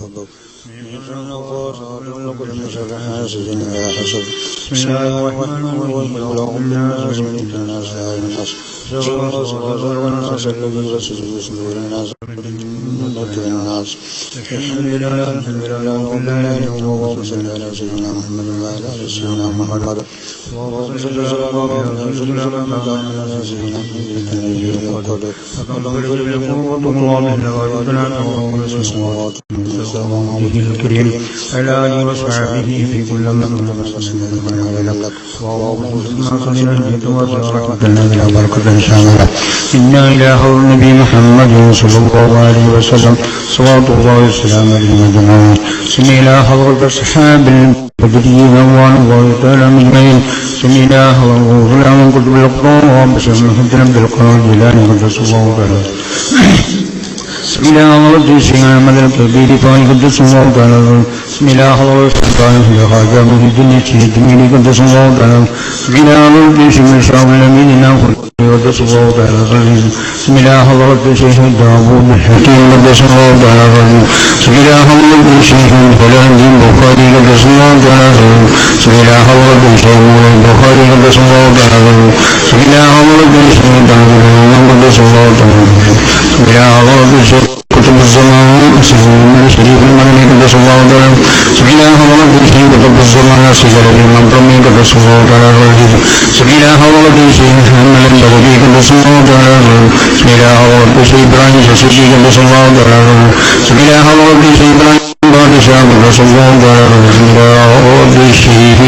كبر بسم الله الرحمن الرحيم اللهم الناس ملك الناس لا الناس والناس الذي يوسوس في صدور الناس الناس الحمد لله الحمد لله رب العالمين اللهم صل على سيدنا محمد وعلى ال سيدنا محمد اللهم صل على سيدنا محمد وعلى ال سيدنا محمد اللهم اغفر لكم وارحمنا الكريم على آله وصحبه في كل مكان إنا إلى حضرة النبي محمد صلى الله عليه وسلم صلوات الله وسلامه عليه سمي إلى حضرة الصحاب البدريين رضوان الله تعالى أجمعين سمي إلى حضرة غفران من كتب الأقطار بسم الله عبد القادر الجيلاني قدس الله تعالى بسم الله حضرة الشيخ أحمد الكبير فاني قدس الله تعالى بسم الله حضرة السلطان في الخواجة من الدنيا الشيخ الجميل قدس الله تعالى بسم الله حضرة الشيخ الشعب الأمين ناخذ قدس الله تعالى بسم الله حضرة الشيخ داوود الحكيم قدس الله تعالى بسم الله حضرة الشيخ فلان الدين البخاري قدس الله تعالى بسم الله حضرة الشيخ البخاري قدس الله تعالى بسم الله حضرة الشيخ داوود قدس الله تعالى بسم الله حضرة الشيخ كتب الزمان سيدنا الشريف المدني قدس الله تعالى بسم الله حضرة الشيخ كتب الزمان سيدنا المنظمي قدس الله تعالى بسم الله حضرة الشيخ محمد البدوي قدس الله تعالى بسم الله حضرة الشيخ إبراهيم الشيخ قدس الله تعالى بسم الله حضرة الشيخ إبراهيم بادشاہ قدس الله تعالى بسم الله حضرة الشيخ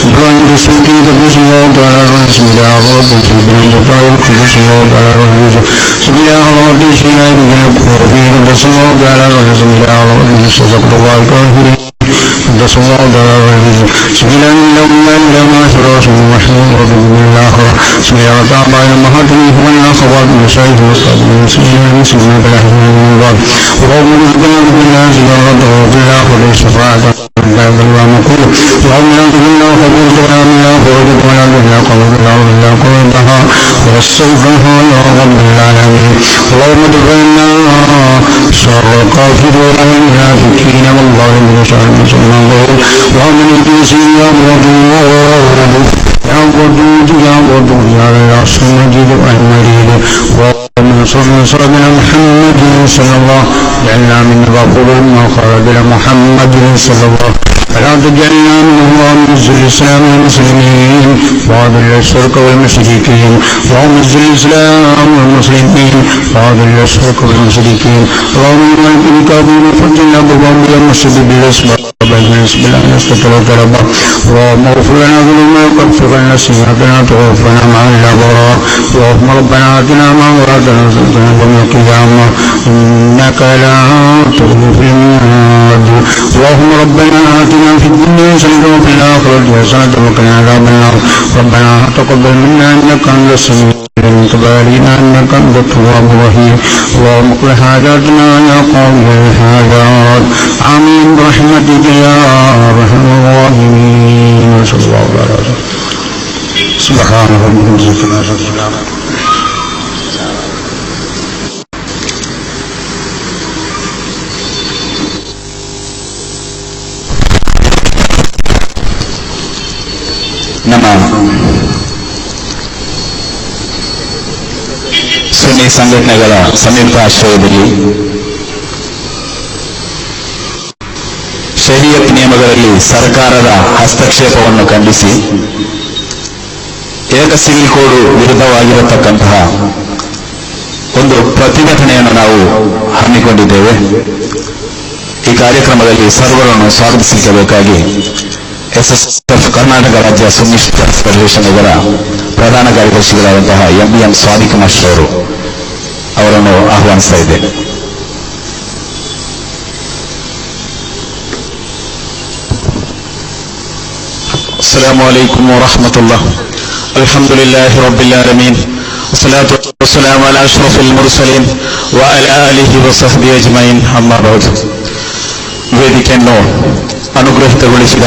إبراهيم السلطي قدس الله تعالى بسم الله حضرة الشيخ إبراهيم الطاهر قدس الله تعالى بسم الله حضرة الشيخ إبراهيم قدس الله تعالى بسم الله حضرة الشيخ عبد الله الكافري قدس الله تعالى بسم الله إلى ما شرع رسول محمد رسول الله بسم الله تعالى إلى مهاتمه وإلى خوات المشايخ والصحابة المسلمين المسلمين بالأحسن من بعض اللهم ربنا بالله زيارته وفي الآخرة الشفاعة بعد الله مقول اللهم لا تكلنا وخبرت ولا منا فرجت ولا بنا قوة إلا بالله قوتها ورسولها يا رب العالمين اللهم تبعنا شر الكافر والمنافقين والله من شر المسلمين ومن الجنسين يا ودود يا ودود يا ودود يا العرش المجيد والمجيد ومن صلى محمد صلى الله جعلنا من غفور ما خرج محمد صلى الله فلا تجعلنا من الله منزل الإسلام والمسلمين وأذل الشرك والمشركين ومنزل الإسلام والمسلمين وأذل الشرك والمشركين اللهم مالك الكافرين فجعلنا بالله المسجد بالأسباب بالله نستطيع طلبا اللهم اغفر لنا ذنوبنا وكفر عنا سيئاتنا توفنا مع الأبرار اللهم ربنا آتنا ما وعدتنا يوم القيامة إنك لا تخلف الميعاد اللهم ربنا آتنا في الدنيا حسنة وفي الآخرة حسنة وقنا عذاب النار ربنا تقبل منا إنك أنت السميع تب علينا إنك أنت التواب الرحيم اللهم اقض حاجاتنا يا قاضي الحاجات آمين برحمتك يا أرحم الراحمين صلى الله عليه وسلم سبحان ربك ಸುನ್ನಿ ಸಂಘಟನೆಗಳ ಸಂಯುಕ್ತ ಆಶ್ರಯದಲ್ಲಿ ಶರೀಯತ್ ನಿಯಮಗಳಲ್ಲಿ ಸರ್ಕಾರದ ಹಸ್ತಕ್ಷೇಪವನ್ನು ಖಂಡಿಸಿ ಏಕ ಸಿವಿಲ್ ಕೋಡ್ ವಿರುದ್ಧವಾಗಿರತಕ್ಕಂತಹ ಒಂದು ಪ್ರತಿಭಟನೆಯನ್ನು ನಾವು ಹಮ್ಮಿಕೊಂಡಿದ್ದೇವೆ. ಈ ಕಾರ್ಯಕ್ರಮದಲ್ಲಿ ಸರ್ವರನ್ನು ಸ್ವಾಗತಿಸಬೇಕಾಗಿ ಎಸ್ಎಸ್ಎಫ್ ಕರ್ನಾಟಕ ರಾಜ್ಯ ಸುನ್ನಿ ಫೆಡರೇಷನ್ ಇದರ ಪ್ರಧಾನ ಕಾರ್ಯದರ್ಶಿಗಳಾದಂತಹ ಎಂ ಸ್ವಾದಿಕ್ ಮಾಸ್ಟರ್ ಅವರನ್ನು ಆಹ್ವಾನಿಸ್ತಾ ಇದ್ದೇನೆ. ಅಸ್ಸಲಾಮು ಅಲೈಕುಂ ವರಹಮತುಲ್ಲಾಹ್. ಅಲ್ಹಮ್ದುಲಿಲ್ಲಾಹಿ ರಬ್ಬಿಲ್ ಆಲಮೀನ್ ವಸ್ಸಲಾತು ವಸ್ಸಲಾಮು ಅಲಾ ಅಶ್ರಫಿಲ್ ಮುರ್ಸಲೀನ್ ವ ಅಲಾ ಆಲಿಹಿ ವ ಸಹ್ಬಿಹಿ ಅಜ್ಮഈನ್. ಅಮ್ಮಾ ಬಅದ್. ವೇದಿಕೆಯನ್ನು ಅನುಗ್ರಹಿತಗೊಳಿಸಿದ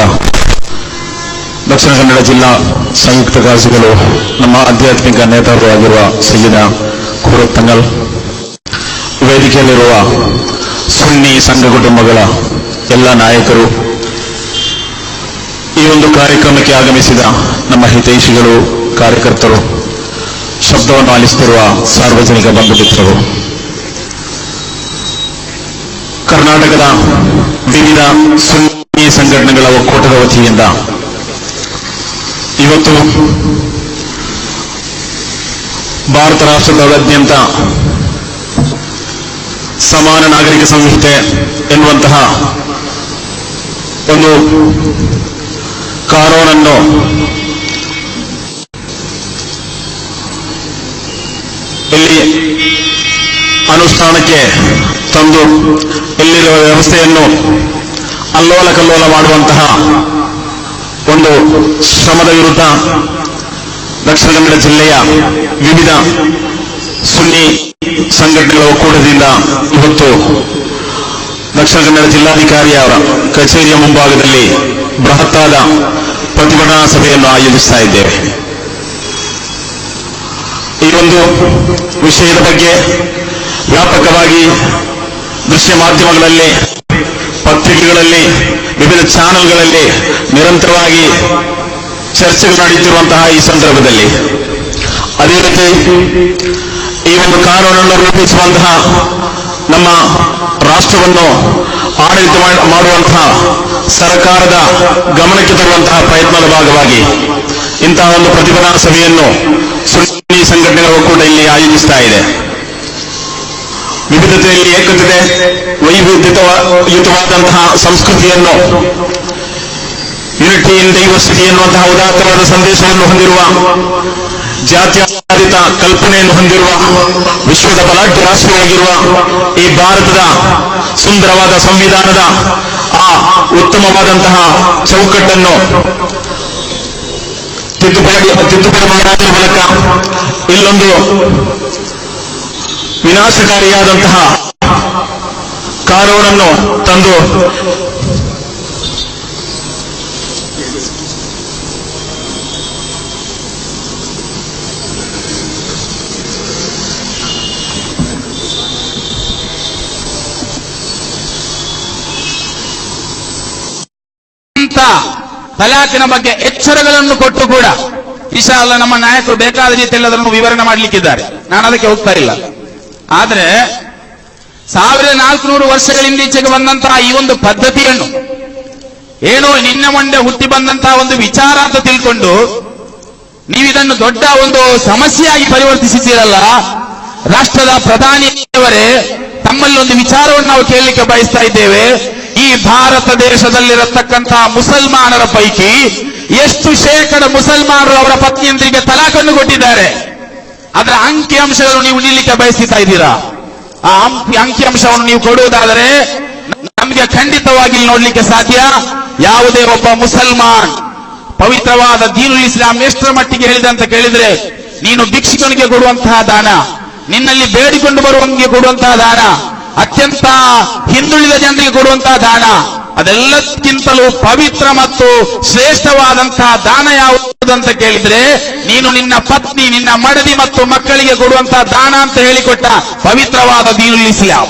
ದಕ್ಷಿಣ ಕನ್ನಡ ಜಿಲ್ಲಾ ಸಂಯುಕ್ತ ಗಾಜಿಗಳು, ನಮ್ಮ ಆಧ್ಯಾತ್ಮಿಕ ನೇತಾರರು ಆಗಿರುವ ಸಯ್ಯದ ಖುರತ್ತಂಗಲ್, ವೇದಿಕೆಯಲ್ಲಿರುವ ಸುನ್ನಿ ಸಂಘ ಕುಟುಂಬಗಳ ಎಲ್ಲ ನಾಯಕರು, ಈ ಒಂದು ಕಾರ್ಯಕ್ರಮಕ್ಕೆ ಆಗಮಿಸಿದ ನಮ್ಮ ಹಿತೈಷಿಗಳು, ಕಾರ್ಯಕರ್ತರು, ಶಬ್ದವನ್ನು ಆಲಿಸುತ್ತಿರುವ ಸಾರ್ವಜನಿಕ ಬಂಧು ಮಿತ್ರರು, ಕರ್ನಾಟಕದ ವಿವಿಧ ಸುನ್ನಿ ಸಂಘಟನೆಗಳ ಒಕ್ಕೂಟದ ವತಿಯಿಂದ ಇವತ್ತು ಭಾರತ ರಾಷ್ಟ್ರದಾದ್ಯಂತ ಸಮಾನ ನಾಗರಿಕ ಸಂಹಿತೆ ಎನ್ನುವಂತಹ ಒಂದು ಕಾನೂನನ್ನು ಇಲ್ಲಿ ಅನುಷ್ಠಾನಕ್ಕೆ ತಂದು ಇಲ್ಲಿರುವ ವ್ಯವಸ್ಥೆಯನ್ನು ಅಲ್ಲೋಲ ಕಲ್ಲೋಲ ಮಾಡುವಂತಹ ಒಂದು ಶ್ರಮದ ವಿರುದ್ಧ ದಕ್ಷಿಣ ಕನ್ನಡ ಜಿಲ್ಲೆಯ ವಿವಿಧ ಸುನ್ನಿ ಸಂಘಟನೆಗಳ ಒಕ್ಕೂಟದಿಂದ ಇವತ್ತು ದಕ್ಷಿಣ ಕನ್ನಡ ಜಿಲ್ಲಾಧಿಕಾರಿಯವರ ಕಚೇರಿಯ ಮುಂಭಾಗದಲ್ಲಿ ಬೃಹತ್ತಾದ ಪ್ರತಿಭಟನಾ ಸಭೆಯನ್ನು ಆಯೋಜಿಸ್ತಾ ಇದ್ದೇವೆ. ಈ ಒಂದು ವಿಷಯದ ಬಗ್ಗೆ ವ್ಯಾಪಕವಾಗಿ ದೃಶ್ಯ ಮಾಧ್ಯಮಗಳಲ್ಲಿ, ಪತ್ರಿಕೆಗಳಲ್ಲಿ, ವಿವಿಧ ಚಾನೆಲ್ಗಳಲ್ಲಿ ನಿರಂತರವಾಗಿ ಚರ್ಚೆಗಳು ನಡೆಯುತ್ತಿರುವಂತಹ ಈ ಸಂದರ್ಭದಲ್ಲಿ ಅದೇ ರೀತಿ ಈ ಒಂದು ಕಾನೂನನ್ನು ರೂಪಿಸುವಂತಹ ನಮ್ಮ ರಾಷ್ಟ್ರವನ್ನು ಆಡಳಿತ ಮಾಡುವಂತಹ ಸರ್ಕಾರದ ಗಮನಕ್ಕೆ ತರುವಂತಹ ಪ್ರಯತ್ನದ ಭಾಗವಾಗಿ ಇಂತಹ ಒಂದು ಪ್ರತಿಭಟನಾ ಸಭೆಯನ್ನು ಸುನ್ನಿ ಸಂಘಟನೆಗಳ ಒಕ್ಕೂಟ ಇಲ್ಲಿ ಆಯೋಜಿಸ್ತಾ ಇದೆ. ವಿವಿಧತೆಯಲ್ಲಿ ಏಕತೆ, ವೈವಿಧ್ಯಯುತವಾದಂತಹ ಸಂಸ್ಕೃತಿಯನ್ನು, ಯುನಿಟಿ ಇನ್ ಡೈವರ್ಸಿಟಿ ಎನ್ನುವಂತಹ ಉದಾತ್ತವಾದ ಸಂದೇಶವನ್ನು ಹೊಂದಿರುವ, ಜಾತ್ಯತೀತ ಕಲ್ಪನೆಯನ್ನು ಹೊಂದಿರುವ, ವಿಶ್ವದ ಬಲಾಢ್ಯ ರಾಷ್ಟ್ರವಾಗಿರುವ ಈ ಭಾರತದ ಸುಂದರವಾದ ಸಂವಿಧಾನದ ಆ ಉತ್ತಮವಾದಂತಹ ಚೌಕಟ್ಟನ್ನು ತಿದ್ದುಪಡಿ ಮಾಡುವ ಮೂಲಕ ಇಲ್ಲೊಂದು ವಿನಾಶಕಾರಿಯಾದಂತಹ ಕಾನೂನನ್ನು ತಂದು ತಲಾಖಿನ ಬಗ್ಗೆ ಎಚ್ಚರಗಳನ್ನು ಕೊಟ್ಟು ಕೂಡ ಇನ್ಶಾ ಅಲ್ಲಾಹ್ ನಮ್ಮ ನಾಯಕರು ಬೇಕಾದ ರೀತಿಯಲ್ಲಿ ಅದನ್ನು ವಿವರಣೆ ಮಾಡಲಿಕ್ಕಿದ್ದಾರೆ. ನಾನು ಅದಕ್ಕೆ ಹೋಗ್ತಾ ಇಲ್ಲ. ಆದ್ರೆ 1400 ವರ್ಷಗಳಿಂದೀಚೆಗೆ ಬಂದಂತಹ ಈ ಒಂದು ಪದ್ಧತಿಯನ್ನು ಏನೋ ನಿನ್ನೆ ಮೊನ್ನೆ ಹುಟ್ಟಿ ಬಂದಂತಹ ಒಂದು ವಿಚಾರ ಅಂತ ತಿಳ್ಕೊಂಡು ನೀವಿದನ್ನು ದೊಡ್ಡ ಒಂದು ಸಮಸ್ಯೆಯಾಗಿ ಪರಿವರ್ತಿಸಿದ್ದೀರಲ್ಲ. ರಾಷ್ಟ್ರದ ಪ್ರಧಾನಿಯವರೇ, ತಮ್ಮಲ್ಲಿ ಒಂದು ವಿಚಾರವನ್ನು ನಾವು ಕೇಳಲಿಕ್ಕೆ ಬಯಸ್ತಾ ಇದ್ದೇವೆ. ಈ ಭಾರತ ದೇಶದಲ್ಲಿರತಕ್ಕಂತಹ ಮುಸಲ್ಮಾನರ ಪೈಕಿ ಎಷ್ಟು ಶೇಕಡ ಮುಸಲ್ಮಾನರು ಅವರ ಪತ್ನಿಯಂದರಿಗೆ ತಲಾಖನ್ನು ಕೊಟ್ಟಿದ್ದಾರೆ? ಅದರ ಅಂಕಿಅಂಶಗಳು ನೀವು ನೀಡಲಿಕ್ಕೆ ಬಯಸ್ತಾ ಇದ್ದೀರಾ? ಆ ಅಂಕಿಅಂಶವನ್ನು ನೀವು ಕೊಡುವುದಾದರೆ ನಮಗೆ ಖಂಡಿತವಾಗಿ ನೋಡ್ಲಿಕ್ಕೆ ಸಾಧ್ಯ. ಯಾವುದೇ ಒಬ್ಬ ಮುಸಲ್ಮಾನ್ ಪವಿತ್ರವಾದ ದೀನುಲ್ ಇಸ್ಲಾಂ ಎಷ್ಟರ ಮಟ್ಟಿಗೆ ಹೇಳಿದೆ ಅಂತ ಕೇಳಿದ್ರೆ, ನೀನು ಭಿಕ್ಷುಕನಿಗೆ ಕೊಡುವಂತಹ ದಾನ, ನಿನ್ನಲ್ಲಿ ಬೇಡಿಕೊಂಡು ಬರುವವನಿಗೆ ಕೊಡುವಂತಹ ದಾನ, ಅತ್ಯಂತ ಹಿಂದುಳಿದ ಜನರಿಗೆ ಕೊಡುವಂತಹ ದಾನ, ಅದೆಲ್ಲಕ್ಕಿಂತಲೂ ಪವಿತ್ರ ಮತ್ತು ಶ್ರೇಷ್ಠವಾದಂತಹ ದಾನ ಯಾವುದಂತ ಕೇಳಿದ್ರೆ ನೀನು ನಿನ್ನ ಪತ್ನಿ, ನಿನ್ನ ಮಡದಿ ಮತ್ತು ಮಕ್ಕಳಿಗೆ ಕೊಡುವಂತಹ ದಾನ ಅಂತ ಹೇಳಿಕೊಟ್ಟ ಪವಿತ್ರವಾದ ದೀನುಲ್ ಇಸ್ಲಾಂ.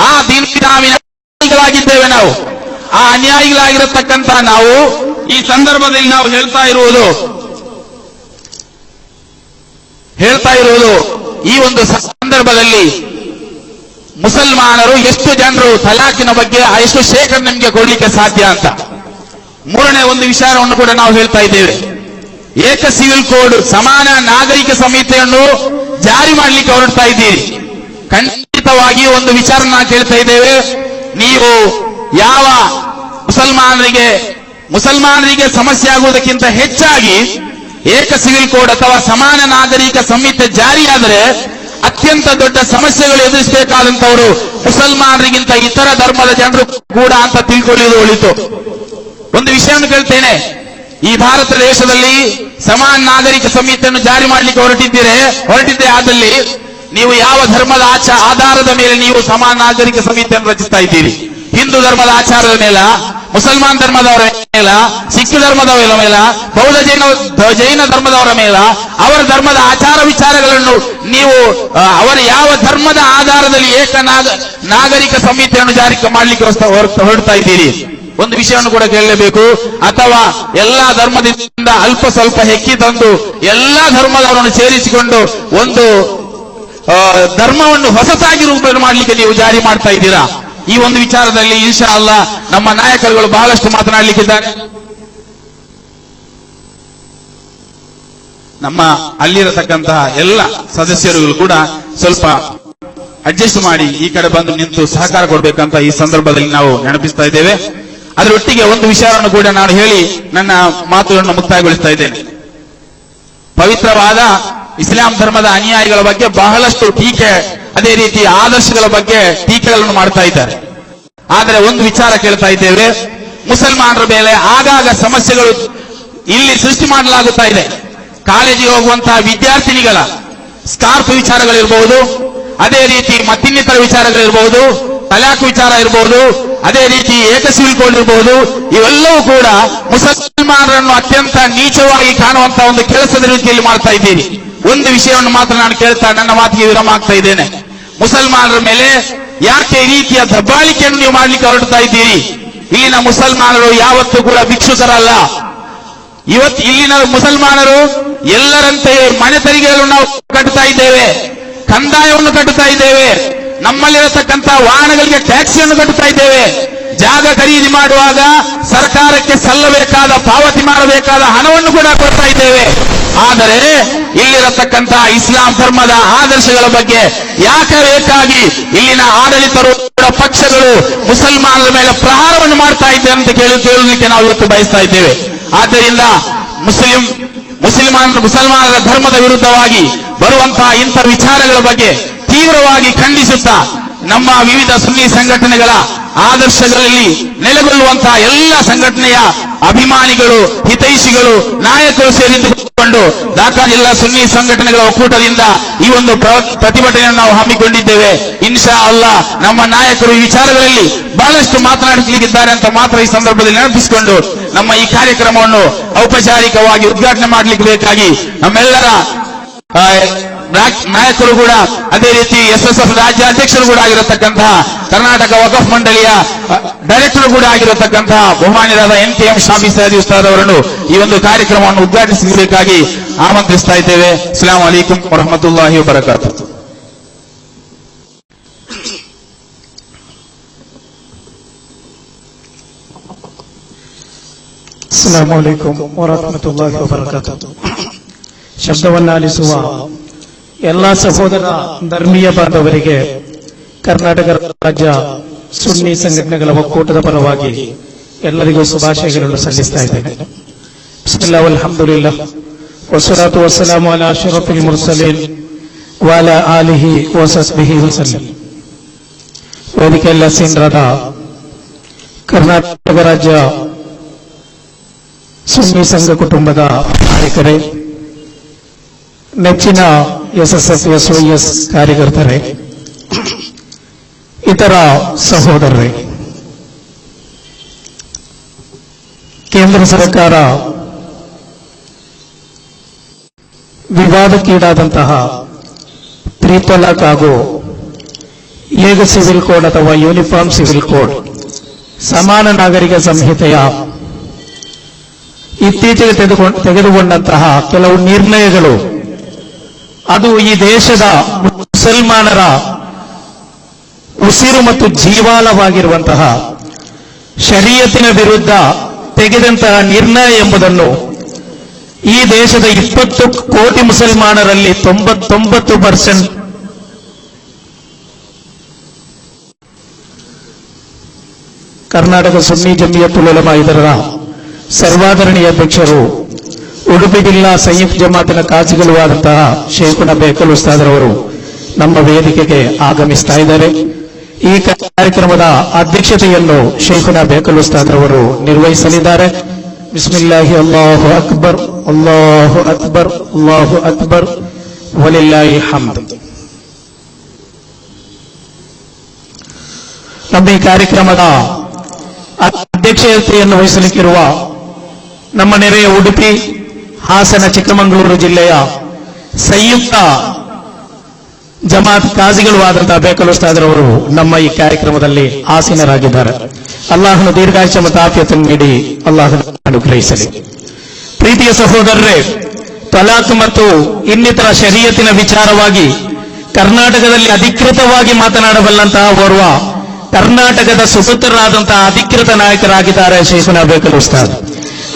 ಆ ದೀನುಲ್ ಇಸ್ಲಾಮಿನ ಅನ್ಯಾಯಿಗಳಾಗಿದ್ದೇವೆ ನಾವು. ಆ ಅನ್ಯಾಯಿಗಳಾಗಿರತಕ್ಕಂತಹ ನಾವು ಈ ಸಂದರ್ಭದಲ್ಲಿ ನಾವು ಹೇಳ್ತಾ ಇರುವುದು ಈ ಒಂದು ಸಂದರ್ಭದಲ್ಲಿ ಮುಸಲ್ಮಾನರು ಎಷ್ಟು ಜನರು ತಲಾಖಿನ ಬಗ್ಗೆ ಎಷ್ಟು ಶೇಕಡ ನಿಮಗೆ ಕೊಡ್ಲಿಕ್ಕೆ ಸಾಧ್ಯ ಅಂತ. ಮೂರನೇ ಒಂದು ವಿಚಾರವನ್ನು ಕೂಡ ನಾವು ಹೇಳ್ತಾ ಇದ್ದೇವೆ. ಏಕ ಸಿವಿಲ್ ಕೋಡ್, ಸಮಾನ ನಾಗರಿಕ ಸಂಹಿತೆಯನ್ನು ಜಾರಿ ಮಾಡಲಿಕ್ಕೆ ಹೊರಡ್ತಾ ಇದ್ದೀರಿ. ಖಂಡಿತವಾಗಿ ಒಂದು ವಿಚಾರ ನಾವು ಕೇಳ್ತಾ ಇದ್ದೇವೆ. ನೀವು ಯಾವ ಮುಸಲ್ಮಾನರಿಗೆ ಸಮಸ್ಯೆ ಆಗುವುದಕ್ಕಿಂತ ಹೆಚ್ಚಾಗಿ ಏಕ ಸಿವಿಲ್ ಕೋಡ್ ಅಥವಾ ಸಮಾನ ನಾಗರಿಕ ಸಂಹಿತೆ ಜಾರಿಯಾದರೆ ಅತ್ಯಂತ ದೊಡ್ಡ ಸಮಸ್ಯೆಗಳು ಎದುರಿಸಬೇಕಾದಂತವರು ಮುಸಲ್ಮಾನರಿಗಿಂತ ಇತರ ಧರ್ಮದ ಜನರು ಕೂಡ ಅಂತ ತಿಳ್ಕೊಳ್ಳುವುದು ಒಳಿತು. ಒಂದು ವಿಷಯವನ್ನು ಕೇಳ್ತೇನೆ. ಈ ಭಾರತ ದೇಶದಲ್ಲಿ ಸಮಾನ ನಾಗರಿಕ ಸಂಹಿತೆಯನ್ನು ಜಾರಿ ಮಾಡಲಿಕ್ಕೆ ಹೊರಟಿದ್ದೆ ಆದಲ್ಲಿ ನೀವು ಯಾವ ಧರ್ಮದ ಆಧಾರದ ಮೇಲೆ ನೀವು ಸಮಾನ ನಾಗರಿಕ ಸಂಹಿತೆಯನ್ನು ರಚಿಸ್ತಾ ಇದ್ದೀರಿ? ಹಿಂದೂ ಧರ್ಮದ ಆಚಾರದ ಮೇಲ, ಮುಸಲ್ಮಾನ್ ಧರ್ಮದವರ ಮೇಲ, ಸಿಖ್ ಧರ್ಮದವರ ಮೇಲ, ಬೌದ್ಧ ಜೈನ ಧರ್ಮದವರ ಮೇಲ, ಅವರ ಧರ್ಮದ ಆಚಾರ ವಿಚಾರಗಳನ್ನು ನೀವು ಅವರ ಯಾವ ಧರ್ಮದ ಆಧಾರದಲ್ಲಿ ನಾಗರಿಕ ಸಂಹಿತೆಯನ್ನು ಜಾರಿ ಮಾಡಲಿಕ್ಕೆ ಹೊರಡ್ತಾ ಇದ್ದೀರಿ? ಒಂದು ವಿಷಯವನ್ನು ಕೂಡ ಕೇಳಲೇಬೇಕು. ಅಥವಾ ಎಲ್ಲಾ ಧರ್ಮದಿಂದ ಅಲ್ಪ ಸ್ವಲ್ಪ ಹೆಕ್ಕಿ ತಂದು ಎಲ್ಲಾ ಧರ್ಮದವರನ್ನು ಸೇರಿಸಿಕೊಂಡು ಒಂದು ಧರ್ಮವನ್ನು ಹೊಸತಾಗಿ ರೂಪ ಮಾಡಲಿಕ್ಕೆ ನೀವು ಜಾರಿ ಮಾಡ್ತಾ ಇದ್ದೀರಾ? ಈ ಒಂದು ವಿಚಾರದಲ್ಲಿ ಇನ್ಶಾ ಅಲ್ಲಾ ನಮ್ಮ ನಾಯಕರುಗಳು ಬಹಳಷ್ಟು ಮಾತನಾಡಲಿಕ್ಕಿದ್ದಾರೆ. ನಮ್ಮ ಅಲ್ಲಿರತಕ್ಕಂತಹ ಎಲ್ಲ ಸದಸ್ಯರುಗಳು ಕೂಡ ಸ್ವಲ್ಪ ಅಡ್ಜಸ್ಟ್ ಮಾಡಿ ಈ ಕಡೆ ಬಂದು ನಿಂತು ಸಹಕಾರ ಕೊಡಬೇಕಂತ ಈ ಸಂದರ್ಭದಲ್ಲಿ ನಾವು ನೆನಪಿಸ್ತಾ ಇದ್ದೇವೆ. ಅದರೊಟ್ಟಿಗೆ ಒಂದು ವಿಷಯವನ್ನು ಕೂಡ ನಾನು ಹೇಳಿ ನನ್ನ ಮಾತುಗಳನ್ನು ಮುಕ್ತಾಯಗೊಳಿಸ್ತಾ ಇದ್ದೇನೆ. ಪವಿತ್ರವಾದ ಇಸ್ಲಾಂ ಧರ್ಮದ ಅನುಯಾಯಿಗಳ ಬಗ್ಗೆ ಬಹಳಷ್ಟು ಟೀಕೆ, ಅದೇ ರೀತಿ ಆದರ್ಶಗಳ ಬಗ್ಗೆ ಟೀಕೆಗಳನ್ನು ಮಾಡ್ತಾ ಇದ್ದಾರೆ. ಆದರೆ ಒಂದು ವಿಚಾರ ಕೇಳ್ತಾ ಇದ್ದೇವೆ, ಮುಸಲ್ಮಾನರ ಮೇಲೆ ಆಗಾಗ ಸಮಸ್ಯೆಗಳು ಇಲ್ಲಿ ಸೃಷ್ಟಿ ಮಾಡಲಾಗುತ್ತಾ ಇದೆ. ಕಾಲೇಜಿಗೆ ಹೋಗುವಂತಹ ವಿದ್ಯಾರ್ಥಿನಿಗಳ ಸ್ಕಾರ್ಫ್ ವಿಚಾರಗಳಿರಬಹುದು, ಅದೇ ರೀತಿ ಮತ್ತಿನ್ನಿತರ ವಿಚಾರಗಳಿರಬಹುದು, ತಲಾಕ್ ವಿಚಾರ ಇರಬಹುದು, ಅದೇ ರೀತಿ ಏಕಸಿವಿಲ್ ಕೋಡ್ ಇರಬಹುದು. ಇವೆಲ್ಲವೂ ಕೂಡ ಮುಸಲ್ಮಾನರನ್ನು ಅತ್ಯಂತ ನೀಚವಾಗಿ ಕಾಣುವಂತಹ ಒಂದು ಕೆಲಸದ ರೀತಿಯಲ್ಲಿ ಮಾಡ್ತಾ ಇದ್ದೀರಿ. ಒಂದು ವಿಷಯವನ್ನು ಮಾತ್ರ ನಾನು ಕೇಳ್ತಾ ನನ್ನ ಮಾತಿಗೆ ವಿರಾಮ ಆಗ್ತಾ ಇದ್ದೇನೆ. ಮುಸಲ್ಮಾನರ ಮೇಲೆ ಯಾಕೆ ಈ ರೀತಿಯ ದಬ್ಬಾಳಿಕೆಯನ್ನು ನೀವು ಮಾಡಲಿಕ್ಕೆ ಹೊರಡ್ತಾ ಇದ್ದೀರಿ? ಇಲ್ಲಿನ ಮುಸಲ್ಮಾನರು ಯಾವತ್ತೂ ಕೂಡ ಭಿಕ್ಷುಕರಲ್ಲ. ಇಲ್ಲಿನ ಮುಸಲ್ಮಾನರು ಎಲ್ಲರಂತೆಯೇ ಮನೆ ತೆರಿಗೆಗಳನ್ನು ನಾವು ಕಟ್ಟುತ್ತಾ ಇದ್ದೇವೆ, ಕಂದಾಯವನ್ನು ಕಟ್ಟುತ್ತಾ ಇದ್ದೇವೆ, ನಮ್ಮಲ್ಲಿರತಕ್ಕಂಥ ವಾಹನಗಳಿಗೆ ಟ್ಯಾಕ್ಸಿಯನ್ನು ಕಟ್ಟುತ್ತಾ ಇದ್ದೇವೆ. ಜಾಗ ಖರೀದಿ ಮಾಡುವಾಗ ಸರ್ಕಾರಕ್ಕೆ ಸಲ್ಲಬೇಕಾದ ಪಾವತಿ ಮಾಡಬೇಕಾದ ಹಣವನ್ನು ಕೂಡ ಕೊಡ್ತಾ ಇದ್ದೇವೆ. ಆದರೆ ಇಲ್ಲಿರತಕ್ಕಂತಹ ಇಸ್ಲಾಂ ಧರ್ಮದ ಆದರ್ಶಗಳ ಬಗ್ಗೆ ಯಾಕೆ ಬೇಕಾಗಿ ಇಲ್ಲಿನ ಆಡಳಿತಾರೂಢ ಪಕ್ಷಗಳು ಮುಸಲ್ಮಾನರ ಮೇಲೆ ಪ್ರಹಾರವನ್ನು ಮಾಡ್ತಾ ಇದ್ದೇವೆ ಅಂತ ಕೇಳಲಿಕ್ಕೆ ನಾವು ಇವತ್ತು ಬಯಸ್ತಾ ಇದ್ದೇವೆ. ಆದ್ದರಿಂದ ಮುಸಲ್ಮಾನರ ಧರ್ಮದ ವಿರುದ್ಧವಾಗಿ ಬರುವಂತಹ ಇಂಥ ವಿಚಾರಗಳ ಬಗ್ಗೆ ತೀವ್ರವಾಗಿ ಖಂಡಿಸುತ್ತಾ ನಮ್ಮ ವಿವಿಧ ಸುನ್ನಿ ಸಂಘಟನೆಗಳ ಆದರ್ಶಗಳಲ್ಲಿ ನೆಲೆಗೊಳ್ಳುವಂತಹ ಎಲ್ಲ ಸಂಘಟನೆಯ ಅಭಿಮಾನಿಗಳು, ಹಿತೈಷಿಗಳು, ನಾಯಕರು ಸೇರಿದುಕೊಂಡು ಢಾಕಾ ಜಿಲ್ಲಾ ಸುನ್ನಿ ಸಂಘಟನೆಗಳ ಒಕ್ಕೂಟದಿಂದ ಈ ಒಂದು ಪ್ರತಿಭಟನೆಯನ್ನು ನಾವು ಹಮ್ಮಿಕೊಂಡಿದ್ದೇವೆ. ಇನ್ಶಾ ಅಲ್ಲಾ ನಮ್ಮ ನಾಯಕರು ಈ ವಿಚಾರಗಳಲ್ಲಿ ಬಹಳಷ್ಟು ಮಾತನಾಡಲಿಕ್ಕಿದ್ದಾರೆ ಅಂತ ಮಾತ್ರ ಈ ಸಂದರ್ಭದಲ್ಲಿ ನೆನಪಿಸಿಕೊಂಡು ನಮ್ಮ ಈ ಕಾರ್ಯಕ್ರಮವನ್ನು ಔಪಚಾರಿಕವಾಗಿ ಉದ್ಘಾಟನೆ ಮಾಡಲಿಕ್ಕೆ ಬೇಕಾಗಿ ನಮ್ಮೆಲ್ಲರ ನಾಯಕರು ಕೂಡ, ಅದೇ ರೀತಿ SSF ರಾಜ್ಯಾಧ್ಯಕ್ಷರು ಕೂಡ ಆಗಿರತಕ್ಕಂತಹ, ಕರ್ನಾಟಕ ವಕಫ್ ಮಂಡಳಿಯ ಡೈರೆಕ್ಟರ್ ಕೂಡ ಆಗಿರತಕ್ಕಂತಹ ಬಹುಮಾನ್ಯರಾದ NKM ಶಾಫಿ ಸಯದಿ ಉಸ್ತಾದ್ ಅವರನ್ನು ಈ ಒಂದು ಕಾರ್ಯಕ್ರಮವನ್ನು ಉದ್ಘಾಟಿಸಬೇಕಾಗಿ ಆಮಂತ್ರಿಸ್ತಾ ಇದ್ದೇವೆ. ಅಸ್ಸಲಾಮು ಅಲೈಕುಂ ವರಹಮತುಲ್ಲಾಹಿ ವಬರಕಾತುಹು. ಅಸ್ಸಲಾಮು ಅಲೈಕುಂ ವರಹಮತುಲ್ಲಾಹಿ ವಬರಕಾತುಹು. ಶಬ್ದವನ್ನಾಲಿಸುವ ಎಲ್ಲ ಸಹೋದರ ಧರ್ಮೀಯ ಬಾಂಧವರಿಗೆ ಕರ್ನಾಟಕ ರಾಜ್ಯ ಸುನ್ನಿ ಸಂಘಟನೆಗಳ ಒಕ್ಕೂಟದ ಪರವಾಗಿ ಎಲ್ಲರಿಗೂ ಶುಭಾಶಯಗಳನ್ನು ಸಲ್ಲಿಸ್ತಾ ಇದ್ದೇನೆ. ಬಿಸ್ಮಿಲ್ಲಾಹ್ ಅಲ್ಹಮ್ದುಲಿಲ್ಲಾಹ್ ವಸ್ಸಲಾತು ವಸ್ಸಲಾಮು ಅಲಾ ಅಶ್ರಫಿಲ್ ಮುರ್ಸಲೀನ್ ವಅಲಾ ಆಲಿಹಿ ವಸಹ್ಬಿಹಿ ವಸಲ್ಲಂ. ವೇದಿಕೆಯಲ್ಲಿ ಆಸೀನರಾದ ಕರ್ನಾಟಕ ರಾಜ್ಯ ಸುನ್ನಿ ಸಂಘ ಕುಟುಂಬದ ನಾಯಕರೇ, ನೆಚ್ಚಿನ SSF SYS ಕಾರ್ಯಕರ್ತರೇ, ಇತರ ಸಹೋದರರೇ, ಕೇಂದ್ರ ಸರ್ಕಾರ ವಿವಾದಕ್ಕೀಡಾದಂತಹ ತ್ರಿತಲಾಕ್ ಹಾಗೂ ಏಕ ಸಿವಿಲ್ ಕೋಡ್ ಅಥವಾ ಯೂನಿಫಾರ್ಮ್ ಸಿವಿಲ್ ಕೋಡ್ ಸಮಾನ ನಾಗರಿಕ ಸಂಹಿತೆಯ ಇತ್ತೀಚೆಗೆ ತೆಗೆದುಕೊಂಡಂತಹ ಕೆಲವು ನಿರ್ಣಯಗಳು ಅದು ಈ ದೇಶದ ಮುಸಲ್ಮಾನರ ಉಸಿರು ಮತ್ತು ಜೀವಾಳವಾಗಿರುವಂತಹ ಶರೀಯತಿನ ವಿರುದ್ಧ ತೆಗೆದಂತಹ ನಿರ್ಣಯ ಎಂಬುದನ್ನು ಈ ದೇಶದ 20 ಕೋಟಿ ಮುಸಲ್ಮಾನರಲ್ಲಿ 99% ಕರ್ನಾಟಕ ಸುನ್ನಿ ಜಮಿಯತುಲ್ ಉಲಮಾ ಇದರ ಸರ್ವಾಧರಣೀಯ ಅಧ್ಯಕ್ಷರು, ಉಡುಪಿ ಜಿಲ್ಲಾ ಸಂಯುಕ್ತ ಜಮಾತಿನ ಕಾಜಿಗಳು ಆದಂತಹ ಶೇಖುನ ಬೇಕಲ್ ಉಸ್ತಾದರವರು ನಮ್ಮ ವೇದಿಕೆಗೆ ಆಗಮಿಸ್ತಾ ಇದ್ದಾರೆ. ಈ ಕಾರ್ಯಕ್ರಮದ ಅಧ್ಯಕ್ಷತೆಯನ್ನು ಶೇಖುನ ಬೇಕಲ್ ಉಸ್ತಾದರವರು ನಿರ್ವಹಿಸಲಿದ್ದಾರೆ. ಬಿಸ್ಮಿಲ್ಲಾಹಿ ಅಲ್ಲಾಹು ಅಕ್ಬರ್, ಅಲ್ಲಾಹು ಅಕ್ಬರ್, ಅಲ್ಲಾಹು ಅಕ್ಬರ್, ವಲಿಲ್ಲಾಹಿ ಹಮ್ದ್. ನಮ್ಮ ಈ ಕಾರ್ಯಕ್ರಮದ ಅಧ್ಯಕ್ಷತೆಯನ್ನು ವಹಿಸಲಿಕ್ಕಿರುವ ನಮ್ಮ ನೆರೆಯ ಉಡುಪಿ, ಹಾಸನ, ಚಿಕ್ಕಮಗಳೂರು ಜಿಲ್ಲೆಯ ಸಂಯುಕ್ತ ಜಮಾತ್ ಕಾಜಿಗಳು ಆದಂತಹ ಬೇಕಲ್ ಉಸ್ತಾದರವರು ನಮ್ಮ ಈ ಕಾರ್ಯಕ್ರಮದಲ್ಲಿ ಆಸೀನರಾಗಿದ್ದಾರೆ. ಅಲ್ಲಾಹನು ದೀರ್ಘಾಯುಷ್ಯ ಮತ್ತು ಆಫಿಯತನ್ನು ನೀಡಿ ಅಲ್ಲಾಹನು ಅನುಗ್ರಹಿಸಲಿ. ಪ್ರೀತಿಯ ಸಹೋದರರೇ, ತಲಾಕ್ ಮತ್ತು ಇನ್ನಿತರ ಶರೀಯತಿನ ವಿಚಾರವಾಗಿ ಕರ್ನಾಟಕದಲ್ಲಿ ಅಧಿಕೃತವಾಗಿ ಮಾತನಾಡಬಲ್ಲಂತಹ ಓರ್ವ ಕರ್ನಾಟಕದ ಸುಪುತ್ರರಾದಂತಹ ಅಧಿಕೃತ ನಾಯಕರಾಗಿದ್ದಾರೆ ಶೇಖುನಾ ಬೇಕಲ್ ಉಸ್ತಾದ್.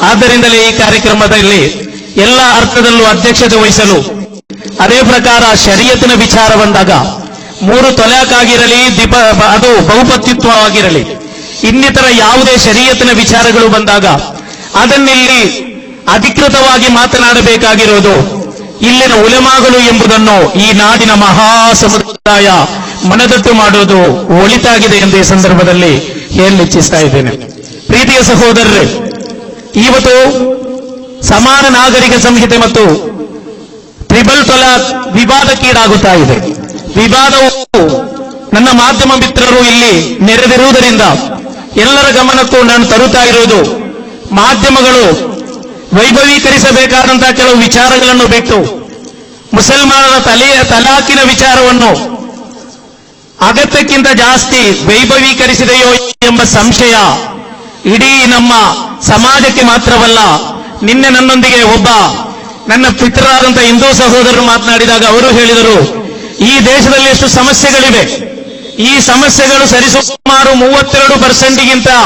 ಆದ್ದರಿಂದಲೇ ಈ ಕಾರ್ಯಕ್ರಮದಲ್ಲಿ ಎಲ್ಲ ಅರ್ಥದಲ್ಲೂ ಅಧ್ಯಕ್ಷತೆ ವಹಿಸಲು, ಅದೇ ಪ್ರಕಾರ ಶರೀಯತಿನ ವಿಚಾರ ಬಂದಾಗ 3 ತಲಾಕ್ ಆಗಿರಲಿ, ಅದು ಬಹುಪತ್ನಿತ್ವವಾಗಿರಲಿ, ಇನ್ನಿತರ ಯಾವುದೇ ಶರೀಯತಿನ ವಿಚಾರಗಳು ಬಂದಾಗ ಅದನ್ನಿಲ್ಲಿ ಅಧಿಕೃತವಾಗಿ ಮಾತನಾಡಬೇಕಾಗಿರೋದು ಇಲ್ಲಿನ ಉಲಮಾಗಳು ಎಂಬುದನ್ನು ಈ ನಾಡಿನ ಮಹಾ ಸಮುದಾಯ ಮನದಟ್ಟು ಮಾಡೋದು ಒಳಿತಾಗಿದೆ ಎಂದು ಈ ಸಂದರ್ಭದಲ್ಲಿ ಹೇಳಲಿಚ್ಛಿಸ್ತಾ ಇದ್ದೇನೆ. ಪ್ರೀತಿಯ ಸಹೋದರರೇ, ಇವತ್ತು ಸಮಾನ ನಾಗರಿಕ ಸಂಹಿತೆ ಮತ್ತು ಟ್ರಿಬಲ್ ತಲಾಕ್ ವಿವಾದಕ್ಕೀಡಾಗುತ್ತಾ ಇದೆ. ವಿವಾದವು ನನ್ನ ಮಾಧ್ಯಮ ಮಿತ್ರರು ಇಲ್ಲಿ ನೆರೆದಿರುವುದರಿಂದ ಎಲ್ಲರ ಗಮನಕ್ಕೂ ನಾನು ತರುತ್ತಾ ಇರುವುದು, ಮಾಧ್ಯಮಗಳು ವೈಭವೀಕರಿಸಬೇಕಾದಂತಹ ಕೆಲವು ವಿಚಾರಗಳನ್ನು ಬಿಟ್ಟು ಮುಸಲ್ಮಾನರ ತಲಾಕಿನ ವಿಚಾರವನ್ನು ಅಗತ್ಯಕ್ಕಿಂತ ಜಾಸ್ತಿ ವೈಭವೀಕರಿಸಿದೆಯೋ ಎಂಬ ಸಂಶಯ ಇಡೀ ನಮ್ಮ ಸಮಾಜಕ್ಕೆ ಮಾತ್ರವಲ್ಲ. ನಿನ್ನೆ ನನ್ನೊಂದಿಗೆ ಒಬ್ಬ ನನ್ನ ಪಿತೃರಾದಂತಹ ಹಿಂದೂ ಸಹೋದರರು ಮಾತನಾಡಿದಾಗ ಅವರು ಹೇಳಿದರು, ಈ ದೇಶದಲ್ಲಿ ಎಷ್ಟು ಸಮಸ್ಯೆಗಳಿವೆ, ಈ ಸಮಸ್ಯೆಗಳು ಸರಿಸುಮಾರು 32%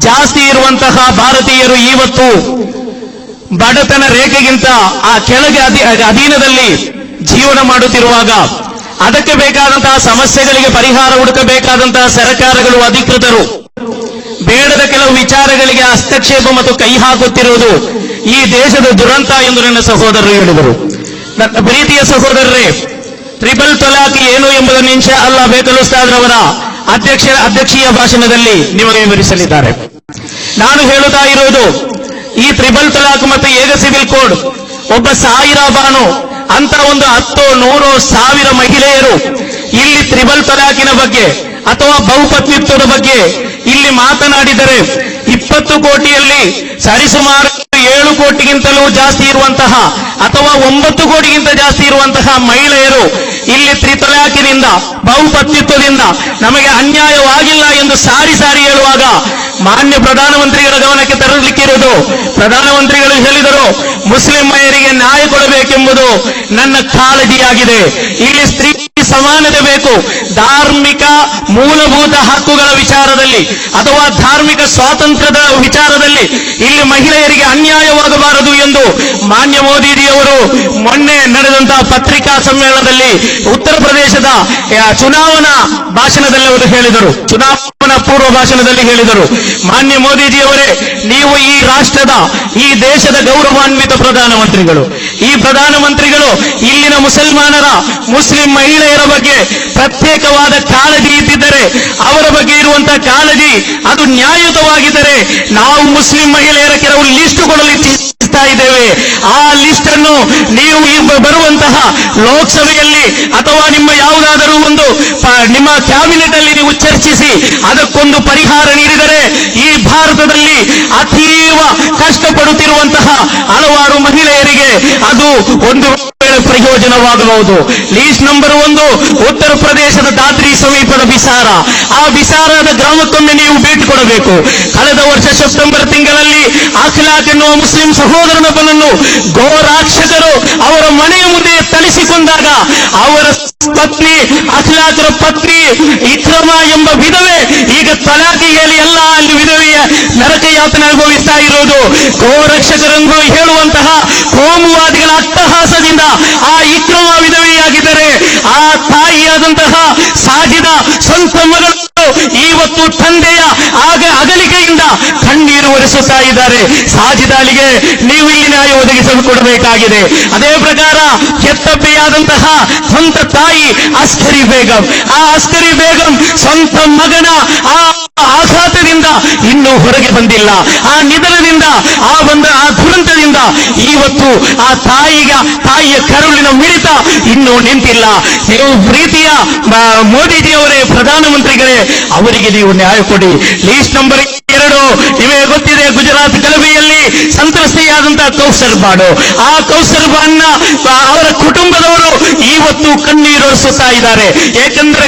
ಜಾಸ್ತಿ ಇರುವಂತಹ ಭಾರತೀಯರು ಇವತ್ತು ಬಡತನ ರೇಖೆಗಿಂತ ಆ ಕೆಳಗೆ ಅಧೀನದಲ್ಲಿ ಜೀವನ ಮಾಡುತ್ತಿರುವಾಗ ಅದಕ್ಕೆ ಬೇಕಾದಂತಹ ಸಮಸ್ಯೆಗಳಿಗೆ ಪರಿಹಾರ ಹುಡುಕಬೇಕಾದಂತಹ ಸರ್ಕಾರಗಳು, ಅಧಿಕೃತರು ಬೇಡದ ಕೆಲವು ವಿಚಾರಗಳಿಗೆ ಹಸ್ತಕ್ಷೇಪ ಮತ್ತು ಕೈ ಹಾಕುತ್ತಿರುವುದು ಈ ದೇಶದ ದುರಂತ ಎಂದು ನನ್ನ ಸಹೋದರರು ಹೇಳಿದರು. ನನ್ನ ಪ್ರೀತಿಯ ಸಹೋದರರೇ, ಟ್ರಿಬಲ್ ತಲಾಕ್ ಏನು ಎಂಬುದನ್ನು ಇನ್ಶಾ ಅಲ್ಲಾ ಬೇಕಲ್ ಉಸ್ತಾದ್ರವರ ಅಧ್ಯಕ್ಷೀಯ ಭಾಷಣದಲ್ಲಿ ನಿಮಗೆ ವಿವರಿಸಲಿದ್ದಾರೆ. ನಾನು ಹೇಳುತ್ತಾ ಇರುವುದು, ಈ ಟ್ರಿಬಲ್ ತಲಾಕ್ ಮತ್ತು ಏಕ ಸಿವಿಲ್ ಕೋಡ್, ಒಬ್ಬ ಸಾವಿರ ಬಾನು ಅಂತ ಒಂದು 10, 100, 1000 ಮಹಿಳೆಯರು ಇಲ್ಲಿ ಟ್ರಿಬಲ್ ತಲಾಕಿನ ಬಗ್ಗೆ ಅಥವಾ ಬಹುಪತ್ನಿತ್ವದ ಬಗ್ಗೆ ಇಲ್ಲಿ ಮಾತನಾಡಿದರೆ 20 ಕೋಟಿಯಲ್ಲಿ ಸರಿಸುಮಾರು 7 ಕೋಟಿಗಿಂತಲೂ ಜಾಸ್ತಿ ಇರುವಂತಹ ಅಥವಾ 9 ಕೋಟಿಗಿಂತ ಜಾಸ್ತಿ ಇರುವಂತಹ ಮಹಿಳೆಯರು ಇಲ್ಲಿ ತ್ರಿತಲಾಕಿನಿಂದ, ಬಹುಪತ್ನಿತ್ವದಿಂದ ನಮಗೆ ಅನ್ಯಾಯವಾಗಿಲ್ಲ ಎಂದು ಸಾರಿ ಹೇಳುವಾಗ ಮಾನ್ಯ ಪ್ರಧಾನಮಂತ್ರಿಗಳ ಗಮನಕ್ಕೆ ತರಲಿಕ್ಕಿರುವುದು, ಪ್ರಧಾನಮಂತ್ರಿಗಳು ಹೇಳಿದರು, ಮುಸ್ಲಿಂ ಮಹಿಳೆಯರಿಗೆ ನ್ಯಾಯ ಕೊಡಬೇಕೆಂಬುದು ನನ್ನ ಕಾಳಜಿಯಾಗಿದೆ. ಇಲ್ಲಿ ಸ್ತ್ರೀ ಸಮಾನತೆ ಬೇಕು. ಧಾರ್ಮಿಕ ಮೂಲಭೂತ ಹಕ್ಕುಗಳ ವಿಚಾರದಲ್ಲಿ ಅಥವಾ ಧಾರ್ಮಿಕ ಸ್ವಾತಂತ್ರ್ಯದ ವಿಚಾರದಲ್ಲಿ ಇಲ್ಲಿ ಮಹಿಳೆಯರಿಗೆ ಅನ್ಯಾಯವಾಗಬಾರದು ಎಂದು ಮಾನ್ಯ ಮೋದಿಜಿಯವರು ಮೊನ್ನೆ ನಡೆದಂತಹ ಪತ್ರಿಕಾ ಸಮ್ಮೇಳನದಲ್ಲಿ ಉತ್ತರ ಪ್ರದೇಶದ ಚುನಾವಣಾ ಭಾಷಣದಲ್ಲಿ ಅವರು ಹೇಳಿದರು, ಚುನಾವಣಾ ಪೂರ್ವ ಭಾಷಣದಲ್ಲಿ ಹೇಳಿದರು, ಮಾನ್ಯ ಮೋದಿಜಿಯವರೇ, ನೀವು ಈ ರಾಷ್ಟ್ರದ, ಈ ದೇಶದ ಗೌರವಾನ್ವಿತ ಪ್ರಧಾನಮಂತ್ರಿಗಳು, ಈ ಪ್ರಧಾನಮಂತ್ರಿಗಳು ಇಲ್ಲಿನ ಮುಸ್ಲಿಂ ಮಹಿಳೆಯರ ಬಗ್ಗೆ ಪ್ರತ್ಯೇಕವಾದ ಕಾಳಜಿ ಇದ್ದಿದ್ದರೆ, ಅವರ ಬಗ್ಗೆ ಇರುವಂತಹ ಕಾಳಜಿ ಅದು ನ್ಯಾಯಯುತವಾಗಿದ್ದರೆ ನಾವು ಮುಸ್ಲಿಂ ಮಹಿಳೆಯರ ಕೆಲವು ಲಿಸ್ಟ್ ಕೊಡಲು ಇಚ್ಛಿಸ್ತಾ ಇದ್ದೇವೆ. ಆ ಲಿಸ್ಟ್ ಅನ್ನು ನೀವು ಬರುವಂತಹ ಲೋಕಸಭೆಯಲ್ಲಿ ಅಥವಾ ನಿಮ್ಮ ಯಾವುದಾದರೂ ಒಂದು ನಿಮ್ಮ ಕ್ಯಾಬಿನೆಟ್ ಅಲ್ಲಿ ನೀವು ಚರ್ಚಿಸಿ ಅದಕ್ಕೊಂದು ಪರಿಹಾರ ನೀಡಿದರೆ ಈ ಭಾರತದಲ್ಲಿ ಅತೀವ ಕಷ್ಟಪಡುತ್ತಿರುವಂತಹ ಹಲವಾರು ಮಹಿಳೆಯರಿಗೆ ಅದು ಒಂದು ಪ್ರಯೋಜನವಾಗಬಹುದು. ಲೀಸ್ಟ್ ನಂಬರ್ 1 ಉತ್ತರ ಪ್ರದೇಶದ ದಾದ್ರಿ ಸಮೀಪದ ಬಿಸಾರ. ಆ ಬಿಸಾರದ ಗ್ರಾಮಕ್ಕೊಮ್ಮೆ ನೀವು ಭೇಟಿ ಕೊಡಬೇಕು. ಕಳೆದ ವರ್ಷ ಸೆಪ್ಟೆಂಬರ್ ತಿಂಗಳಲ್ಲಿ ಅಖ್ಲಾಕ್ ಎನ್ನುವ ಮುಸ್ಲಿಂ ಸಹೋದರನೊಬ್ಬನನ್ನು ಗೋರಾಕ್ಷಕರು ಅವರ ಮನೆಯ ಮುಂದೆ ತಳಿಸಿಕೊಂಡಾಗ ಅವರ ಪತ್ನಿ, ಅಖ್ಲಾಕರ ಪತ್ನಿ ಇಕ್ರಮಾ ಎಂಬ ವಿಧವೆ ಈಗ ತಲಾಖಿ ಹೇಳಿ ಎಲ್ಲ ಅಲ್ಲಿ ವಿಧವೆಯ ನರಕ ಯಾತನೆ ಅನುಭವಿಸ್ತಾ ಇರುವುದು. ಗೋರಕ್ಷಕರೆಂದು ಹೇಳುವಂತಹ ಕೋಮುವಾದಿಗಳ ಅಟ್ಟಹಾಸದಿಂದ ಆ ಇಕ್ರಮ ವಿಧವೆಯಾಗಿದ್ದರೆ ಆ ತಾಯಿಯಾದಂತಹ ಸಾಜಿದ ಸ್ವಂತ ಮಗಳು ಇವತ್ತು ತಂದೆಯ ಅಗಲಿಕೆಯಿಂದ ಕಣ್ಣೀರು ಒರೆಸುತ್ತಾ ಇದ್ದಾರೆ. ಸಾಜಿದಾಳಿಗೆ ನೀವು ಇಲ್ಲಿ ನ್ಯಾಯ ಒದಗಿಸಿಕೊಡಬೇಕಾಗಿದೆ. ಅದೇ ಪ್ರಕಾರ ಕೆತ್ತಪ್ಪೆಯಾದಂತಹ ಸ್ವಂತ ತಾಯಿ ಅಸ್ಕರಿ ಬೇಗಂ, ಆ ಅಸ್ಕರಿ ಬೇಗಂ ಸ್ವಂತ ಮಗನ ಆ ಆಘಾತದಿಂದ ಇನ್ನೂ ಹೊರಗೆ ಬಂದಿಲ್ಲ. ಆ ನಿಧನದಿಂದ ಆ ದುರಂತದಿಂದ ಇವತ್ತು ಆ ತಾಯಿಯ ಕರುಳಿನ ಮಿಡಿತ ಇನ್ನೂ ನಿಂತಿಲ್ಲ. ನೀವು ಪ್ರೀತಿಯ ಮೋದಿಜಿಯವರೇ, ಪ್ರಧಾನಮಂತ್ರಿಗಳೇ, ಅವರಿಗೆ ನೀವು ನ್ಯಾಯ ಕೊಡಿ. ಲೀಸ್ಟ್ ನಂಬರ್ 2 ನಿಮಗೆ ಗೊತ್ತಿದೆ, ಗುಜರಾತ್ ಗಲಭೆಯಲ್ಲಿ ಸಂತ್ರಸ್ತೆಯಾದಂತಹ ಕೌಸರ್ ಬಾನು, ಆ ಕೌಸರ್ ಬಾನ್ನ ಅವರ ಕುಟುಂಬದವರು ಇವತ್ತು ಕಣ್ಣೀರೊರೆಸುತ್ತಾ ಇದ್ದಾರೆ. ಏಕೆಂದರೆ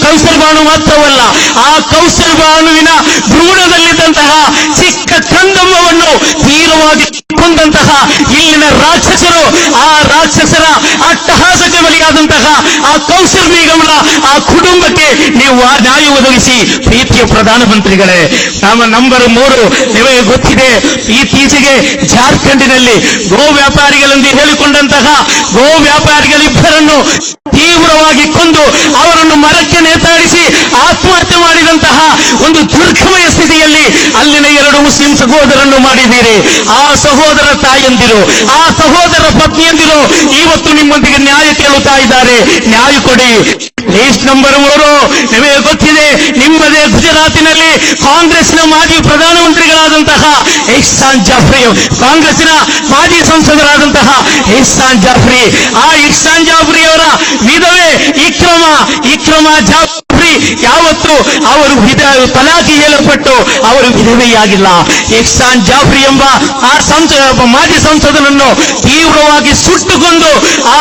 ಕೌಸರ್ ಬಾನು ಮಾತ್ರವಲ್ಲ, ಆ ಕೌಸರ್ ಬಾನುವಿನ ಭ್ರೂಣದಲ್ಲಿದ್ದಂತಹ ಚಿಕ್ಕ ಕಂದಮ್ಮವನ್ನು ತೀವ್ರವಾಗಿ ಕೊಂದಂತಹ ಇಲ್ಲಿನ ರಾಕ್ಷಸರು, ಆ ರಾಕ್ಷಸರ ಅಟ್ಟಹಾಸಕ್ಕೆ ಬಲಿಯಾದಂತಹ ಆ ಕೌಸರ್ ಬೇಗಂನ ಆ ಕುಟುಂಬಕ್ಕೆ ನೀವು ನ್ಯಾಯ ಒದಗಿಸಿ. ಪ್ರೀತಿಯ ಪ್ರಧಾನಮಂತ್ರಿಗಳೇ, ನಮ್ಮ ನಂಬರ್ 3 ನಿಮಗೆ ಗೊತ್ತಿದೆ, ಇತ್ತೀಚೆಗೆ ಜಾರ್ಖಂಡಿನಲ್ಲಿ ಗೋ ವ್ಯಾಪಾರಿಗಳೆಂದು ಹೇಳಿಕೊಂಡಂತಹ ಗೋ ವ್ಯಾಪಾರಿಗಳಿಬ್ಬರನ್ನು ತೀವ್ರವಾಗಿ ಕೊಂದು ಅವರನ್ನು ಮರಕ್ಕೆ ನೇತಾಡಿಸಿ ಆತ್ಮಹತ್ಯೆ ಮಾಡಿದಂತಹ ಒಂದು ದುರ್ಗಮಯ ಸ್ಥಿತಿಯಲ್ಲಿ ಅಲ್ಲಿನ 2 ಮುಸ್ಲಿಂ ಸಹೋದರನ್ನು ಮಾಡಿದ್ದೀರಿ. ಆ ಸಹೋದರ ತಾಯಂದಿರು, ಆ ಸಹೋದರ ಪತ್ನಿಯಂದಿರು ಇವತ್ತು ನಿಮ್ಮೊಂದಿಗೆ ನ್ಯಾಯ ಕೇಳುತ್ತಾ ಇದ್ದಾರೆ. ನ್ಯಾಯ ಕೊಡಿ. ಲಿಸ್ಟ್ ನಂಬರ್ 3 ನಿಮಗೆ ಗೊತ್ತಿದೆ, ನಿಮ್ಮದೇ ಗುಜರಾತಿನಲ್ಲಿ ಕಾಂಗ್ರೆಸ್ನ ಮಾಜಿ ಪ್ರಧಾನಮಂತ್ರಿಗಳಾದಂತಹ ಇಹ್ಸಾನ್ ಜಾಫ್ರಿ, ಕಾಂಗ್ರೆಸ್ನ ಮಾಜಿ ಸಂಸದರಾದಂತಹ ಇಹ್ಸಾನ್ ಜಾಫ್ರಿ, ಆ ಇಹ್ಸಾನ್ ಜಾಫ್ರಿ ಅವರ ವಿಧವೆ ಇಕ್ರಮ ಜಾಫ್ರಿ ಯಾವತ್ತು ಅವರು ತಲಾಖಿ ಹೇಳಲ್ಪಟ್ಟು ಅವರು ವಿಧವೆಯಾಗಿಲ್ಲ. ಇಹ್ಸಾನ್ ಜಾಫ್ರಿ ಎಂಬ ಆ ಮಾಜಿ ಸಂಸದನನ್ನು ತೀವ್ರವಾಗಿ ಸುಟ್ಟುಕೊಂಡು ಆ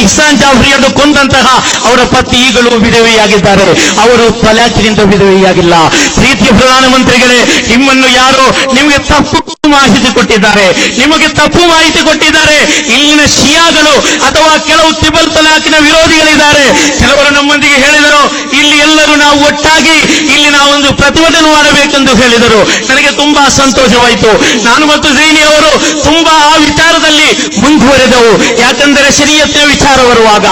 ಇಹ್ಸಾನ್ ಜಾಫ್ರಿಯನ್ನು ಕೊಂದಂತಹ ಅವರ ಪತ್ನಿ ಈಗಲೂ ವಿಧವೆಯಾಗಿದ್ದಾರೆ. ಅವರು ತಲಾಖಿನಿಂದ ವಿಧವೆಯಾಗಿಲ್ಲ. ಪ್ರೀತಿಯ ಪ್ರಧಾನಮಂತ್ರಿಗಳೇ, ನಿಮ್ಮನ್ನು ಯಾರು ನಿಮಗೆ ತಪ್ಪು ಮಾಹಿತಿ ಕೊಟ್ಟಿದ್ದಾರೆ, ಇಲ್ಲಿನ ಶಿಯಾಗಳು ಅಥವಾ ಕೆಲವು ತ್ರಿಬಲ್ ತಲಾಖಿನ ವಿರೋಧಿಗಳಿದ್ದಾರೆ. ಕೆಲವರು ನಮ್ಮೊಂದಿಗೆ ಹೇಳಿದರು, ಇಲ್ಲಿ ಎಲ್ಲರೂ ನಾವು ಒಟ್ಟಾಗಿ ಇಲ್ಲಿ ನಾವೊಂದು ಪ್ರತಿಭಟನೆ ಮಾಡಬೇಕೆಂದು ಹೇಳಿದರು. ನನಗೆ ತುಂಬಾ ಸಂತೋಷವಾಯಿತು. ನಾನು ಮತ್ತು ಜೈನಿ ಅವರು ತುಂಬಾ ಆ ವಿಚಾರದಲ್ಲಿ ಮುಂದುವರೆದವು. ಯಾಕೆಂದರೆ ಶರೀಯತ್ತಿನ ವಿಚಾರ ಬರುವಾಗ,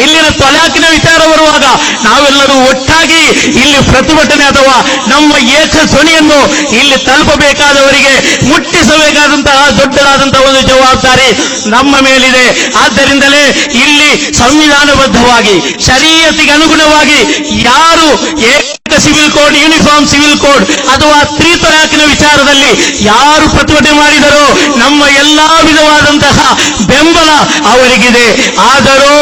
ಇಲ್ಲಿನ ತಲಾಖಿನ ವಿಚಾರ ಬರುವಾಗ ನಾವೆಲ್ಲರೂ ಒಟ್ಟಾಗಿ ಇಲ್ಲಿ ಪ್ರತಿಭಟನೆ ಅಥವಾ ನಮ್ಮ ಏಕ ಧ್ವನಿಯನ್ನು ಇಲ್ಲಿ ತಲುಪಬೇಕಾದವರಿಗೆ ಮುಟ್ಟಿಸಬೇಕಾದಂತಹ ದೊಡ್ಡದಾದಂತಹ ಒಂದು ಜವಾಬ್ದಾರಿ ನಮ್ಮ ಮೇಲಿದೆ. ಆದ್ದರಿಂದಲೇ ಇಲ್ಲಿ ಸಂವಿಧಾನಬದ್ಧವಾಗಿ ಶರೀಯತಿಗೆ ಅನುಗುಣವಾಗಿ ಯಾರು civil code, uniform civil code ಅಥವಾ ತ್ರಿತಲಾಖಿನ ವಿಚಾರದಲ್ಲಿ ಯಾರು ಪ್ರತಿಭಟನೆ ಮಾಡಿದರೋ ನಮ್ಮ ಎಲ್ಲಾ ವಿಧವಾದಂತಹ ಬೆಂಬಲ ಅವರಿಗಿದೆ. ಆದರೂ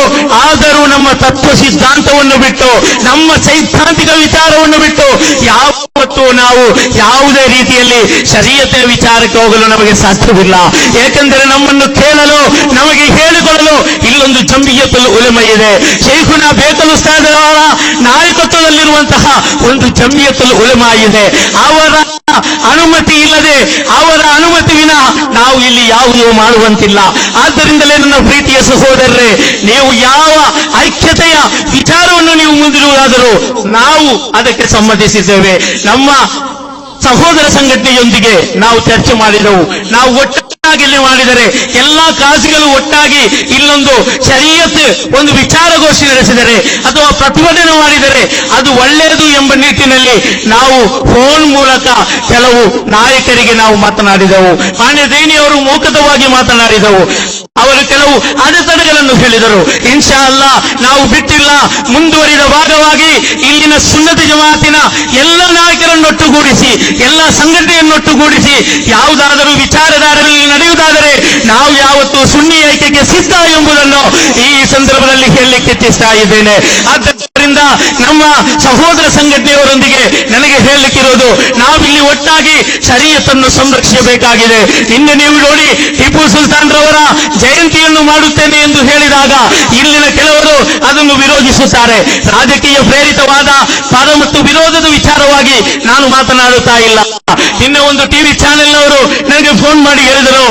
ನಮ್ಮ ತತ್ವ ಸಿದ್ಧಾಂತವನ್ನು ಬಿಟ್ಟು, ನಮ್ಮ ಸೈದ್ಧಾಂತಿಕ ವಿಚಾರವನ್ನು ಬಿಟ್ಟು ಯಾವತ್ತೂ ನಾವು ಯಾವುದೇ ರೀತಿಯಲ್ಲಿ ಶರೀಯತಿನ ವಿಚಾರಕ್ಕೆ ಹೋಗಲು ನಮಗೆ ಸಾಧ್ಯವಿಲ್ಲ. ಏಕೆಂದರೆ ನಮ್ಮನ್ನು ಕೇಳಲು, ನಮಗೆ ಹೇಳಿಕೊಳ್ಳಲು ಇಲ್ಲೊಂದು ಜಮಿಯತುಲ್ ಉಲಮಾ ಇದೆ. ಶೈಖುನಾ ಬೇಕಲ್ ಉಸ್ತಾದ್ ಅವರ ನಾಯಕತ್ವದಲ್ಲಿರುವಂತಹ ಒಂದು ಜಮಿಯತುಲ್ ಉಲಮಾ ಇದೆ. ಅವರ ಅನುಮತಿ ಇಲ್ಲದೆ, ಅವರ ಅನುಮತಿ ವಿನ ನಾವು ಇಲ್ಲಿ ಯಾವುದೂ ಮಾಡುವಂತಿಲ್ಲ. ಆದ್ದರಿಂದಲೇ ನನ್ನ ಪ್ರೀತಿಯ ಸಹೋದರರೇ, ನೀವು ಯಾವ ಐಕ್ಯತೆಯ ವಿಚಾರವನ್ನು ನೀವು ಮುಂದಿರುವುದಾದರೂ ನಾವು ಅದಕ್ಕೆ ಸಮ್ಮತಿಸಿದ್ದೇವೆ. ನಮ್ಮ ಸಹೋದರ ಸಂಘಟನೆಯೊಂದಿಗೆ ನಾವು ಚರ್ಚೆ ಮಾಡಿದೆವು. ನಾವು ಒಟ್ಟಾಗಿ ಮಾಡಿದರೆ ಎಲ್ಲಾ ಕಾಜಿಗಳು ಒಟ್ಟಾಗಿ ಇಲ್ಲೊಂದು ಶರೀಯತ್ ಒಂದು ವಿಚಾರಗೋಷ್ಠಿ ನಡೆಸಿದರೆ ಅಥವಾ ಪ್ರತಿಭಟನೆ ಮಾಡಿದರೆ ಅದು ಒಳ್ಳೆಯದು ಎಂಬ ನಿಟ್ಟಿನಲ್ಲಿ ನಾವು ಫೋನ್ ಮೂಲಕ ಕೆಲವು ನಾಯಕರಿಗೆ ನಾವು ಮಾತನಾಡಿದೆವು. ಮಾನ್ಯ ದೈನಿ ಅವರು ಮೌಖಿಕವಾಗಿ ಮಾತನಾಡಿದೆವು. ಅವರು ಕೆಲವು ಅಡೆತಡೆಗಳನ್ನು ಹೇಳಿದರು. ಇನ್ಶಾ ಅಲ್ಲಾ ನಾವು ಬಿಟ್ಟಿಲ್ಲ, ಮುಂದುವರಿದ ಭಾಗವಾಗಿ ಇಲ್ಲಿನ ಸುನ್ನತಿ ಜಮಾತಿನ ಎಲ್ಲ ನಾಯಕರನ್ನೊಟ್ಟುಗೂಡಿಸಿ, ಎಲ್ಲ ಸಂಘಟನೆಯನ್ನೊಟ್ಟುಗೂಡಿಸಿ ಯಾವುದಾದರೂ ವಿಚಾರಧಾರೆಯಲ್ಲಿ ನಡೆಯುವುದಾದರೆ ನಾವು ಯಾವತ್ತೂ ಸುನ್ನಿ ಐಕ್ಯಕ್ಕೆ ಸಿದ್ಧ ಎಂಬುದನ್ನು ಈ ಸಂದರ್ಭದಲ್ಲಿ ಹೇಳಲಿಕ್ಕೆ ಇಚ್ಛಿಸ್ತಾ ಇದ್ದೇನೆ. ಆದ್ದರಿಂದ ನಮ್ಮ ಸಹೋದರ ಸಂಘಟನೆಯವರೊಂದಿಗೆ ನನಗೆ ಹೇಳಲಿಕ್ಕಿರೋದು, ನಾವಿಲ್ಲಿ ಒಟ್ಟಾಗಿ ಶರೀಯತನ್ನು ಸಂರಕ್ಷಿಸಬೇಕಾಗಿದೆ. ನಿನ್ನೆ ನೀವು ನೋಡಿ, ಟಿಪ್ಪು ಸುಲ್ತಾನ್ ರವರ ಜಯಂತಿಯನ್ನು ಮಾಡುತ್ತೇನೆ ಎಂದು ಹೇಳಿದಾಗ ಇಲ್ಲಿನ ಕೆಲವರು ಅದನ್ನು ವಿರೋಧಿಸುತ್ತಾರೆ. ರಾಜಕೀಯ ಪ್ರೇರಿತವಾದ ಪರ ಮತ್ತು ವಿರೋಧದ ವಿಚಾರವಾಗಿ ನಾನು ಮಾತನಾಡುತ್ತಾ ಇಲ್ಲ. ನಿನ್ನೆ ಒಂದು ಟಿವಿ ಚಾನೆಲ್ ಅವರು ನನಗೆ ಫೋನ್ ಮಾಡಿ ಹೇಳಿದರು,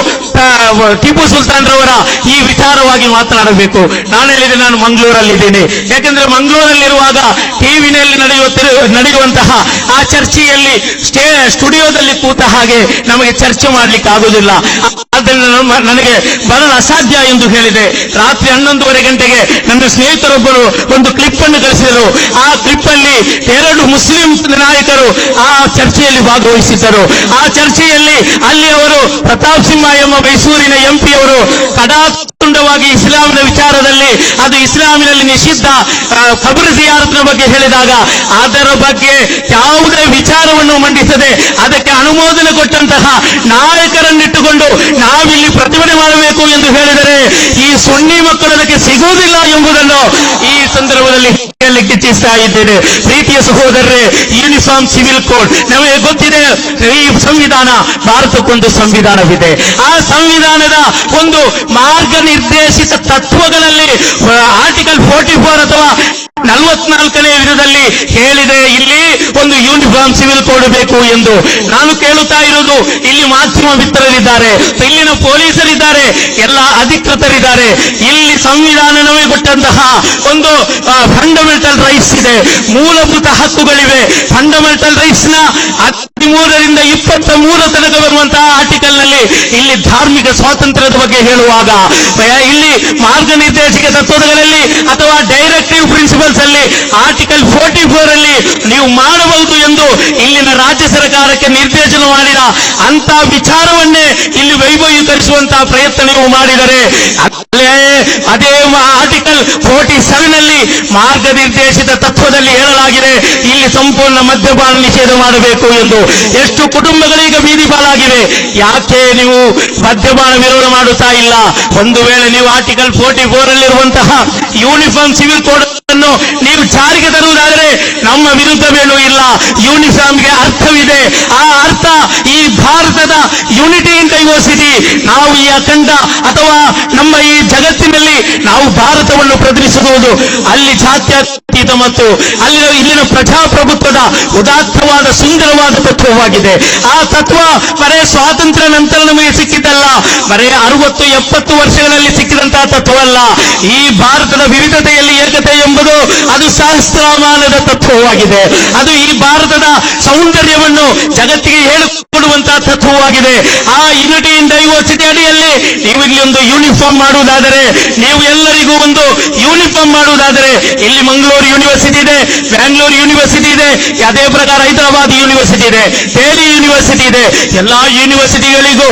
ಟಿಪ್ಪು ಸುಲ್ತಾನ್ ರವರ ಈ ವಿಚಾರವಾಗಿ ಮಾತನಾಡಬೇಕು. ನಾನು ಹೇಳಿದೆ, ನಾನು ಮಂಗಳೂರಲ್ಲಿದ್ದೇನೆ. ಯಾಕೆಂದ್ರೆ ಮಂಗಳೂರಲ್ಲಿರುವಾಗ ಟಿವಿನಲ್ಲಿ ನಡೆಯುವಂತಹ ಆ ಚರ್ಚೆಯಲ್ಲಿ ಸ್ಟುಡಿಯೋದಲ್ಲಿ ಕೂತ ಹಾಗೆ ನಮಗೆ ಚರ್ಚೆ ಮಾಡಲಿಕ್ಕೆ ಆಗುವುದಿಲ್ಲ. ಆದ್ದರಿಂದ ನನಗೆ ಬರಲು ಅಸಾಧ್ಯ ಎಂದು ಹೇಳಿದೆ. ರಾತ್ರಿ 11:30 ಗಂಟೆಗೆ ನನ್ನ ಸ್ನೇಹಿತರೊಬ್ಬರು ಒಂದು ಕ್ಲಿಪ್ ಅನ್ನು ಕಳಿಸಿದರು. ಆ ಕ್ಲಿಪ್ ಅಲ್ಲಿ 2 ಮುಸ್ಲಿಂ ನಾಯಕರು ಆ ಚರ್ಚೆಯಲ್ಲಿ ಭಾಗವಹಿಸಿದ್ದರು. ಆ ಚರ್ಚೆಯಲ್ಲಿ ಅಲ್ಲಿ ಅವರು ಪ್ರತಾಪ್ ಸಿಂಹ ಎಂಬ ಮೈಸೂರಿನ ಎಂಪಿ ಅವರು ಕಡಾತುಂಡವಾಗಿ ಇಸ್ಲಾಮಿನ ವಿಚಾರದಲ್ಲಿ, ಅದು ಇಸ್ಲಾಮಿನಲ್ಲಿ ನಿಷಿದ್ಧ ಖಬರ್ ಜಿಯಾರತ್ನ ಬಗ್ಗೆ ಹೇಳಿದಾಗ ಅದರ ಬಗ್ಗೆ ಯಾವುದೇ ವಿಚಾರವನ್ನು ಮಂಡಿಸದೆ ಅದಕ್ಕೆ ಅನುಮೋದನೆ ಕೊಟ್ಟಂತಹ ನಾಯಕರನ್ನಿಟ್ಟುಕೊಂಡು ನಾವಿಲ್ಲಿ ಪ್ರತಿಭಟನೆ ಮಾಡಬೇಕು ಎಂದು ಹೇಳಿದರೆ ಈ ಸುನ್ನಿ ಮಕ್ಕಳು ಅದಕ್ಕೆ ಸಿಗುವುದಿಲ್ಲ ಎಂಬುದನ್ನು ಈ ಸಂದರ್ಭದಲ್ಲಿ ಹೇಳಲಿಕ್ಕೆ ಇಚ್ಛಿಸ್ತಾ ಇದ್ದೇನೆ. ಪ್ರೀತಿಯ ಸಹೋದರರೇ, ಯೂನಿಫಾರ್ಮ್ ಸಿವಿಲ್ ಕೋಡ್ ನಮಗೆ ಗೊತ್ತಿದೆ. ಈ ಸಂವಿಧಾನ, ಭಾರತಕ್ಕೊಂದು ಸಂವಿಧಾನವಿದೆ. ಆ ಸಂವಿಧಾನದ ಒಂದು ಮಾರ್ಗನಿರ್ದೇಶಿತ ತತ್ವಗಳಲ್ಲಿ ಆರ್ಟಿಕಲ್ 44 ಅಥವಾ 44ನೇ ವಿಧದಲ್ಲಿ ಹೇಳಿದೆ, ಇಲ್ಲಿ ಒಂದು ಯೂನಿಫಾರ್ಮ್ ಸಿವಿಲ್ ಕೋಡ್ ಬೇಕು ಎಂದು. ನಾನು ಕೇಳುತ್ತಾ ಇರೋದು, ಇಲ್ಲಿ ಮಾಧ್ಯಮ ಮಿತ್ರರಿದ್ದಾರೆ, ಇಲ್ಲಿನ ಪೊಲೀಸರಿದ್ದಾರೆ, ಎಲ್ಲ ಅಧಿಕೃತರಿದ್ದಾರೆ. ಇಲ್ಲಿ ಸಂವಿಧಾನ ನಮಗೆ ಕೊಟ್ಟಂತಹ ಒಂದು ಫಂಡಮೆಂಟಲ್ ರೈಟ್ಸ್ ಇದೆ, ಮೂಲಭೂತ ಹಕ್ಕುಗಳಿವೆ. ಫಂಡಮೆಂಟಲ್ ರೈಟ್ಸ್ ನ 13ರಿಂದ 23 ತನಕ ಬರುವಂತಹ ಆರ್ಟಿಕಲ್ ನಲ್ಲಿ ಇಲ್ಲಿ ಧಾರ್ಮಿಕ ಸ್ವಾತಂತ್ರ್ಯದ ಬಗ್ಗೆ ಹೇಳುವಾಗ, ಇಲ್ಲಿ ಮಾರ್ಗನಿರ್ದೇಶಕ ತತ್ವಗಳಲ್ಲಿ ಅಥವಾ ಡೈರೆಕ್ಟಿವ್ ಪ್ರಿನ್ಸಿಪಲ್ಸ್ ಅಲ್ಲಿ ಆರ್ಟಿಕಲ್ 44 ಅಲ್ಲಿ ನೀವು ಮಾಡಬಹುದು ಎಂದು ಇಲ್ಲಿನ ರಾಜ್ಯ ಸರ್ಕಾರಕ್ಕೆ ನಿರ್ದೇಶನ ಮಾಡಿದ ಅಂತ ವಿಚಾರವನ್ನೇ ಇಲ್ಲಿ ವೈಭವೀಕರಿಸುವಂತಹ ಪ್ರಯತ್ನ ನೀವು ಮಾಡಿದರೆ, ಅದೇ ಆರ್ಟಿಕಲ್ 47 ನಲ್ಲಿ ಮಾರ್ಗನಿರ್ದೇಶಿತ ತತ್ವದಲ್ಲಿ ಹೇಳಲಾಗಿದೆ ಇಲ್ಲಿ ಸಂಪೂರ್ಣ ಮದ್ಯಪಾನ ನಿಷೇಧ ಮಾಡಬೇಕು ಎಂದು. ಎಷ್ಟು ಕುಟುಂಬಗಳೀಗ ಬೀದಿ ಪಾಲಾಗಿವೆ. ಯಾಕೆ ನೀವು ಮದ್ಯಪಾನ ವಿರೋಧ ಮಾಡುತ್ತಾ ಇಲ್ಲ? ಒಂದು ವೇಳೆ ನೀವು ಆರ್ಟಿಕಲ್ 44 ಅಲ್ಲಿರುವಂತಹ ಯೂನಿಫಾರ್ಮ್ ಸಿವಿಲ್ ಕೋಡ್ ಅನ್ನು ನೀವು ಜಾರಿಗೆ ತರುವುದಾದರೆ ನಮ್ಮ ವಿರುದ್ಧವೇನೂ ಇಲ್ಲ. ಯೂನಿಫಾರ್ಮ್ಗೆ ಅರ್ಥವಿದೆ. ಆ ಅರ್ಥ ಈ ಭಾರತದ ಯೂನಿಟಿ ಇನ್ ಡೈವರ್ಸಿಟಿ. ನಾವು ಈ ಅಖಂಡ ಅಥವಾ ನಮ್ಮ ಈ ಜಗತ್ತಿನಲ್ಲಿ ನಾವು ಭಾರತವನ್ನು ಪ್ರತಿನಿಧಿಸುವುದು ಅಲ್ಲಿ ಜಾತ್ಯತೀತ ಮತ್ತು ಇಲ್ಲಿನ ಪ್ರಜಾಪ್ರಭುತ್ವದ ಉದಾತ್ತವಾದ ಸುಂದರವಾದ ತತ್ವವಾಗಿದೆ. ಆ ತತ್ವ ಬರೇ ಸ್ವಾತಂತ್ರ್ಯ ನಂತರ ನಮಗೆ ಸಿಕ್ಕಿದ್ದಲ್ಲ, ಬರೇ 60-70 ವರ್ಷಗಳಲ್ಲಿ ಸಿಕ್ಕಿದಂತಹ ತತ್ವವಲ್ಲ. ಈ ಭಾರತದ ವಿವಿಧತೆಯಲ್ಲಿ ಏಕತೆ ಎಂಬುದು ಅದು ಸಹಸ್ರಮಾನದ ತತ್ವವಾಗಿದೆ. ಅದು ಈ ಭಾರತದ ಸೌಂದರ್ಯವನ್ನು ಜಗತ್ತಿಗೆ ಹೇಳಿಕೊಡುವಂತಹ ತತ್ವವಾಗಿದೆ. ಆ ಯುನಿಟಿ ಇನ್ ಡೈವರ್ಸಿಟಿ ಅಡಿಯಲ್ಲಿ ನೀವು ಇಲ್ಲಿ ಒಂದು ಯೂನಿಫಾರ್ಮ್ ಮಾಡುವುದಾದರೆ, ನೀವು ಎಲ್ಲರಿಗೂ ಒಂದು ಯೂನಿಫಾರ್ಮ್ ಮಾಡುವುದಾದರೆ, ಇಲ್ಲಿ ಮಂಗಳೂರು ಯೂನಿವರ್ಸಿಟಿ ಇದೆ, ಬ್ಯಾಂಗ್ಳೂರು ಯೂನಿವರ್ಸಿಟಿ ಇದೆ, ಅದೇ ಪ್ರಕಾರ ಹೈದರಾಬಾದ್ ಯೂನಿವರ್ಸಿಟಿ ಇದೆ, ದೆಹಲಿ ಯೂನಿವರ್ಸಿಟಿ ಇದೆ. ಎಲ್ಲಾ ಯೂನಿವರ್ಸಿಟಿಗಳಿಗೂ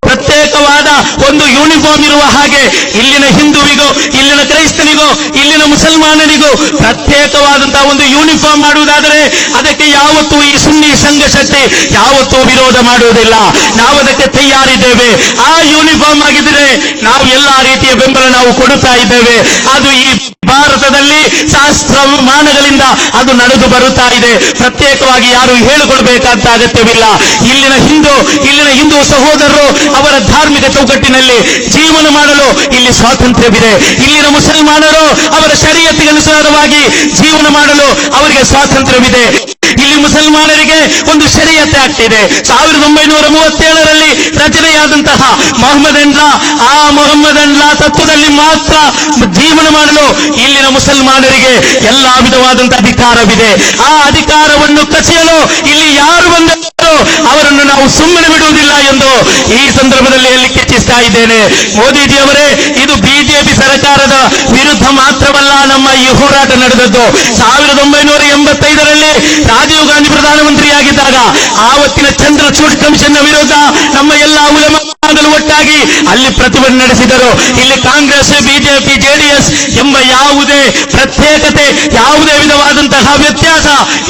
ಪ್ರತ್ಯೇಕವಾದ ಒಂದು ಯೂನಿಫಾರ್ಮ್ ಇರುವ ಹಾಗೆ ಇಲ್ಲಿನ ಹಿಂದೂವಿಗೂ, ಇಲ್ಲಿನ ಕ್ರೈಸ್ತನಿಗೂ, ಇಲ್ಲಿನ ಮುಸಲ್ಮಾನನಿಗೂ ಪ್ರತ್ಯೇಕವಾದಂತಹ ಒಂದು ಯೂನಿಫಾರ್ಮ್ ಮಾಡುವುದಾದರೆ ಅದಕ್ಕೆ ಯಾವತ್ತೂ ಈ ಸುನ್ನಿ ಸಂಘಶಕ್ತಿ ಯಾವತ್ತೂ ವಿರೋಧ ಮಾಡುವುದಿಲ್ಲ. ನಾವು ಅದಕ್ಕೆ ತಯಾರಿದ್ದೇವೆ. ಆ ಯೂನಿಫಾರ್ಮ್ ಆಗಿದ್ದರೆ ನಾವು ಎಲ್ಲಾ ರೀತಿಯ ಬೆಂಬಲ ನಾವು ಕೊಡುತ್ತಾ ಇದ್ದೇವೆ. ಅದು ಈ ಭಾರತದಲ್ಲಿ ಸಹಸ್ರಮಾನಗಳಿಂದ ಅದು ನಡೆದು ಬರುತ್ತಾ ಇದೆ. ಪ್ರತ್ಯೇಕವಾಗಿ ಯಾರು ಹೇಳಿಕೊಡಬೇಕಾದ ಅಗತ್ಯವಿಲ್ಲ. ಇಲ್ಲಿನ ಹಿಂದೂ ಸಹೋದರರು ಅವರ ಧಾರ್ಮಿಕ ಚೌಕಟ್ಟಿನಲ್ಲಿ ಜೀವನ ಮಾಡಲು ಇಲ್ಲಿ ಸ್ವಾತಂತ್ರ್ಯವಿದೆ. ಇಲ್ಲಿನ ಮುಸಲ್ಮಾನರು ಅವರ ಶರೀಯತ್ತಿಗೆ ಅನುಸಾರವಾಗಿ ಜೀವನ ಮಾಡಲು ಅವರಿಗೆ ಸ್ವಾತಂತ್ರ್ಯವಿದೆ. ಇಲ್ಲಿ ಮುಸಲ್ಮಾನರಿಗೆ ಒಂದು ಶರೀಯತ್ ಆಕ್ಟ್ ಇದೆ. 1937ರಲ್ಲಿ ರಚನೆಯಾದಂತಹ ಮೊಹಮ್ಮದನ್ ಲಾ ತತ್ವದಲ್ಲಿ ಮಾತ್ರ ಜೀವನ ಮಾಡಲು ಇಲ್ಲಿನ ಮುಸಲ್ಮಾನರಿಗೆ ಎಲ್ಲಾ ವಿಧವಾದಂತಹ ಅಧಿಕಾರವಿದೆ. ಆ ಅಧಿಕಾರವನ್ನು ಕಸಿಯಲು ಇಲ್ಲಿ ಯಾರು ಬಂದರೂ ಅವರನ್ನು ನಾವು ಸುಮ್ಮನೆ ಬಿಡುವುದಿಲ್ಲ ಎಂದು ಈ ಸಂದರ್ಭದಲ್ಲಿ ಹೇಳಲಿಕ್ಕೆ ಇಚ್ಛಿಸ್ತಾ ಇದ್ದೇನೆ. ಮೋದಿಜಿಯವರೇ, ಇದು ಬಿಜೆಪಿ ಸರ್ಕಾರದ ವಿರುದ್ಧ ಮಾತ್ರವಲ್ಲ ನಮ್ಮ ಈ ಹೋರಾಟ ನಡೆದದ್ದು. 1985ರಲ್ಲಿ ರಾಜೀವ್ ಗಾಂಧಿ ಪ್ರಧಾನಮಂತ್ರಿಯಾಗಿದ್ದಾಗ ಆವತ್ತಿನ ಚಂದ್ರಚೂಡ್ ಕಮಿಷನ್ ವಿರುದ್ಧ ನಮ್ಮ ಎಲ್ಲಾ ಉಲಮಾಗಳು ಒಟ್ಟಾಗಿ ಅಲ್ಲಿ ಪ್ರತಿಭಟನೆ ನಡೆಸಿದರು. ಇಲ್ಲಿ ಕಾಂಗ್ರೆಸ್, ಬಿಜೆಪಿ, ಜೆಡಿಎಸ್ ಎಂಬ ಯಾವುದೇ ಪ್ರತ್ಯೇಕತೆ, ಯಾವುದೇ ವಿಧವಾದಂತಹ ವ್ಯತ್ಯಾಸ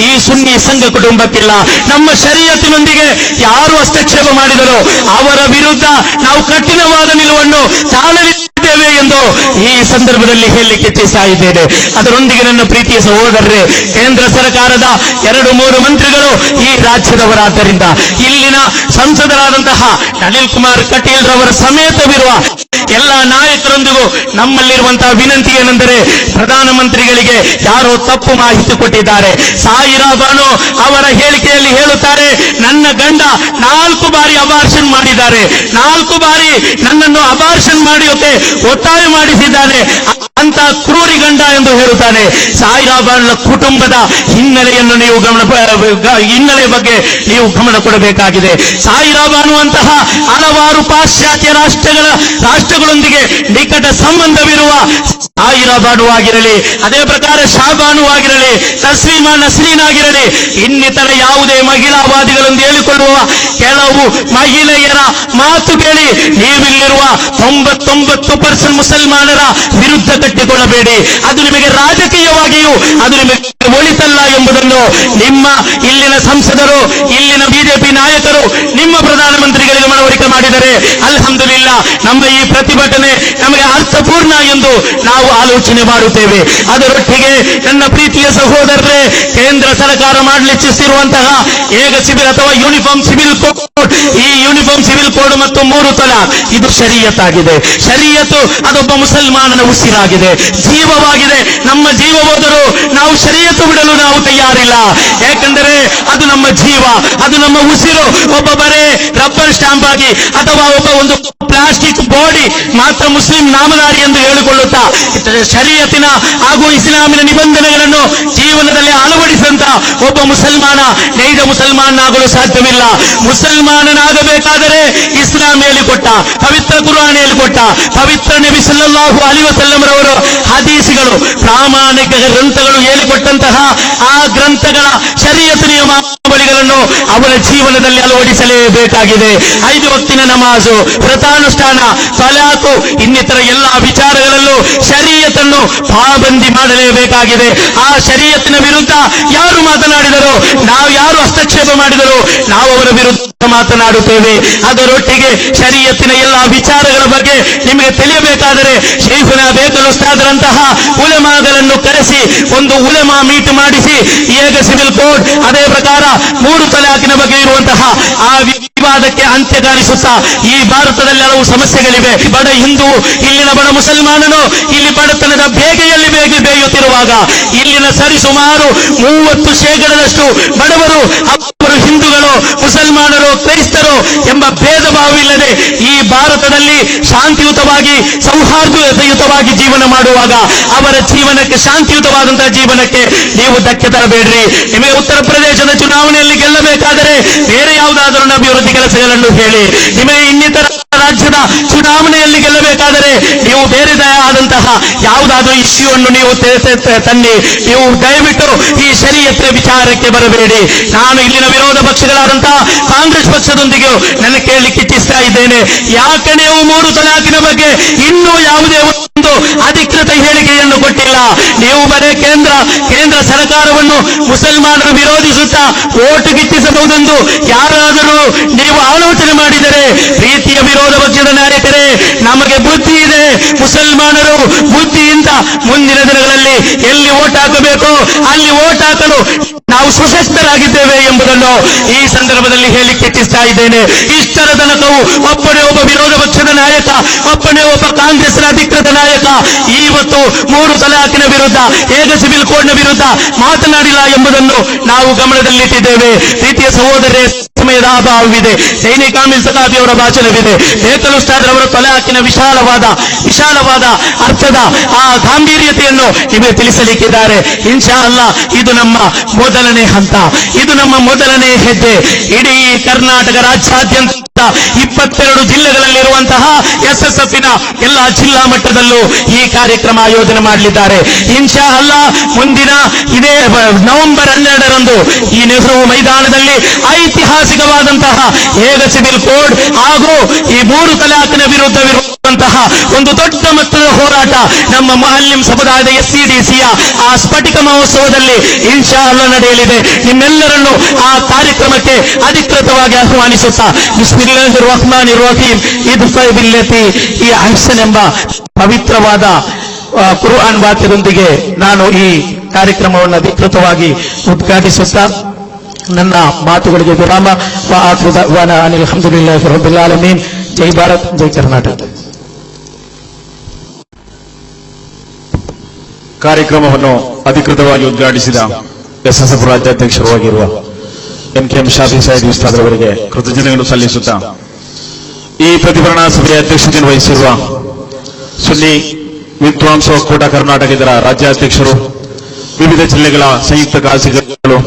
ಈ ಸುನ್ನಿ ಸಂಘ ಕುಟುಂಬಕ್ಕಿಲ್ಲ. ನಮ್ಮ ಶರೀಯತ್ತಿನೊಂದಿಗೆ ಯಾರು ಹಸ್ತಕ್ಷೇಪ ಮಾಡಿದರು ಅವರ ವಿರುದ್ಧ ನಾವು ಕಠಿಣವಾದ ನಿಲುವನ್ನು ತಾಳಲಿದ್ದೇವೆ ಎಂದು ಈ ಸಂದರ್ಭದಲ್ಲಿ ಹೇಳಲಿಕ್ಕೆ ಇಚ್ಛಿಸ್ತಾ ಇದ್ದೇನೆ. ಅದರೊಂದಿಗೆ ನನ್ನ ಪ್ರೀತಿಯ ಸಹೋದರರೇ, ಕೇಂದ್ರ ಸರ್ಕಾರದ 2-3 ಮಂತ್ರಿಗಳು ಈ ರಾಜ್ಯದವರಾದ್ದರಿಂದ ಇಲ್ಲಿನ ಸಂಸದರಾದಂತಹ ಅನಿಲ್ ಕುಮಾರ್ ಕಟೀಲ್ ರವರ ಸಮೇತವಿರುವ ಎಲ್ಲ ನಾಯಕರೊಂದಿಗೂ ನಮ್ಮಲ್ಲಿರುವಂತಹ ವಿನಂತಿ ಏನೆಂದರೆ, ಪ್ರಧಾನಮಂತ್ರಿಗಳಿಗೆ ಯಾರೋ ತಪ್ಪು ಮಾಹಿತಿ ಕೊಟ್ಟಿದ್ದಾರೆ. ಸಾಯಿರಾ ಬಾನು ಅವರ ಹೇಳಿಕೆಯಲ್ಲಿ ಹೇಳುತ್ತಾರೆ, ನನ್ನ ಗಂಡ 4 ಬಾರಿ ಅಬಾರ್ಷನ್ ಮಾಡಿದ್ದಾರೆ, 4 ಬಾರಿ ನನ್ನನ್ನು ಅಬಾರ್ಷನ್ ಮಾಡಿಯೋಕೆ ಒತ್ತಾಯ ಮಾಡಿಸಿದ್ದಾನೆ ಅಂತ ಕ್ರೂರಿ ಗಂಡ ಎಂದು ಹೇಳುತ್ತಾನೆ. ಸಾಯಿರಾ ಬಾನುನ ಕುಟುಂಬದ ಹಿನ್ನೆಲೆಯನ್ನು ನೀವು ಹಿನ್ನೆಲೆ ಬಗ್ಗೆ ನೀವು ಗಮನ ಕೊಡಬೇಕಾಗಿದೆ. ಸಾಯಿರಾ ಬಾನು ಅಂತಹ ಹಲವಾರು ಪಾಶ್ಚಾತ್ಯ ರಾಷ್ಟ್ರಗಳೊಂದಿಗೆ ನಿಕಟ ಸಂಬಂಧವಿರುವ ಸಾಯಿರಾ ಬಾನು ಆಗಿರಲಿ, ಅದೇ ಪ್ರಕಾರ ಶಾಬಾನು ಆಗಿರಲಿ, ತಸ್ಲೀಮಾ ನಸ್ರೀನ್ ಆಗಿರಲಿ, ಇನ್ನಿತರ ಯಾವುದೇ ಮಹಿಳಾವಾದಿಗಳೆಂದು ಹೇಳಿಕೊಳ್ಳುವ ಕೆಲವು ಮಹಿಳೆಯರ ಮಾತು ಕೇಳಿ ನೀವಿಲ್ಲಿರುವ 99% ಮುಸಲ್ಮಾನರ ವಿರುದ್ಧ ಕಟ್ಟಿಕೊಳ್ಳಬೇಡಿ. ಅದು ನಿಮಗೆ ರಾಜಕೀಯವಾಗಿಯೂ ಅದು ನಿಮಗೆ ಒಳಿತಲ್ಲ ಎಂಬುದನ್ನು ನಿಮ್ಮ ಇಲ್ಲಿನ ಸಂಸದರು, ಇಲ್ಲಿನ ಬಿಜೆಪಿ ನಾಯಕರು ನಿಮ್ಮ ಪ್ರಧಾನಮಂತ್ರಿಗಳಿಗೆ ಮನವರಿಕೆ ಮಾಡಿದರೆ ಅಲ್ಹಮ್ದುಲಿಲ್ಲಾ ನಮ್ಮ ಈ ಪ್ರತಿಭಟನೆ ನಮಗೆ ಅರ್ಥಪೂರ್ಣ ಎಂದು ನಾವು ಆಲೋಚನೆ ಮಾಡುತ್ತೇವೆ. ಅದರೊಟ್ಟಿಗೆ ನನ್ನ ಪ್ರೀತಿಯ ಸಹೋದರರೇ, ಕೇಂದ್ರ ಸರ್ಕಾರ ಮಾಡಲಿಚ್ಛಿಸಿರುವಂತಹ ಏಕ ಸಿವಿಲ್ ಅಥವಾ ಯೂನಿಫಾರ್ಮ್ ಸಿವಿಲ್ ಕೋಡ್, ಈ ಯೂನಿಫಾರ್ಮ್ ಸಿವಿಲ್ ಕೋಡ್ ಮತ್ತು 3 ತಲಾಖ್ ಇದು ಶರೀಯತ್ ಆಗಿದೆ. ಶರೀಯತ್ತು ಅದೊಬ್ಬ ಮುಸಲ್ಮಾನನ ಉಸಿರಾಗಿದೆ, ಜೀವವಾಗಿದೆ. ನಮ್ಮ ಜೀವ ಹೋದರೂ ನಾವು ಶರೀಯತ್ತು ಬಿಡಲು ನಾವು ತಯಾರಿಲ್ಲ. ಯಾಕಂದರೆ ಅದು ನಮ್ಮ ಜೀವ, ಅದು ನಮ್ಮ ಉಸಿರು. ಒಬ್ಬ ಬರೇ ರಬ್ಬರ್ ಸ್ಟಾಂಪ್ ಆಗಿ ಅಥವಾ ಒಂದು ಪ್ಲಾಸ್ಟಿಕ್ ಬಾಡಿ ಮಾತ್ರ ಮುಸ್ಲಿಂ ನಾಮಧಾರಿ ಎಂದು ಹೇಳಿಕೊಳ್ಳುತ್ತಾ ಶರೀಯತಿನ ಹಾಗೂ ಇಸ್ಲಾಮಿನ ನಿಬಂಧನೆಗಳನ್ನು ಜೀವನದಲ್ಲಿ ಅಳವಡಿಸಿದಂತ ಒಬ್ಬ ಮುಸಲ್ಮಾನ ನೈಜ ಮುಸಲ್ಮಾನನಾಗಲು ಸಾಧ್ಯವಿಲ್ಲ. ಮುಸಲ್ಮಾನನಾಗಬೇಕಾದರೆ ಇಸ್ಲಾಂ ಹೇಳಿಕೊಟ್ಟ, ಪವಿತ್ರ ಕುರ್ಆನ್ ಹೇಳಿಕೊಟ್ಟ, ಪವಿತ್ರ ನಬಿ ಸಲ್ಲಲ್ಲಾಹು ಅಲೈಹಿ ವಸಲ್ಲಂ ರವರು ಹದೀಸ್ಗಳು, ಪ್ರಾಮಾಣಿಕ ಗ್ರಂಥಗಳು ಹೇಳಿಕೊಟ್ಟಂತಹ ಆ ಗ್ರಂಥಗಳ ಶರೀಯತ್ ನಿಯಮಾವಳಿಗಳನ್ನು ಅವರ ಜೀವನದಲ್ಲಿ ಅಳವಡಿಸಲೇಬೇಕಾಗಿದೆ. 5 ವಕ್ತಿನ ನಮಾಜು, ವ್ರತಾನುಷ್ಠಾನ, ತಲಾಖು ಇನ್ನಿತರ ಎಲ್ಲ ವಿಚಾರಗಳಲ್ಲೂ ಶರೀಯತನ್ನು ಪಾಬಂದಿ ಮಾಡಲೇಬೇಕಾಗಿದೆ. ಆ ಶರೀಯತ್ತಿನ ವಿರುದ್ಧ ಯಾರು ಮಾತನಾಡಿದರು, ನಾವು ಯಾರು ಹಸ್ತಕ್ಷೇಪ ಮಾಡಿದರು, ನಾವು ಅವರ ವಿರುದ್ಧ ಮಾತನಾಡುತ್ತೇವೆ. ಅದರೊಟ್ಟಿಗೆ ಶರೀಯತ್ತಿನ ಎಲ್ಲ ವಿಚಾರಗಳ ಬಗ್ಗೆ ನಿಮಗೆ ತಿಳಿಯಬೇಕಾದರೆ ಶೈಖುನಾ ಬೇಕಲ್ ಉಸ್ತಾದರಂತಹ ಉಲೆಮಾಗಳನ್ನು ಕರೆಸಿ ಒಂದು ಉಲೆಮಾ ಮೀಟ್ ಮಾಡಿಸಿ ಏಕ ಸಿವಿಲ್ ಕೋಡ್, ಅದೇ ಪ್ರಕಾರ 3 ತಲಾಖಿನ ಬಗ್ಗೆ ಇರುವಂತಹ ಆ ವಿವಾದಕ್ಕೆ ಅಂತ್ಯ ಕಾಣಿಸುತ್ತಾ ಈ ಭಾರತದಲ್ಲಿ ಹಲವು ಸಮಸ್ಯೆಗಳಿವೆ. ಬಡ ಹಿಂದೂ, ಇಲ್ಲಿನ ಬಡ ಮುಸಲ್ಮಾನನು ಇಲ್ಲಿ ಬಡತನದ ಬೇಗೆಯಲ್ಲಿ ಬೇಯುತ್ತಿರುವಾಗ ಇಲ್ಲಿನ ಸರಿಸುಮಾರು 30% ಬಡವರು, ಅವರು ಹಿಂದೂಗಳು, ಮುಸಲ್ಮಾನರು, ಕ್ರೈಸ್ತರು ಎಂಬ ಭೇದ ಭಾವವಿಲ್ಲದೆ ಈ ಭಾರತದಲ್ಲಿ ಶಾಂತಿಯುತವಾಗಿ ಸೌಹಾರ್ದಯುತವಾಗಿ ಜೀವನ ಮಾಡುವಾಗ ಅವರ ಜೀವನಕ್ಕೆ, ಶಾಂತಿಯುತವಾದಂತಹ ಜೀವನಕ್ಕೆ ನೀವು ಧಕ್ಕೆ ತರಬೇಡ್ರಿ. ನಿಮಗೆ ಉತ್ತರ ಪ್ರದೇಶದ ಚುನಾವಣೆಯಲ್ಲಿ ಗೆಲ್ಲಬೇಕಾದರೆ ಬೇರೆ ಯಾವುದಾದರೂ ಅಭಿವೃದ್ಧಿ ಕೆಲಸಗಳನ್ನು ಹೇಳಿ. ನಿಮಗೆ ಇನ್ನಿತರ ರಾಜ್ಯದ ಚುನಾವಣೆಯಲ್ಲಿ ಗೆಲ್ಲಬೇಕಾದರೆ ನೀವು ಬೇರೆ ಆದಂತಹ ಯಾವುದಾದ್ರೂ ಇಶ್ಯೂವನ್ನು ನೀವು ತನ್ನಿ. ನೀವು ದಯವಿಟ್ಟು ಈ ಶರೀಯತ್ ವಿಚಾರಕ್ಕೆ ಬರಬೇಡಿ. ನಾನು ಇಲ್ಲಿನ ವಿರೋಧ ಪಕ್ಷಗಳಾದಂತಹ ಕಾಂಗ್ರೆಸ್ ಪಕ್ಷದೊಂದಿಗೆ ನನ್ನ ಕೇಳಲಿಕ್ಕೆ ಇಚ್ಛಿಸ್ತಾ ಇದ್ದೇನೆ, ಯಾಕೆ ನೀವು 3 ತಲಾಖಿನ ಬಗ್ಗೆ ಇನ್ನೂ ಯಾವುದೇ ಒಂದು ಅಧಿಕೃತ ಹೇಳಿಕೆಯನ್ನು ಕೊಟ್ಟಿಲ್ಲ? ನೀವು ಬರೇ ಕೇಂದ್ರ ಸರ್ಕಾರವನ್ನು ಮುಸಲ್ಮಾನರು ವಿರೋಧಿಸುತ್ತಾ ಓಟು ಗಿಟ್ಟಿಸಬಹುದೆಂದು ಯಾರಾದರೂ ನೀವು ಆಲೋಚನೆ ಮಾಡಿದರೆ, ಪ್ರೀತಿಯ ವಿರೋಧ ಪಕ್ಷದ ನಾಯಕರೇ, ನಮಗೆ ಬುದ್ಧಿ ಇದೆ. ಮುಸಲ್ಮಾನರು ಬುದ್ಧಿಯಿಂದ ಮುಂದಿನ ದಿನಗಳಲ್ಲಿ ಎಲ್ಲಿ ಓಟ್ ಹಾಕಬೇಕೋ ಅಲ್ಲಿ ಓಟ್ ಹಾಕಲು ನಾವು ಸುಶಕ್ತರಾಗಿದ್ದೇವೆ ಎಂಬುದನ್ನು ಈ ಸಂದರ್ಭದಲ್ಲಿ ಹೇಳಿಕ್ಕೆ ಇಚ್ಛಿಸ್ತಾ ಇದ್ದೇನೆ. ಇಷ್ಟರ ತನಕವೂ ಒಬ್ಬನೇ ಒಬ್ಬ ವಿರೋಧ ಪಕ್ಷದ ನಾಯಕ, ಒಬ್ಬನೇ ಒಬ್ಬ ಕಾಂಗ್ರೆಸ್ನ ಅಧಿಕೃತ ನಾಯಕ ಇವತ್ತು 3 ತಲಾಖಿನ ವಿರುದ್ಧ, ಏಕ ಸಿವಿಲ್ ಕೋಡ್ನ ವಿರುದ್ಧ ಮಾತನಾಡಿಲ್ಲ ಎಂಬುದನ್ನು ನಾವು ಗಮನದಲ್ಲಿಟ್ಟಿದ್ದೇವೆ. ಪ್ರೀತಿಯ ಸಹೋದರರೇ, ಸಮಯದ ಅಭಾವವಿದೆ. ದೈನಿಕ ಕಾಮಿಲ್ ಸಕಾಫಿಯವರ ಭಾಷಣವಿದೆ. ಬೇಕಲ್ ಉಸ್ತಾದರವರ ತಲಾಖಿನ ವಿಶಾಲವಾದ ಅರ್ಥದ ಆ ಗಾಂಭೀರ್ಯತೆಯನ್ನು ನಿಮಗೆ ತಿಳಿಸಲಿಕ್ಕಿದ್ದಾರೆ. ಇನ್ಶಾ ಅಲ್ಲಾ ಇದು ನಮ್ಮ ಮೊದಲನೇ ಹಂತ, ಇದು ನಮ್ಮ ಮೊದಲನೇ ಹೆಜ್ಜೆ. ಇಡೀ ಕರ್ನಾಟಕ ರಾಜ್ಯಾದ್ಯಂತ 22 ಜಿಲ್ಲೆಗಳಲ್ಲಿರುವಂತಹ SSFನ ಎಲ್ಲ ಜಿಲ್ಲಾ ಮಟ್ಟದಲ್ಲೂ ಈ ಕಾರ್ಯಕ್ರಮ ಆಯೋಜನೆ ಮಾಡಲಿದ್ದಾರೆ. ಇನ್ಶಾ ಅಲ್ಲಾ ಮುಂದಿನ ಇದೇ ನವೆಂಬರ್ 12ರಂದು ಈ ನೆಹರು ಮೈದಾನದಲ್ಲಿ ಐತಿಹಾಸಿಕವಾದಂತಹ ಏಕ ಸಿವಿಲ್ ಕೋಡ್ ಹಾಗೂ ಈ 3 ತಲಾಖಿನ ವಿರುದ್ಧವಿರುವಂತಹ ಒಂದು ದೊಡ್ಡ ಮಟ್ಟದ ಹೋರಾಟ ನಮ್ಮ ಮುಅಲ್ಲಿಂ ಸಮುದಾಯದ SCDCಯ ಆ ಸ್ಫಟಿಕ ಮಹೋತ್ಸವದಲ್ಲಿ ಇನ್ಶಾ ಅಲ್ಲಾ ನಡೆಯಲಿದೆ. ನಿಮ್ಮೆಲ್ಲರನ್ನು ಆ ಕಾರ್ಯಕ್ರಮಕ್ಕೆ ಅಧಿಕೃತವಾಗಿ ಆಹ್ವಾನಿಸುತ್ತಾ ಬಿಸ್ಮಿಲ್ಲಾಹಿರ್ ರಹ್ಮಾನಿರ್ ರಹೀಮ್ ಇದ್ಫಾ ಬಿಲ್ಲತಿ ಈ ಅಹ್ಸನ್ ಎಂಬ ಪವಿತ್ರವಾದ ಕುರ್ಆನ್ ವಾಕ್ಯದೊಂದಿಗೆ ನಾನು ಈ ಕಾರ್ಯಕ್ರಮವನ್ನು ಅಧಿಕೃತವಾಗಿ ಉದ್ಘಾಟಿಸುತ್ತಾ ನನ್ನ ಮಾತುಗಳಿಗೆ ವಿರಾಮ. ಅಲ್ಹಮ್ದುಲಿಲ್ಲಾಹಿ ರಬ್ಬಿಲ್ ಆಲಮೀನ್. ಜೈ ಭಾರತ್, ಜೈ ಕರ್ನಾಟಕ. ಕಾರ್ಯಕ್ರಮವನ್ನು ಅಧಿಕೃತವಾಗಿ ಉದ್ಘಾಟಿಸಿದ SSF ರಾಜ್ಯಾಧ್ಯಕ್ಷರು ಆಗಿರುವ MKM ಶಾಫಿ ಸೈಯದ್ ಉಸ್ತಾದರವರಿಗೆ ಕೃತಜ್ಞತೆಗಳನ್ನು ಸಲ್ಲಿಸುತ್ತಾ, ಈ ಪ್ರತಿಭಟನಾ ಸಭೆಯ ಅಧ್ಯಕ್ಷತೆಯನ್ನು ವಹಿಸಿರುವ ಸುನ್ನಿ ವಿದ್ವಾಂಸ ಒಕ್ಕೂಟ ಕರ್ನಾಟಕ ಇದರ ರಾಜ್ಯಾಧ್ಯಕ್ಷರು, ವಿವಿಧ ಜಿಲ್ಲೆಗಳ ಸಂಯುಕ್ತ ಕಾಸಿಗಳು,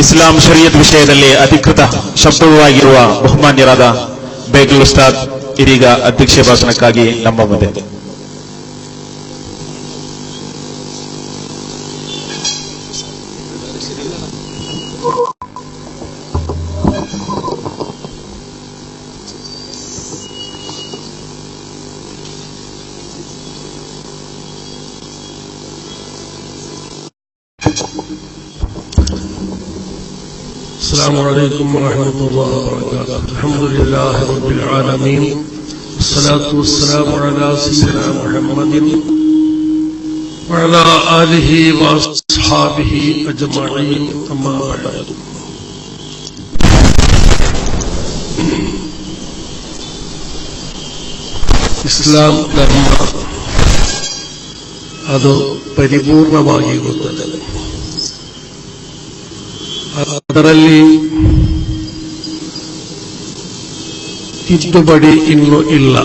ಇಸ್ಲಾಂ ಶರೀಯತ್ ವಿಷಯದಲ್ಲಿ ಅಧಿಕೃತ ಶಬ್ದವೂ ಆಗಿರುವ ಬಹುಮಾನ್ಯರಾದ ಬೇಕಲ್ ಉಸ್ತಾದ್ ಇದೀಗ ಅಧ್ಯಕ್ಷೀಯ ಭಾಷಣಕ್ಕಾಗಿ ನಮ್ಮ ಮುಂದೆ. السلام عليكم ورحمة الله وبركاته. الحمد لله رب العالمين والصلاة والسلام على سيدنا محمد وعلى آله وأصحابه أجمعين أما بعد. ಇಸ್ಲಾಂ ಧರ್ಮ ಅದು ಪರಿಪೂರ್ಣವಾಗಿರುತ್ತದೆ. ಅದರಲ್ಲಿ ತಿದ್ದುಪಡಿ ಇನ್ನೂ ಇಲ್ಲ.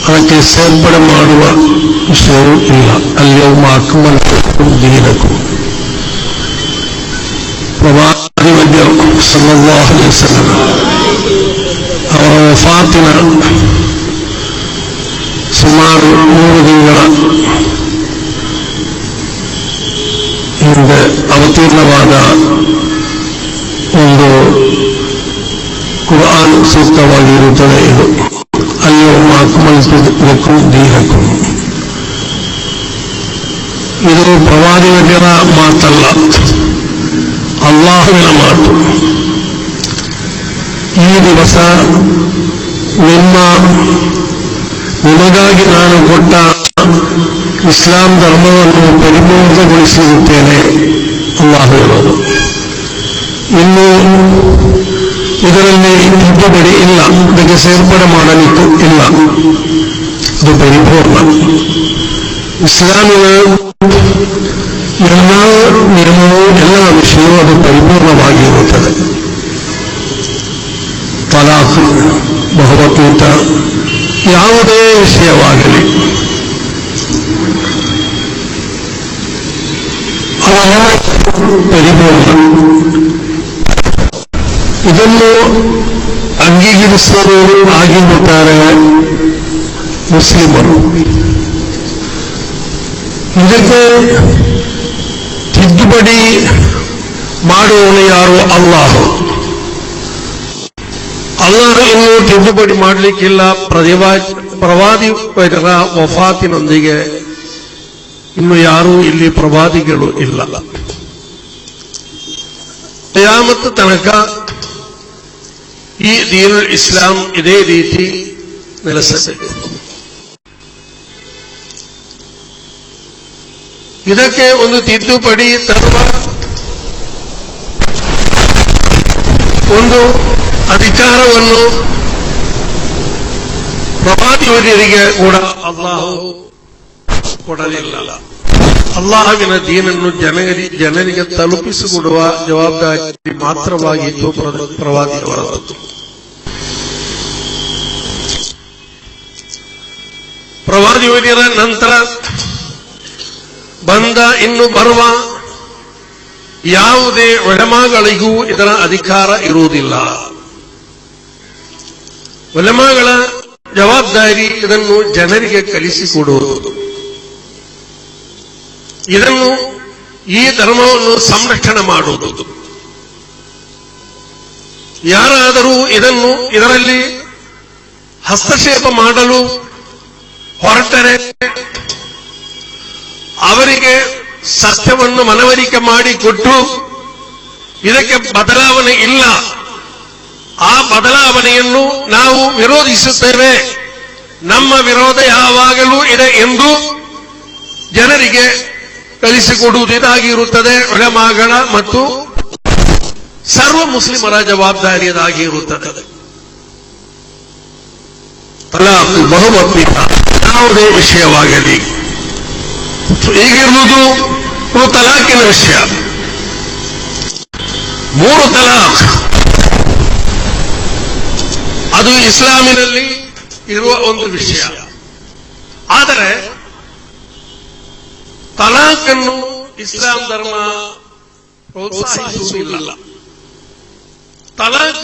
ಅದಕ್ಕೆ ಸೇರ್ಪಡೆ ಮಾಡುವ ವಿಷಯವೂ ಇಲ್ಲ. ಅಲ್ಯೌಮ ಅಕ್ಮಲ್ತು ದೀನಕುಂ. ಪ್ರವಾದಿ ಸಲ್ಲಲ್ಲಾಹು ಅಲೈಹಿ ವಸಲ್ಲಂ ಅವರ ವಫಾತಿನ ಸುಮಾರು 3 ತಿಂಗಳ ಹಿಂದೆ ಅವತೀರ್ಣವಾದ ಒಂದು ಕುರ್ಆನ್ ಸೂಕ್ತವಾಗಿರುತ್ತದೆ. ಇದು ಅಲ್ಯೌಮ ಅಕ್ಮಲ್ತು ಲಕುಂ ದೀನಕುಂ. ಇದು ಪ್ರವಾದಿಗಳ ಮಾತಲ್ಲ, ಅಲ್ಲಾಹುವಿನ ಮಾತು. ಈ ದಿವಸ ನಿಮಗಾಗಿ ನಾನು ಕೊಟ್ಟ ಇಸ್ಲಾಂ ಧರ್ಮವನ್ನು ಪರಿಪೂರ್ಣಗೊಳಿಸಿರುತ್ತೇನೆ ಅಲ್ಲಾಹು ಹೇಳೋದು. ಇನ್ನು ಇದರಲ್ಲಿ ತಿದ್ದುಪಡಿ ಇಲ್ಲ, ಇದಕ್ಕೆ ಸೇರ್ಪಡೆ ಮಾಡಲಿಕ್ಕೆ ಇಲ್ಲ. ಅದು ಪರಿಪೂರ್ಣ. ಇಸ್ಲಾಮಿನ ಎಲ್ಲ ನಿಯಮವೂ ಎಲ್ಲ ವಿಷಯವೂ ಅದು ಪರಿಪೂರ್ಣವಾಗಿರುತ್ತದೆ. ತಲಾಖ್, ಬಹುಮತೀತ ಯಾವುದೇ ವಿಷಯವಾಗಲಿ ಪರಿಪೂರ್ಣ. ಇದನ್ನು ಅಂಗೀಕರಿಸುವವರು ಆಗಿರುತ್ತಾರೆ ಮುಸ್ಲಿಮರು. ಇದಕ್ಕೆ ತಿದ್ದುಪಡಿ ಮಾಡುವವನು ಯಾರು? ಅಲ್ಲಾಹು. ಅಲ್ಲಾಹು ಇನ್ನೂ ತಿದ್ದುಪಡಿ ಮಾಡಲಿಕ್ಕಿಲ್ಲ. ಪ್ರವಾದಿಗಳ ವಫಾತಿನೊಂದಿಗೆ ಇನ್ನು ಯಾರೂ ಇಲ್ಲಿ ಪ್ರವಾದಿಗಳು ಇಲ್ಲ. ಕಿಯಾಮತ್ ತನಕ ಈ ದೀನುಲ್ ಇಸ್ಲಾಂ ಇದೇ ರೀತಿ ನೆಲೆಸಬೇಕು. ಇದಕ್ಕೆ ಒಂದು ತಿದ್ದುಪಡಿ ತರುವ ಒಂದು ಅಧಿಕಾರವನ್ನು ಪ್ರವಾದಿಯವರಿಗೆ ಕೂಡ ಅಲ್ಲಾಹು ಕೊಡಲಿಲ್ಲ. ಅಲ್ಲಾಹುವಿನ ದೀನನ್ನು ಜನರಿಗೆ ತಲುಪಿಸಿಕೊಡುವ ಜವಾಬ್ದಾರಿ ಮಾತ್ರವಾಗಿತ್ತು ಪ್ರವಾದಿಯವರದ್ದು. ಪ್ರವಾದಿಯವರ ನಂತರ ಬಂದ ಇನ್ನು ಬರುವ ಯಾವುದೇ ಉಲಮಾಗಳಿಗೂ ಇದರ ಅಧಿಕಾರ ಇರುವುದಿಲ್ಲ. ಉಲಮಾಗಳ ಜವಾಬ್ದಾರಿ ಇದನ್ನು ಜನರಿಗೆ ಕಲಿಸಿಕೊಡುವುದು. ಇದನ್ನು ಈ ಧರ್ಮವನ್ನು ಸಂರಕ್ಷಣೆ ಮಾಡುವುದು. ಯಾರಾದರೂ ಇದರಲ್ಲಿ ಹಸ್ತಕ್ಷೇಪ ಮಾಡಲು ಹೊರಟರೆ ಅವರಿಗೆ ಸತ್ಯವನ್ನು ಮನವರಿಕೆ ಮಾಡಿಕೊಟ್ಟು ಇದಕ್ಕೆ ಬದಲಾವಣೆ ಇಲ್ಲ, ಆ ಬದಲಾವಣೆಯನ್ನು ನಾವು ವಿರೋಧಿಸುತ್ತೇವೆ, ನಮ್ಮ ವಿರೋಧ ಯಾವಾಗಲೂ ಇದೆ ಎಂದು ಜನರಿಗೆ ಕಲಿಸಿಕೊಡುವುದು ಇದಾಗಿರುತ್ತದೆ. ಉಲಮಾಗಳ ಮತ್ತು ಸರ್ವ ಮುಸ್ಲಿಮರ ಜವಾಬ್ದಾರಿಯದಾಗಿರುತ್ತದೆ. ತಲಾಖ್, ಬಹುಮತೀತ ಯಾವುದೇ ವಿಷಯವಾಗಲಿ, ಈಗಿರುವುದು ತಲಾಖಿನ ವಿಷಯ. 3 ತಲಾಖ್ ಅದು ಇಸ್ಲಾಮಿನಲ್ಲಿ ಇರುವ ಒಂದು ವಿಷಯ. ಆದರೆ ತಲಾಖನ್ನು ಇಸ್ಲಾಂ ಧರ್ಮ ಪ್ರೋತ್ಸಾಹಿಸುವುದಿಲ್ಲ. ತಲಾಖ್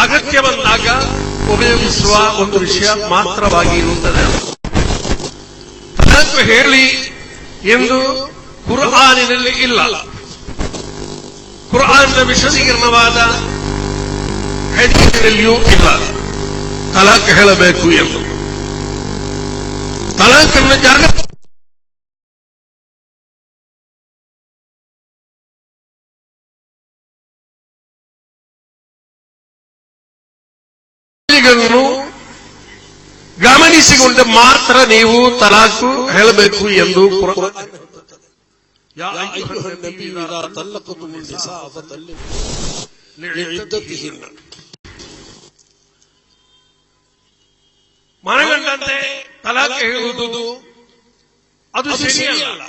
ಅಗತ್ಯ ಬಂದಾಗ ಉಪಯೋಗಿಸುವ ಒಂದು ವಿಷಯ ಮಾತ್ರವಾಗಿ ಇರುತ್ತದೆ. ತಲಾಖ್ ಹೇಳಿ ಎಂದು ಕುರ್ಆನಿನಲ್ಲಿ ಇಲ್ಲ. ಕುರ್ಆನ್ನ ವಿಶದೀಕರಣವಾದ ಹದೀಸಿನಲ್ಲಿಯೂ ಇಲ್ಲ ತಲಾಖ್ ಹೇಳಬೇಕು ಎಂದು. ತಲಾಖನ್ನು ಜಾಗ ನಿಯಮಾವಳಿಗಳನ್ನು ಗಮನಿಸಿಕೊಂಡು ಮಾತ್ರ ನೀವು ತಲಾಕು ಹೇಳಬೇಕು ಎಂದು ಮನಗಂಡಂತೆ ತಲಾಕ್ ಹೇಳುವುದು ಅದು ಸರಿಯಲ್ಲ.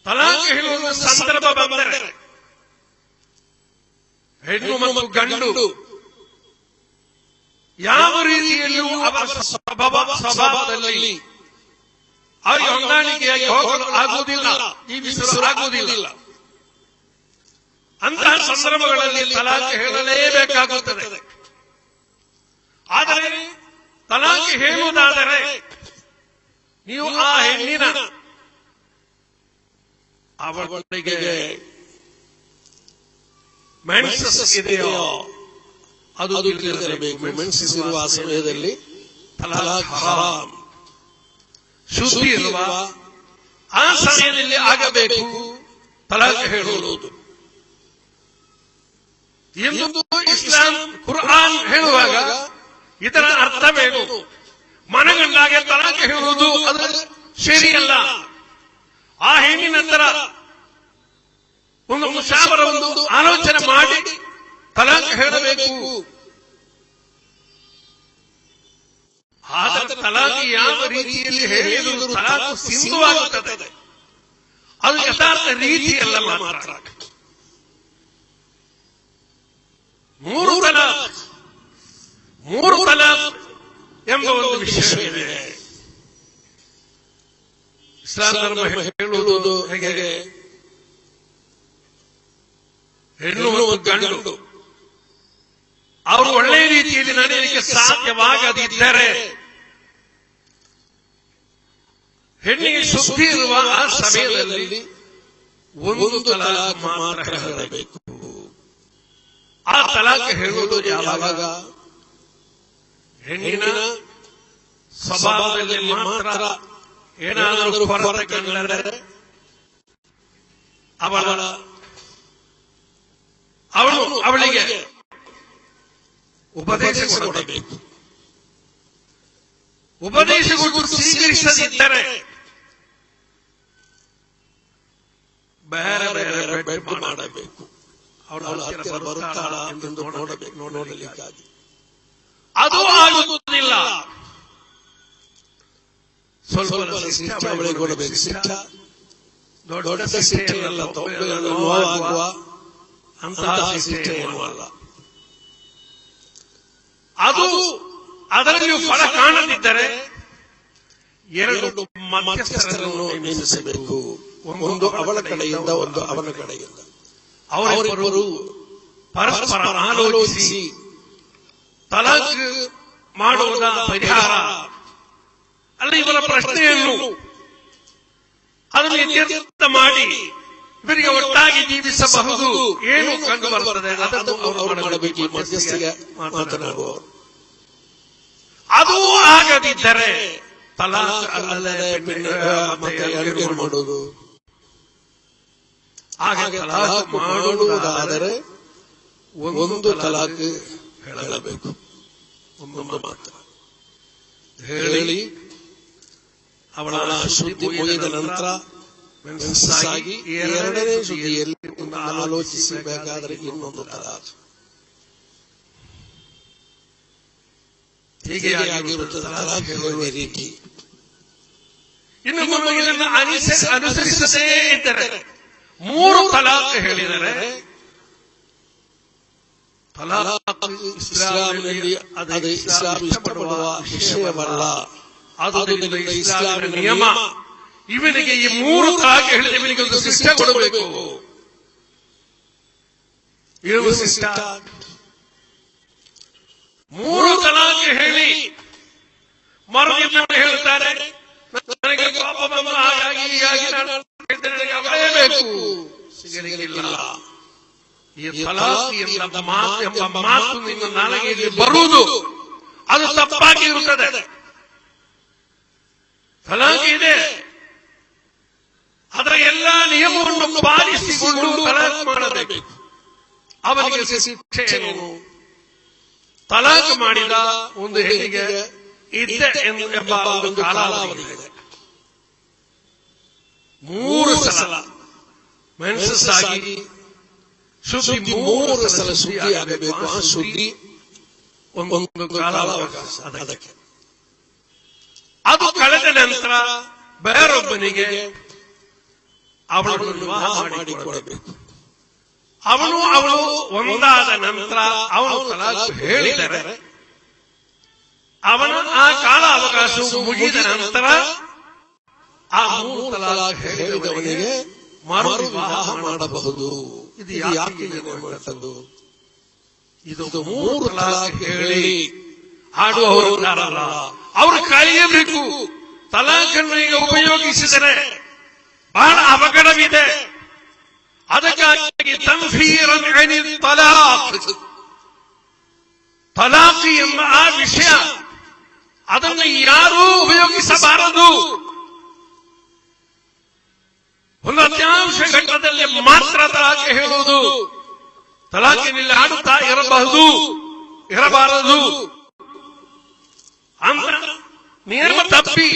ತಲಾಕ್ ಹೇಳುವ ಸಂದರ್ಭ ಬಂದರೆ ಹೆಣ್ಣು ಮತ್ತು ಗಂಡು ಯಾವ ರೀತಿಯಲ್ಲೂ ಅವರ ಸ್ವಭಾವದಲ್ಲಿ ಅವರಿಗೆ ಹೊಂದಾಣಿಕೆಯಾಗಿ ಹೋಗಲು ಆಗುವುದಿಲ್ಲ, ಜೀವಿಸಲು ಆಗುವುದಿಲ್ಲ. ಅಂತಹ ಸಂದರ್ಭಗಳಲ್ಲಿ ತಲಾಕ್ ಹೇಳಲೇಬೇಕಾಗುತ್ತದೆ. ಆದರೆ ತಲಾಕ್ ಹೇಳುವುದಾದರೆ ನೀವು ಆ ಹೆಣ್ಣಿನ ಅವಳಿಗೆ ಮೆನ್ಸಸ್ ಇದೆಯೋ ಅದು ತಿಳಿದಿರಬೇಕು. ಮೆನ್ಸಸ್ ಇರುವ ಸಮಯದಲ್ಲಿ ತಲಾಕ್ ಹರಾಮ್, ಶುದ್ಧಿ ಇರುವ ಆ ಸಮಯದಲ್ಲಿ ಆಗಬೇಕು ತಲಾಕ್ ಹೇಳುವುದು ಎಂದು ಇಸ್ಲಾಂ ಕುರ್ಆನ್ ಹೇಳುವಾಗ ಇದರ ಅರ್ಥವೇನು? ಮನಗಂಡಾಗೆ ತಲಾಕ್ ಹೇಳುವುದು ಅದು ಸರಿಯಲ್ಲ. ಆ ಹೆಣ್ಣಿನ ನಂತರ ಒಂದು ಮುಷಾವರ ಒಂದು ಆಲೋಚನೆ ಮಾಡಿ ತಲಾಕ್ ಹೇಳಬೇಕು. ಆದರೆ ತಲಾಕ್ ಯಾವ ರೀತಿಯಲ್ಲಿ ಹೇಳಿದರೂ ತಲಾಕ್ ಸಿಂಧುವಾಗುತ್ತದೆ, ಅದು ಯಥಾರ್ಥ ರೀತಿಯಲ್ಲ ಮಾತ್ರ. ಮೂರು ತಲಾಕ್ ಎಂಬ ಒಂದು ವಿಷಯವಿದೆ. ಇಸ್ಲಾಂ ಧರ್ಮ ಹೇಳುವುದು ಹೇಗೆ? ಹೆಣ್ಣು ಮತ್ತು ಗಂಡು ಅವರು ಒಳ್ಳೆಯ ರೀತಿಯಲ್ಲಿ ನಡೆಯಲಿಕ್ಕೆ ಸಾಧ್ಯವಾಗದಿದ್ದರೆ ಹೆಣ್ಣಿಗೆ ಶುದ್ಧಿ ಇರುವ ಆ ಸಮಯದಲ್ಲಿ ಒಂದು ತಲಾಕ್ ಮಾತ್ರ ಹೇಳಬೇಕು. ಆ ತಲಾಕ್ ಹೇಳುವುದು ಯಾವಾಗ? ಹೆಣ್ಣಿನ ಸ್ವಭಾವದಲ್ಲಿ ಮಾತ್ರ ಏನಾದರೂ ಕೊರತೆ ಕಂಡರೆ ಅವಳಿಗೆ ಉಪದೇಶ ಕೊಡಬೇಕು. ಉಪದೇಶ ಕೊಟ್ಟು ಸ್ವೀಕರಿಸದಿದ್ದರೆ ಬೇರೆ ಬೇರೆ ಬೆಡ್ ಮಾಡಬೇಕು. ಅವಳ ಹತ್ತಿರ ಬರುತ್ತಾಳ ಎಂದು ನೋಡಲಿಕ್ಕಾಗಿ ಅದು ಆಗುವುದಿಲ್ಲ. ಸ್ವಲ್ಪ ಶಿಕ್ಷೆ ಅವಳಿಗೆ ಕೊಡಬೇಕು. ಶಿಕ್ಷೆ ದೊಡ್ಡ ಶಿಕ್ಷೆಯಲ್ಲ, ನೋವಾಗುವ ಅಂತಹ ಶಿಕ್ಷೆ ಏನೂ ಅಲ್ಲ. ಅದು ಅದರಲ್ಲಿ ಫಲ ಕಾಣದಿದ್ದರೆ ಎರಡು ಮಧ್ಯಸ್ಥರನ್ನು ನೇಮಿಸಬೇಕು. ಒಂದು ಅವಳ ಕಡೆಯಿಂದ, ಒಂದು ಅವನ ಕಡೆಯಿಂದ. ಅವರಿಬ್ಬರು ಪರಸ್ಪರ ಆಲೋಚಿಸಿ ತಲಾಕ್ ಮಾಡುವುದ ಪರಿಹಾರ ಅಲ್ಲ ಇವರ ಪ್ರಶ್ನೆಯನ್ನು ಅದನ್ನು ಇತ್ಯರ್ಥ ಮಾಡಿ ಇವರಿಗೆ ಒಟ್ಟಾಗಿ ಜೀವಿಸಬಹುದು ಏನು ಕಂಡು ಬರುತ್ತದೆ ಅದನ್ನು ಅವರು ಮಾಡಬೇಕು. ಮಧ್ಯಸ್ಥಿಗೆ ಮಾತನಾಡುವವರು ಅದು ಆಗದಿದ್ದರೆ ತಲಾಕ್ ಅಲ್ಲದೆ ಮತ್ತೆ ಏನು ಮಾಡುವುದು? ಹಾಗೆ ತಲಾಕ್ ಮಾಡುವುದಾದರೆ ಒಂದು ತಲಾಕ್ ಹೇಳಬೇಕು, ಒಂದು ಮಾತ್ರ ಹೇಳಿ ಅವಳ ಶುದ್ಧಿ ಮುಗಿದ ನಂತರ ಮೆನ್ಸಾಗಿ ಎರಡನೇ ಶುದ್ಧಿಯಲ್ಲಿ ಆಲೋಚಿಸಬೇಕಾದರೆ ಇನ್ನೊಂದು ತಲಾಕ್. ಹೀಗೆ ಆಗಿರುತ್ತದೆ ತಲಾಕ್ ಹೇಳುವ ರೀತಿ. ಇನ್ನು ಇದನ್ನು ಅನುಸರಿಸದೇ ಇದ್ದರೆ ಮೂರು ತಲಾಕ್ ಹೇಳಿದರೆ ತಲಾಕ್ ಇಸ್ಲಾಮಿನಲ್ಲಿ ಅದು ಇಸ್ಲಾಂ ಇಷ್ಟಪಡುವ ವಿಷಯವಲ್ಲ, ಅದು ಇಸ್ಲಾಮಿನ ನಿಯಮ. ಇವನಿಗೆ ಈ ಮೂರು ತಲಾಕ್ ಹೇಳಿದ ಇವನಿಗೆ ಒಂದು ಶಿಕ್ಷೆ ಕೊಡಬೇಕು. ಇದು ಶಿಷ್ಟ. ಮೂರು ತಲಾಕ್ ಹೇಳಿ ಮರುದಿನ ಹೇಳ್ತಾರೆ ನನಗೆ ಪಾಪ ಬಂದು ಹಾಗಾಗಿ ಹೀಗಾಗಿ ನಾನು ಅವಳೇ ಬೇಕು, ಸಿಗಲಿಲ್ಲ. ಈ ತಲಾಕ್ ಎಂಬ ಮಾತು ನಿನ್ನ ನಾಲಿಗೆಯಲ್ಲಿ ಬರುವುದು ಅದು ತಪ್ಪಾಗಿ ಇರುತ್ತದೆ. ತಲಾಕ್ ಇದೆ, ಅದರ ಎಲ್ಲ ನಿಯಮವನ್ನು ಪಾಲಿಸಿಕೊಂಡು ತಲಾಕ್ ಮಾಡಬೇಕು. ಅವನಿಗೆ ಶಿಕ್ಷೆ ಏನು? ತಲಾಖ್ ಮಾಡಿದ ಒಂದು ಹೆಣ್ಣಿಗೆ ಇದ್ದೆ ಎಂಬ ಒಂದು ಕಾಲಾವಧಿ ಇದೆ. 3 ಸಲ ಮೆನ್ಸಸ್ ಆಗಿ ಶುದ್ಧಿ 3 ಸಲ ಶುದ್ಧಿ ಆಗಬೇಕು. ಆ ಶುದ್ಧಿ ಒಂದು ಕಾಲಾವಕಾಶ ಅದಕ್ಕೆ. ಅದು ಕಳೆದ ನಂತರ ಬೇರೊಬ್ಬನಿಗೆ ಅವಳನ್ನು ವಿವಾಹ ಮಾಡಿಕೊಡಬೇಕು. ಅವಳು ಒಂದಾದ ನಂತರ ಅವನು ತಲಾಖ್ ಹೇಳಿದರೆ ಅವನ ಆ ಕಾಲ ಅವಕಾಶವು ಮುಗಿದ ನಂತರ ಆ 3 ತಲಾಖ್ ಹೇಳಿದವನಿಗೆ ಮರು ವಿವಾಹ ಮಾಡಬಹುದು. ಇದು ಯಾಕೆ ಮಾಡುವಂಥದ್ದು? ಇದು 3 ತಲಾಖ್ ಹೇಳಿ ಆಡುವವರು ಅವರು ಕಳೆಯಬೇಕು. ತಲಾಖನ್ನು ಈಗ ಉಪಯೋಗಿಸಿದರೆ ಬಹಳ ಅವಘಡವಿದೆ. ಅದಕ್ಕಾಗಿ ತನ್ಫೀರನ್ ಅನಿಲ್ ತಲಾಖ್, ತಲಾಖ್ ಎಂಬ ಆ ವಿಷಯ ಅದನ್ನು ಯಾರೂ ಉಪಯೋಗಿಸಬಾರದು. ಒಂದು ಅತ್ಯಾವಶ್ಯ ಘಟ್ಟದಲ್ಲಿ ಮಾತ್ರ ತಲಾಖ್ ಹೇಳುವುದು. ತಲಾಖಿನಲ್ಲಿ ಆಡುತ್ತಾ ಇರಬಾರದು ಅಂತ ನಿಯಮ ತಪ್ಪಿ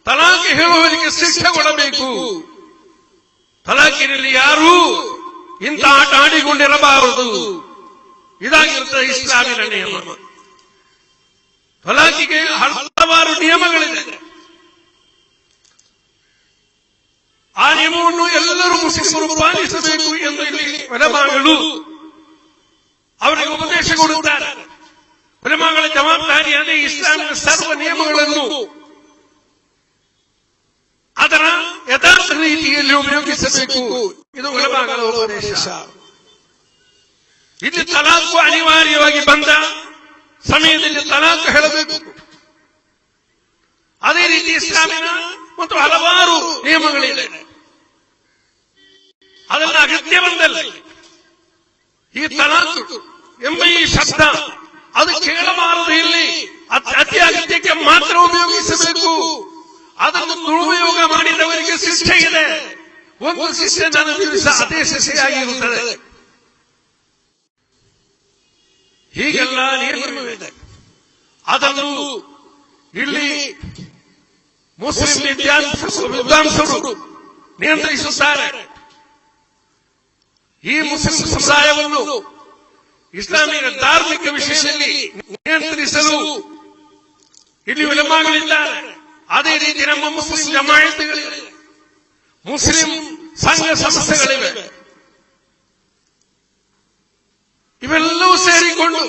ತಲಾಖ್ ಹೇಳುವವರಿಗೆ ಶಿಕ್ಷೆ ಕೊಡಬೇಕು. ತಲಾಖಿನಲ್ಲಿ ಯಾರೂ ಇಂಥ ಆಟ ಆಡಿಕೊಂಡಿರಬಾರದು. ಇದಾಗಿರುತ್ತದೆ ಇಸ್ಲಾಮಿನ ನಿಯಮ. ತಲಾಖಿಗೆ ಹಲವಾರು ನಿಯಮಗಳಿದೆ. ಆ ನಿಯಮವನ್ನು ಎಲ್ಲರೂ ಮುಸ್ಲಿಮರು ಪಾಲಿಸಬೇಕು ಎಂದು ಇಲ್ಲಿ ಉಲಮಾಗಳು ಅವರಿಗೆ ಉಪದೇಶ ಕೊಡುತ್ತಾರೆ. ಉಲಮಾಗಳ ಜವಾಬ್ದಾರಿಯಾದ ಇಸ್ಲಾಮಿನ ಸರ್ವ ನಿಯಮಗಳನ್ನು ಅದರ ಯಥಾರ್ಥ ರೀತಿಯಲ್ಲಿ ಉಪಯೋಗಿಸಬೇಕು. ಇದು ಉಲಮಾಗಳ ಉಪದೇಶ. ಇಲ್ಲಿ ತಲಾಖ್ ಅನಿವಾರ್ಯವಾಗಿ ಬಂದ ಸಮಯದಲ್ಲಿ ತಲಾಖ್ ಹೇಳಬೇಕು. ಅದೇ ರೀತಿ ಇಸ್ಲಾಮಿನ ಮತ್ತು ಹಲವಾರು ನಿಯಮಗಳಿದೆ. ಅದನ್ನು ಅಗತ್ಯ ಬಂದಲ್ಲ ಈ ತಲಾಖ್ ಎಂಬ ಈ ಶಬ್ದ ಅದು ಕೇಳಬಾರದು. ಇಲ್ಲಿ ಅತಿ ಅಗತ್ಯಕ್ಕೆ ಮಾತ್ರ ಉಪಯೋಗಿಸಬೇಕು. ಅದನ್ನು ದುರುಪಯೋಗ ಮಾಡಿದವರಿಗೆ ಶಿಕ್ಷೆ ಇದೆ. ಒಂದು ಶಿಕ್ಷೆ ನನ್ನ ದಿವಸ ಅದೇ ಶಿಕ್ಷೆಯಾಗಿರುತ್ತದೆ. ಹೀಗೆಲ್ಲ ನಿಯಮವಿದೆ. ಅದನ್ನು ಇಲ್ಲಿ ಮುಸ್ಲಿಂ ವಿದ್ವಾಂಸರು ನಿಯಂತ್ರಿಸುತ್ತಾರೆ. ಈ ಮುಸ್ಲಿಂ ಸಮುದಾಯವನ್ನು ಇಸ್ಲಾಮಿಕ ಧಾರ್ಮಿಕ ವಿಷಯದಲ್ಲಿ ನಿಯಂತ್ರಿಸಲು ಇಲ್ಲಿ ಉಲಮಾಗಳಿದ್ದಾರೆ. ಅದೇ ರೀತಿ ನಮ್ಮ ಮುಸ್ಲಿಂ ಜಮಾಯತ್ಗಳಿವೆ, ಮುಸ್ಲಿಂ ಸಂಘ ಸಂಸ್ಥೆಗಳಿವೆ. ಇವೆಲ್ಲವೂ ಸೇರಿಕೊಂಡು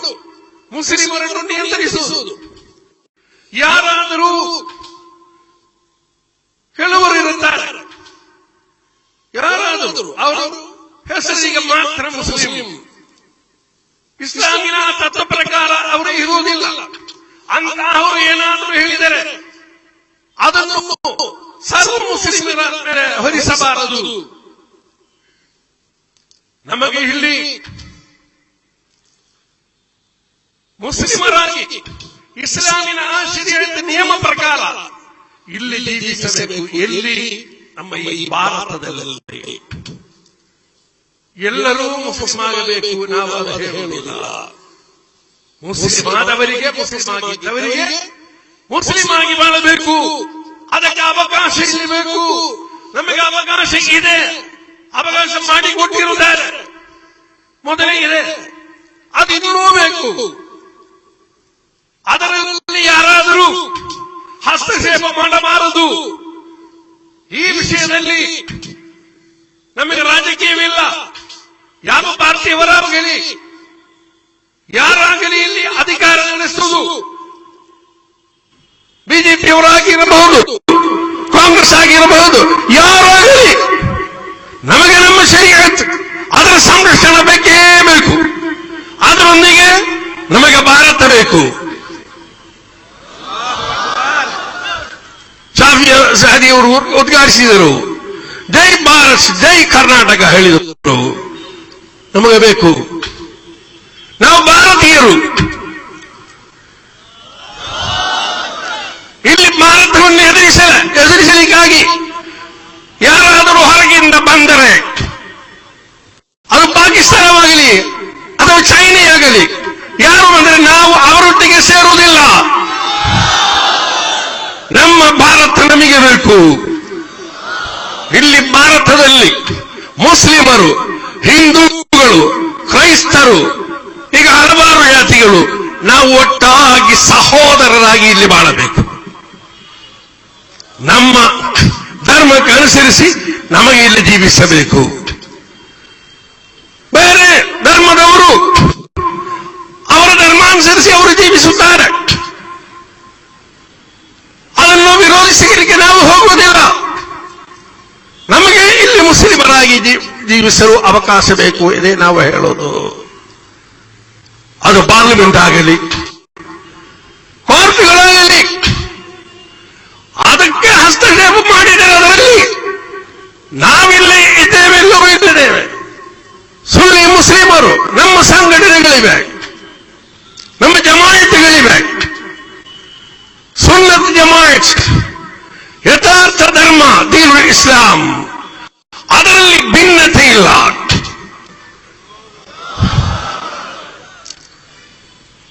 ಮುಸ್ಲಿಮರನ್ನು ನಿಯಂತ್ರಿಸುವುದು. ಯಾರಾದರೂ ಕೆಲವರು ಇರುತ್ತಾರೆ, ಯಾರಾದರೂ ಅವರು ಹೆಸರಿಗೆ ಮಾತ್ರ ಮುಸ್ಲಿಂ, ಇಸ್ಲಾಮಿನ ತತ್ವ ಪ್ರಕಾರ ಅವರು ಇರುವುದಿಲ್ಲ ಅಂತ ಅವರು ಏನಾದರೂ ಹೇಳಿದರೆ ಅದನ್ನು ಸರ್ವ ಮುಸ್ಲಿಮರ ಮೇಲೆ ಹೊರಿಸಬಾರದು. ನಮಗೆ ಇಲ್ಲಿ ಮುಸ್ಲಿಮರಾಗಿ ಇಸ್ಲಾಮಿನ ಶರೀಅತ್ ನಿಯಮ ಪ್ರಕಾರ ಇಲ್ಲಿ ಜೀವಿಸಬೇಕು. ಎಲ್ಲಿ? ನಮ್ಮ ಈ ಭಾರತದಲ್ಲಿ ಎಲ್ಲರೂ ಮುಸ್ಲಿಂ ಆಗಬೇಕು ನಾವು ಅದು ಹೇಳುವುದಿಲ್ಲ. ಮುಸ್ಲಿಂ ಆದವರಿಗೆ, ಮುಸ್ಲಿಂ ಆಗಿದ್ದವರಿಗೆ ಮುಸ್ಲಿಂ ಆಗಿ ಬಾಳಬೇಕು. ಅದಕ್ಕೆ ಅವಕಾಶ ಇರಬೇಕು. ನಮಗೆ ಅವಕಾಶ ಇದೆ, ಅವಕಾಶ ಮಾಡಿಕೊಟ್ಟಿರುತ್ತಾರೆ, ಮೊದಲೇ ಇದೆ, ಅದು ಇನ್ನೂ ಬೇಕು. ಅದರಲ್ಲಿ ಯಾರಾದರೂ ಹಸ್ತಕ್ಷೇಪ ಮಾಡಬಾರದು. ಈ ವಿಷಯದಲ್ಲಿ ನಮಗೆ ರಾಜಕೀಯವಿಲ್ಲ. ಯಾವ ಪಾರ್ಟಿಯವರಾಗಲಿ ಯಾರಾಗಲಿ ಇಲ್ಲಿ ಅಧಿಕಾರ ನಡೆಸುವುದು ಬಿಜೆಪಿಯವರಾಗಿರಬಹುದು, ಕಾಂಗ್ರೆಸ್ ಆಗಿರಬಹುದು, ಯಾರಾಗಲಿ ನಮಗೆ ನಮ್ಮ ಶರೀಅತ್ ಅದರ ಸಂರಕ್ಷಣೆ ಬೇಕೇ ಬೇಕು. ಅದರೊಂದಿಗೆ ನಮಗೆ ಭಾರತ ಬೇಕು. ಅವರು ಉದ್ಘಾಟಿಸಿದರು, ಜೈ ಭಾರತ್ ಜೈ ಕರ್ನಾಟಕ ಹೇಳಿದರು. ನಮಗೆ ಬೇಕು, ನಾವು ಭಾರತೀಯರು. ಇಲ್ಲಿ ಭಾರತವನ್ನು ಎದುರಿಸಲಿಕ್ಕಾಗಿ ಯಾರಾದರೂ ಹೊರಗಿಂದ ಬಂದರೆ, ಅದು ಪಾಕಿಸ್ತಾನವಾಗಲಿ ಅಥವಾ ಚೈನಾ ಆಗಲಿ, ಯಾರು ಬಂದರೆ ನಡೆಸಬೇಕು. ಇಲ್ಲಿ ಭಾರತದಲ್ಲಿ ಮುಸ್ಲಿಮರು, ಹಿಂದೂಗಳು, ಕ್ರೈಸ್ತರು, ಈಗ ಹಲವಾರು ಜಾತಿಗಳು ನಾವು ಒಟ್ಟಾಗಿ ಸಹೋದರರಾಗಿ ಇಲ್ಲಿ ಬಾಳಬೇಕು. ನಮ್ಮ ಧರ್ಮಕ್ಕೆ ಅನುಸರಿಸಿ ನಮಗೆ ಇಲ್ಲಿ ಜೀವಿಸಬೇಕು. ಬೇರೆ ಧರ್ಮದವರು ಅವರ ಧರ್ಮ ಅನುಸರಿಸಿ ಅವರು ಜೀವಿಸುತ್ತಾರೆ. ಅದನ್ನು ವಿರೋಧಿಸಲಿಕ್ಕೆ ನಾವು ಹೋಗುವುದಿಲ್ಲ. ನಮಗೆ ಇಲ್ಲಿ ಮುಸ್ಲಿಮರಾಗಿ ಜೀವಿಸಲು ಅವಕಾಶ ಬೇಕು ಇದೆ ನಾವು ಹೇಳೋದು. ಅದು ಪಾರ್ಲಿಮೆಂಟ್ ಆಗಲಿ, ಕೋರ್ಟ್ಗಳಾಗಲಿ, ಅದಕ್ಕೆ ಹಸ್ತಕ್ಷೇಪ ಮಾಡಿದರೆ ಅದರಲ್ಲಿ ನಾವಿಲ್ಲಿ ಇದ್ದೇವೆ, ಎಲ್ಲರೂ ಇದ್ದೇವೆ. ಸುನ್ನಿ ಮುಸ್ಲಿಮರು ನಮ್ಮ ಸಂಘಟನೆಗಳಿವೆ, ನಮ್ಮ ಜಮಾಯತ್ಗಳಿವೆ. ಸುನ್ನತ್ ಜಮಾಯತ್ ಯಥಾರ್ಥ ಧರ್ಮ ದೀನುಲ್ ಇಸ್ಲಾಂ, ಅದರಲ್ಲಿ ಭಿನ್ನತೆ ಇಲ್ಲ.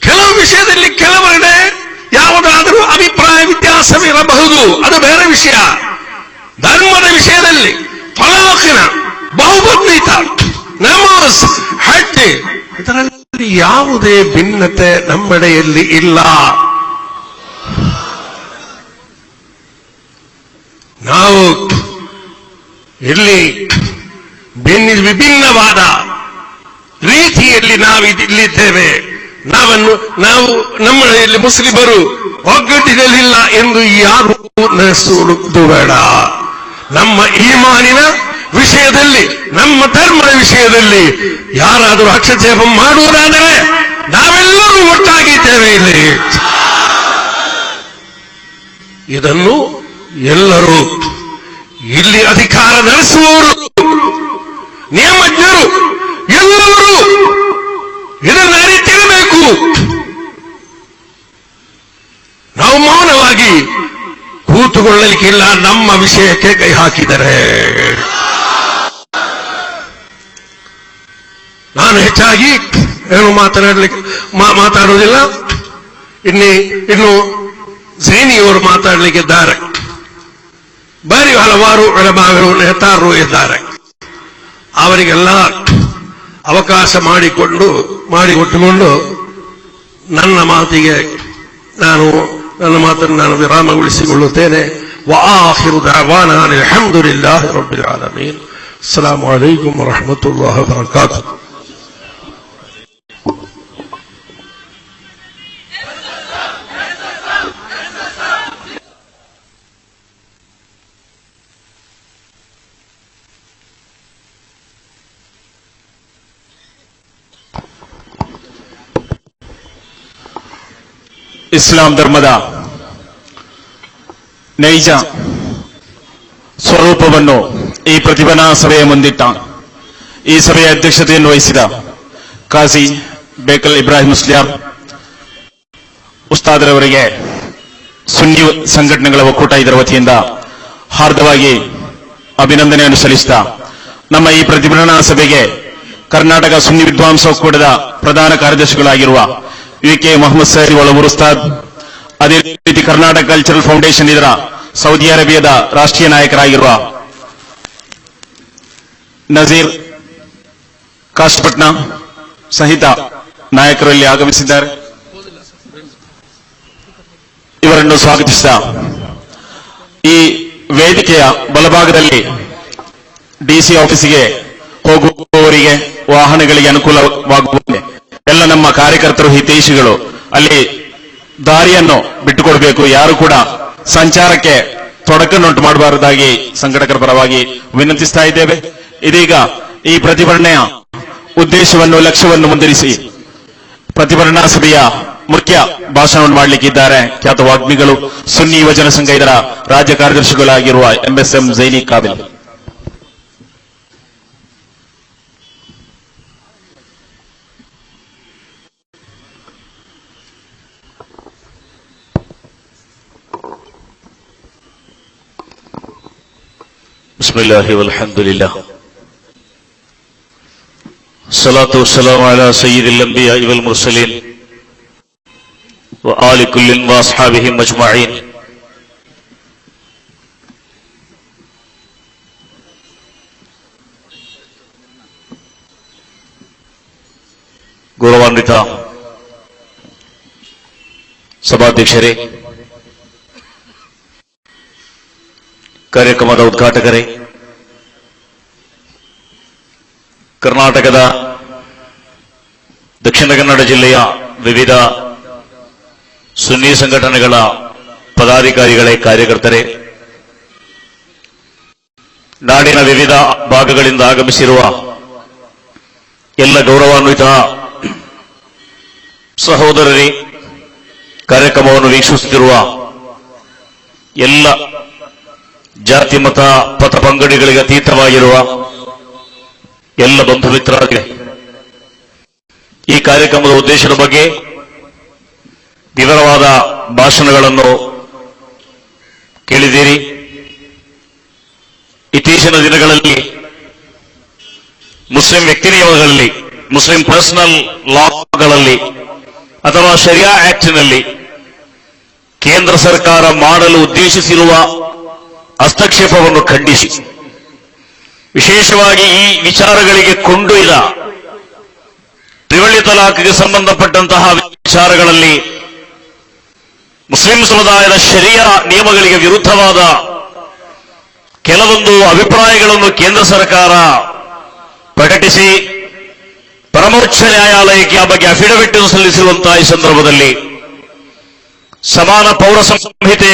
ಕೆಲವು ವಿಷಯದಲ್ಲಿ ಕೆಲವರೆಡೆ ಯಾವುದಾದರೂ ಅಭಿಪ್ರಾಯ ವ್ಯತ್ಯಾಸವಿರಬಹುದು, ಅದು ಬೇರೆ ವಿಷಯ. ಧರ್ಮದ ವಿಷಯದಲ್ಲಿ ಫಲಾಖಿನ ಬಹುಬದ್ಧೀತ, ನಮಾಜ್, ಹಜ್, ಇದರಲ್ಲಿ ಯಾವುದೇ ಭಿನ್ನತೆ ನಮ್ಮೆಡೆಯಲ್ಲಿ ಇಲ್ಲ. ನಾವು ಇಲ್ಲಿ ವಿಭಿನ್ನವಾದ ರೀತಿಯಲ್ಲಿ ನಾವು ಇಲ್ಲಿದ್ದೇವೆ. ನಾವು ನಮ್ಮಲ್ಲಿ ಮುಸ್ಲಿಮರು ಒಗ್ಗಟ್ಟಿನಲ್ಲಿಲ್ಲ ಎಂದು ಯಾರು ನೆನೆಸುವುದು ಬೇಡ. ನಮ್ಮ ಈಮಾನಿನ ವಿಷಯದಲ್ಲಿ, ನಮ್ಮ ಧರ್ಮದ ವಿಷಯದಲ್ಲಿ ಯಾರಾದರೂ ಹಸ್ತಕ್ಷೇಪ ಮಾಡುವುದಾದರೆ ನಾವೆಲ್ಲರೂ ಒಟ್ಟಾಗಿದ್ದೇವೆ ಇಲ್ಲಿ. ಇದನ್ನು ಎಲ್ಲರೂ ಇಲ್ಲಿ ಅಧಿಕಾರ ನಡೆಸುವವರು, ನಿಯಮಜ್ಞರು ಎಲ್ಲರೂ ಇದನ್ನು ಅರಿತಿರಬೇಕು. ನಾವು ಮೌನವಾಗಿ ಕೂತುಕೊಳ್ಳಲಿಕ್ಕಿಲ್ಲ. ನಮ್ಮ ವಿಷಯಕ್ಕೆ ಕೈ ಹಾಕಿದರೆ ನಾನು ಹೆಚ್ಚಾಗಿ ಏನು ಮಾತಾಡುವುದಿಲ್ಲ. ಇನ್ನು ಝೈನಿಯವರು ಮಾತಾಡಲಿಕ್ಕಿದ್ದಾರೆ. ಬರೀ ಹಲವಾರು ಎಡಭಾಗರು ನೇತಾರರು ಇದ್ದಾರೆ. ಅವರಿಗೆಲ್ಲ ಅವಕಾಶ ಮಾಡಿಕೊಟ್ಟುಕೊಂಡು ನನ್ನ ಮಾತನ್ನು ನಾನು ವಿರಾಮಗೊಳಿಸಿಕೊಳ್ಳುತ್ತೇನೆ. ವಆಖಿರು ದಅವಾನಾ ಅಲ್ಹಮ್ದುಲಿಲ್ಲಾಹಿ ರಬ್ಬಿಲ್ ಆಲಮೀನ್. ಅಸ್ಸಲಾಮು ಅಲೈಕುಂ ವರಹ್ಮತುಲ್ಲಾಹಿ ವಬರಕಾತುಹು. ಇಸ್ಲಾಂ ಧರ್ಮದ ನೈಜ ಸ್ವರೂಪವನ್ನು ಈ ಪ್ರತಿಭಟನಾ ಸಭೆಯ ಮುಂದಿಟ್ಟ ಈ ಸಭೆಯ ಅಧ್ಯಕ್ಷತೆಯನ್ನು ವಹಿಸಿದ ಕಾಜಿ ಬೇಕಲ್ ಇಬ್ರಾಹಿಂ ಮುಸ್ಲಿಯಾರ್ ಉಸ್ತಾದರವರಿಗೆ ಸುನ್ನಿ ಸಂಘಟನೆಗಳ ಒಕ್ಕೂಟ ಇದರ ವತಿಯಿಂದ ಹಾರ್ದವಾಗಿ ಅಭಿನಂದನೆಯನ್ನು ಸಲ್ಲಿಸಿದ ನಮ್ಮ ಈ ಪ್ರತಿಭಟನಾ ಸಭೆಗೆ ಕರ್ನಾಟಕ ಸುನ್ನಿ ವಿದ್ವಾಂಸ ಒಕ್ಕೂಟದ ಪ್ರಧಾನ ಕಾರ್ಯದರ್ಶಿಗಳಾಗಿರುವ ಕೆ ಮೊಹಮ್ಮದ್ ಸೈರಿ ಒಳಗೂರು ಉಸ್ತಾದ್, ಅದೇ ರೀತಿ ಕರ್ನಾಟಕ ಕಲ್ಚರಲ್ ಫೌಂಡೇಶನ್ ಇದರ ಸೌದಿ ಅರೇಬಿಯಾದ ರಾಷ್ಟ್ರೀಯ ನಾಯಕರಾಗಿರುವ ನಜೀರ್ ಕಾಶ್ಪಟ್ನ ಸಹಿತ ನಾಯಕರು ಇಲ್ಲಿ ಆಗಮಿಸಿದ್ದಾರೆ. ಇವರನ್ನು ಸ್ವಾಗತಿಸಿದ ಈ ವೇದಿಕೆಯ ಬಲಭಾಗದಲ್ಲಿ ಡಿಸಿ ಆಫೀಸಿಗೆ ಹೋಗುವವರಿಗೆ ವಾಹನಗಳಿಗೆ ಅನುಕೂಲವಾಗುವಂತೆ ಎಲ್ಲ ನಮ್ಮ ಕಾರ್ಯಕರ್ತರು, ಹಿತೈಷಿಗಳು ಅಲ್ಲಿ ದಾರಿಯನ್ನು ಬಿಟ್ಟುಕೊಡಬೇಕು. ಯಾರು ಕೂಡ ಸಂಚಾರಕ್ಕೆ ತೊಡಕನ್ನುಂಟು ಮಾಡಬಾರದಾಗಿ ಸಂಘಟಕರ ಪರವಾಗಿ ವಿನಂತಿಸ್ತಾ ಇದ್ದೇವೆ. ಇದೀಗ ಈ ಪ್ರತಿಭಟನೆಯ ಉದ್ದೇಶವನ್ನು, ಲಕ್ಷ್ಯವನ್ನು ಮುಂದಿರಿಸಿ ಪ್ರತಿಭಟನಾ ಸಭೆಯ ಮುಖ್ಯ ಭಾಷಣವನ್ನು ಮಾಡಲಿಕ್ಕಿದ್ದಾರೆ ಖ್ಯಾತ ವಾಗ್ಮಿಗಳು, ಸುನ್ನಿ ಯುವಜನ ಸಂಘ ಇದರ ರಾಜ್ಯ ಕಾರ್ಯದರ್ಶಿಗಳಾಗಿರುವ MSM ಝೈನಿ ಕಾಬಿಲ್. ಬಿಸ್ಮಿಲ್ಲಾಹಿ ವಲ್ಹಮ್ದುಲಿಲ್ಲಾಹ್. ಸಲಾತು ವಸ್ಸಲಾಮು ಅಲಾ ಸಯ್ಯಿದಿಲ್ ಅಂಬಿಯಾಇ ವಲ್ ಮುರ್ಸಲೀನ್ ವ ಆಲಿ ಕುಲ್ಲಿನ್ ವ ಅಸ್ಹಾಬಿಹಿಂ ಅಜ್ಮഈನ್. ಗೌರವಾನ್ವಿತ ಸಭಾಧ್ಯಕ್ಷರೇ, ಕಾರ್ಯಕ್ರಮದ ಉದ್ಘಾಟಕರೇ, ಕರ್ನಾಟಕದ ದಕ್ಷಿಣ ಕನ್ನಡ ಜಿಲ್ಲೆಯ ವಿವಿಧ ಸುನ್ನಿ ಸಂಘಟನೆಗಳ ಪದಾಧಿಕಾರಿಗಳೇ, ಕಾರ್ಯಕರ್ತರೇ, ನಾಡಿನ ವಿವಿಧ ಭಾಗಗಳಿಂದ ಆಗಮಿಸಿರುವ ಎಲ್ಲ ಗೌರವಾನ್ವಿತ ಸಹೋದರರೇ, ಕಾರ್ಯಕ್ರಮವನ್ನು ವೀಕ್ಷಿಸುತ್ತಿರುವ ಎಲ್ಲ ಜಾತಿ ಮತ ಪಥ ಪಂಗಡಿಗಳಿಗೆ ಅತೀತವಾಗಿರುವ ಎಲ್ಲ ಬಂಧು ಮಿತ್ರರಿಗೆ, ಈ ಕಾರ್ಯಕ್ರಮದ ಉದ್ದೇಶದ ಬಗ್ಗೆ ವಿವರವಾದ ಭಾಷಣಗಳನ್ನು ಕೇಳಿದ್ದೀರಿ. ಇತ್ತೀಚಿನ ದಿನಗಳಲ್ಲಿ ಮುಸ್ಲಿಂ ವ್ಯಕ್ತಿ ನಿಯಮಗಳಲ್ಲಿ, ಮುಸ್ಲಿಂ ಪರ್ಸನಲ್ ಲಾಗಳಲ್ಲಿ ಅಥವಾ ಶರಿಯಾ ಆಕ್ಟ್ನಲ್ಲಿ ಕೇಂದ್ರ ಸರ್ಕಾರ ಮಾಡಲು ಉದ್ದೇಶಿಸಿರುವ ಹಸ್ತಕ್ಷೇಪವನ್ನು ಖಂಡಿಸಿ, ವಿಶೇಷವಾಗಿ ಈ ವಿಚಾರಗಳಿಗೆ ಕೊಂಡೊಯ್ದ ತ್ರಿವಳಿ ತಲಾಖ್ಗೆ ಸಂಬಂಧಪಟ್ಟಂತಹ ವಿಚಾರಗಳಲ್ಲಿ ಮುಸ್ಲಿಂ ಸಮುದಾಯದ ಶರಿಯಾ ನಿಯಮಗಳಿಗೆ ವಿರುದ್ಧವಾದ ಕೆಲವೊಂದು ಅಭಿಪ್ರಾಯಗಳನ್ನು ಕೇಂದ್ರ ಸರ್ಕಾರ ಪ್ರಕಟಿಸಿ ಪರಮೋಚ್ಚ ನ್ಯಾಯಾಲಯಕ್ಕೆ ಆ ಬಗ್ಗೆ ಅಫಿಡವಿಟ್ ಸಲ್ಲಿಸಿರುವಂತಹ ಈ ಸಂದರ್ಭದಲ್ಲಿ ಸಮಾನ ಪೌರ ಸಂಹಿತೆ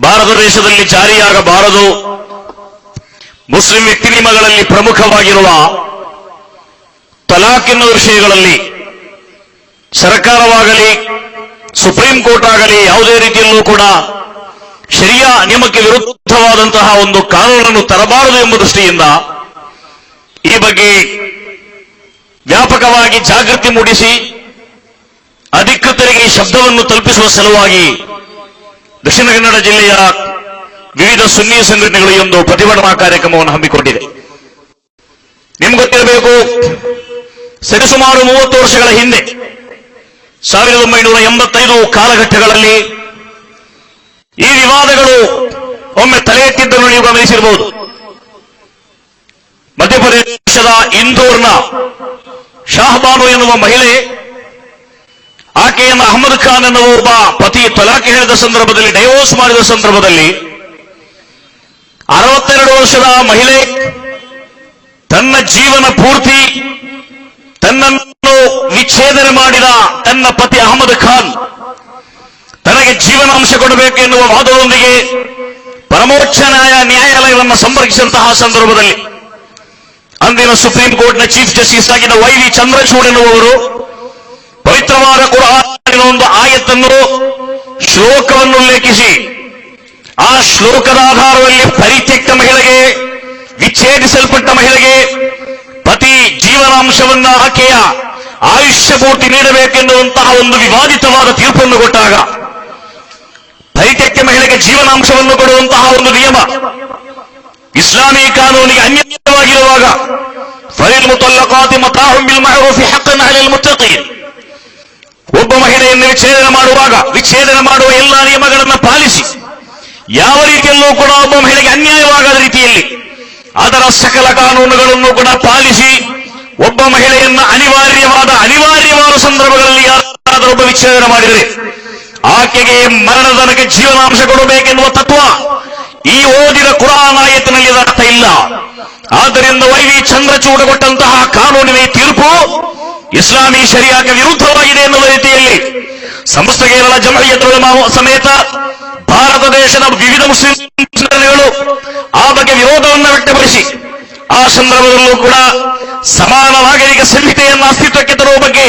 ಭಾರತ ದೇಶದಲ್ಲಿ ಜಾರಿಯಾಗಬಾರದು, ಮುಸ್ಲಿಂ ವ್ಯಕ್ತಿ ನಿಯಮಗಳಲ್ಲಿ ಪ್ರಮುಖವಾಗಿರುವ ತಲಾಖ್ ಎನ್ನುವ ವಿಷಯಗಳಲ್ಲಿ ಸರ್ಕಾರವಾಗಲಿ ಸುಪ್ರೀಂ ಕೋರ್ಟ್ ಆಗಲಿ ಯಾವುದೇ ರೀತಿಯಲ್ಲೂ ಕೂಡ ಶರಿಯಾ ನಿಯಮಕ್ಕೆ ವಿರುದ್ಧವಾದಂತಹ ಒಂದು ಕಾನೂನನ್ನು ತರಬಾರದು ಎಂಬ ದೃಷ್ಟಿಯಿಂದ ಈ ಬಗ್ಗೆ ವ್ಯಾಪಕವಾಗಿ ಜಾಗೃತಿ ಮೂಡಿಸಿ ಅಧಿಕೃತರಿಗೆ ಈ ಶಬ್ದವನ್ನು ತಲುಪಿಸುವ ಸಲುವಾಗಿ ದಕ್ಷಿಣ ಕನ್ನಡ ಜಿಲ್ಲೆಯ ವಿವಿಧ ಸುನ್ನಿ ಸಂಘಟನೆಗಳು ಈ ಒಂದು ಪ್ರತಿಭಟನಾ ಕಾರ್ಯಕ್ರಮವನ್ನು ಹಮ್ಮಿಕೊಂಡಿದೆ. ನಿಮ್ಗೆ ಗೊತ್ತಿರಬೇಕು, ಸರಿಸುಮಾರು 30 ವರ್ಷಗಳ ಹಿಂದೆ 1985 ಕಾಲಘಟ್ಟಗಳಲ್ಲಿ ಈ ವಿವಾದಗಳು ಒಮ್ಮೆ ತಲೆ ಎತ್ತಿದ್ದನ್ನು ನೀವು ಗಮನಿಸಿರಬಹುದು. ಮಧ್ಯಪ್ರದೇಶದ ಇಂದೋರ್ನ ಶಾಹಬಾನು ಎನ್ನುವ ಮಹಿಳೆ, ಆಕೆಯನ್ನು ಅಹಮದ್ ಖಾನ್ ಎನ್ನುವ ಒಬ್ಬ ಪತಿ ತಲಾಖ್ ಹೇಳಿದ ಸಂದರ್ಭದಲ್ಲಿ, ಡೈವೋರ್ಸ್ ಮಾಡಿದ ಸಂದರ್ಭದಲ್ಲಿ 62 ವರ್ಷದ ಮಹಿಳೆ ತನ್ನ ಜೀವನ ಪೂರ್ತಿ ತನ್ನನ್ನು ವಿಚ್ಛೇದನ ಮಾಡಿದ ತನ್ನ ಪತಿ ಅಹಮದ್ ಖಾನ್ ತನಗೆ ಜೀವನಾಂಶ ಕೊಡಬೇಕು ಎನ್ನುವ ವಾದದೊಂದಿಗೆ ಪರಮೋಚ್ಚ ನ್ಯಾಯಾಲಯವನ್ನು ಸಂಪರ್ಕಿಸಿದಂತಹ ಸಂದರ್ಭದಲ್ಲಿ ಅಂದಿನ ಸುಪ್ರೀಂ ಕೋರ್ಟ್ನ ಚೀಫ್ ಜಸ್ಟಿಸ್ ಆಗಿದ್ದ ವೈ ವಿ ಚಂದ್ರಚೂಡ್ ಎನ್ನುವವರು ಪವಿತ್ರವಾದ ಕುರ್ಆನಿನ ಒಂದು ಆಯತ್ತನ್ನು, ಶ್ಲೋಕವನ್ನು ಉಲ್ಲೇಖಿಸಿ ಆ ಶ್ಲೋಕದ ಆಧಾರದಲ್ಲಿ ಪರಿತ್ಯಕ್ತ ಮಹಿಳೆಗೆ, ವಿಚ್ಛೇದಿಸಲ್ಪಟ್ಟ ಮಹಿಳೆಗೆ ಪತಿ ಜೀವನಾಂಶವನ್ನ ಆಕೆಯ ಆಯುಷ್ಯ ಪೂರ್ತಿ ನೀಡಬೇಕೆನ್ನುವಂತಹ ಒಂದು ವಿವಾದಿತವಾದ ತೀರ್ಪನ್ನು ಕೊಟ್ಟಾಗ, ಪರಿತ್ಯಕ್ತ ಮಹಿಳೆಗೆ ಜೀವನಾಂಶವನ್ನು ಕೊಡುವಂತಹ ಒಂದು ನಿಯಮ ಇಸ್ಲಾಮೀ ಕಾನೂನಿಗೆ ಅನ್ಯವಾಗಿರುವಾಗ, ಫರಿಲ್ ಮುತಲ್ಲಕಾತಿ ಮತಾಹುಂ ಬಿಲ್ ಮಅರೂಫಿ ಹಕ್ಕನ್ ಅಲಲ್ ಮುತ್ತಖೀನ್, ಒಬ್ಬ ಮಹಿಳೆಯನ್ನು ವಿಚ್ಛೇದನ ಮಾಡುವ ಎಲ್ಲ ನಿಯಮಗಳನ್ನು ಪಾಲಿಸಿ ಯಾವ ರೀತಿಯಲ್ಲೂ ಕೂಡ ಒಬ್ಬ ಮಹಿಳೆಗೆ ಅನ್ಯಾಯವಾಗದ ರೀತಿಯಲ್ಲಿ ಅದರ ಸಕಲ ಕಾನೂನುಗಳನ್ನು ಕೂಡ ಪಾಲಿಸಿ ಒಬ್ಬ ಮಹಿಳೆಯನ್ನ ಅನಿವಾರ್ಯವಾದ ಸಂದರ್ಭಗಳಲ್ಲಿ ಯಾರಾದರೂ ಒಬ್ಬ ವಿಚ್ಛೇದನ ಮಾಡಿದರೆ ಆಕೆಗೆ ಮರಣದಂಡನೆಗೆ ಜೀವನಾಂಶ ಕೊಡಬೇಕೆನ್ನುವ ತತ್ವ ಈ ಓದಿದ ಕುರಾನ್ ಆಯತ್ತಿನಲ್ಲಿ ಅರ್ಥ ಇಲ್ಲ. ಆದ್ದರಿಂದ ವೈ ವಿ ಚಂದ್ರಚೂಡ್ ಕೊಟ್ಟಂತಹ ಕಾನೂನಿನ ತೀರ್ಪು ಇಸ್ಲಾಮೀ ಶರಿಯಾಕ್ಕೆ ವಿರುದ್ಧವಾಗಿದೆ ಎನ್ನುವ ರೀತಿಯಲ್ಲಿ ಸಮಸ್ತ ಕೇರಳ ಜಮಯಿಯತ್ ಉಲಮಾ ಸಮೇತ ಭಾರತ ದೇಶದ ವಿವಿಧ ಮುಸ್ಲಿಂ ಸಂಘಟನೆಗಳು ಆ ಬಗ್ಗೆ ವಿರೋಧವನ್ನು ವ್ಯಕ್ತಪಡಿಸಿ ಆ ಸಂದರ್ಭದಲ್ಲೂ ಕೂಡ ಸಮಾನ ನಾಗರಿಕ ಸಂಹಿತೆಯನ್ನು ಅಸ್ತಿತ್ವಕ್ಕೆ ತರುವ ಬಗ್ಗೆ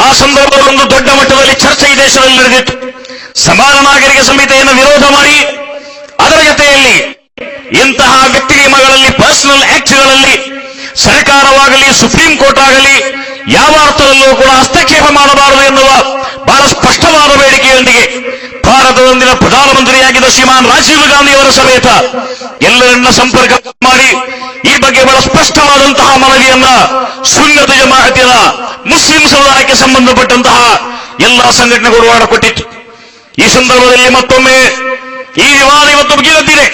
ಆ ಸಂದರ್ಭದಲ್ಲಿ ಒಂದು ದೊಡ್ಡ ಮಟ್ಟದಲ್ಲಿ ಚರ್ಚೆ ಈ ದೇಶದಲ್ಲಿ ನಡೆದಿತ್ತು. ಸಮಾನ ನಾಗರಿಕ ಸಂಹಿತೆಯನ್ನು ವಿರೋಧ ಮಾಡಿ ಅದರ ಜೊತೆಯಲ್ಲಿ ಇಂತಹ ವ್ಯಕ್ತಿ ನಿಯಮಗಳಲ್ಲಿ, ಪರ್ಸನಲ್ ಆಕ್ಟ್ಗಳಲ್ಲಿ ಸರ್ಕಾರವಾಗಲಿ ಸುಪ್ರೀಂ ಕೋರ್ಟ್ ಆಗಲಿ ಯಾವ ಅರ್ಥದಲ್ಲೂ ಕೂಡ ಹಸ್ತಕ್ಷೇಪ ಮಾಡಬಾರದು ಎನ್ನುವ ಬಹಳ ಸ್ಪಷ್ಟವಾದ ಬೇಡಿಕೆಯೊಂದಿಗೆ ಭಾರತದೊಂದಿನ ಪ್ರಧಾನಮಂತ್ರಿಯಾಗಿದ್ದ ಶ್ರೀಮಾನ್ ರಾಜೀವ್ ಗಾಂಧಿಯವರ ಸಮೇತ ಎಲ್ಲರನ್ನ ಸಂಪರ್ಕ ಮಾಡಿ ಈ ಬಗ್ಗೆ ಬಹಳ ಸ್ಪಷ್ಟವಾದಂತಹ ಮನವಿಯನ್ನ ಸುನ್ನತ್ ಜಮಾಅತಿನ ಮುಸ್ಲಿಂ ಸಮುದಾಯಕ್ಕೆ ಸಂಬಂಧಪಟ್ಟಂತಹ ಎಲ್ಲಾ ಸಂಘಟನೆಗಳು ಮಾಡಿಕೊಟ್ಟಿತ್ತು. ಈ ಸಂದರ್ಭದಲ್ಲಿ ಮತ್ತೊಮ್ಮೆ ಈ ವಿವಾದ ಇವತ್ತು ಮುಗಿದಿದೆ.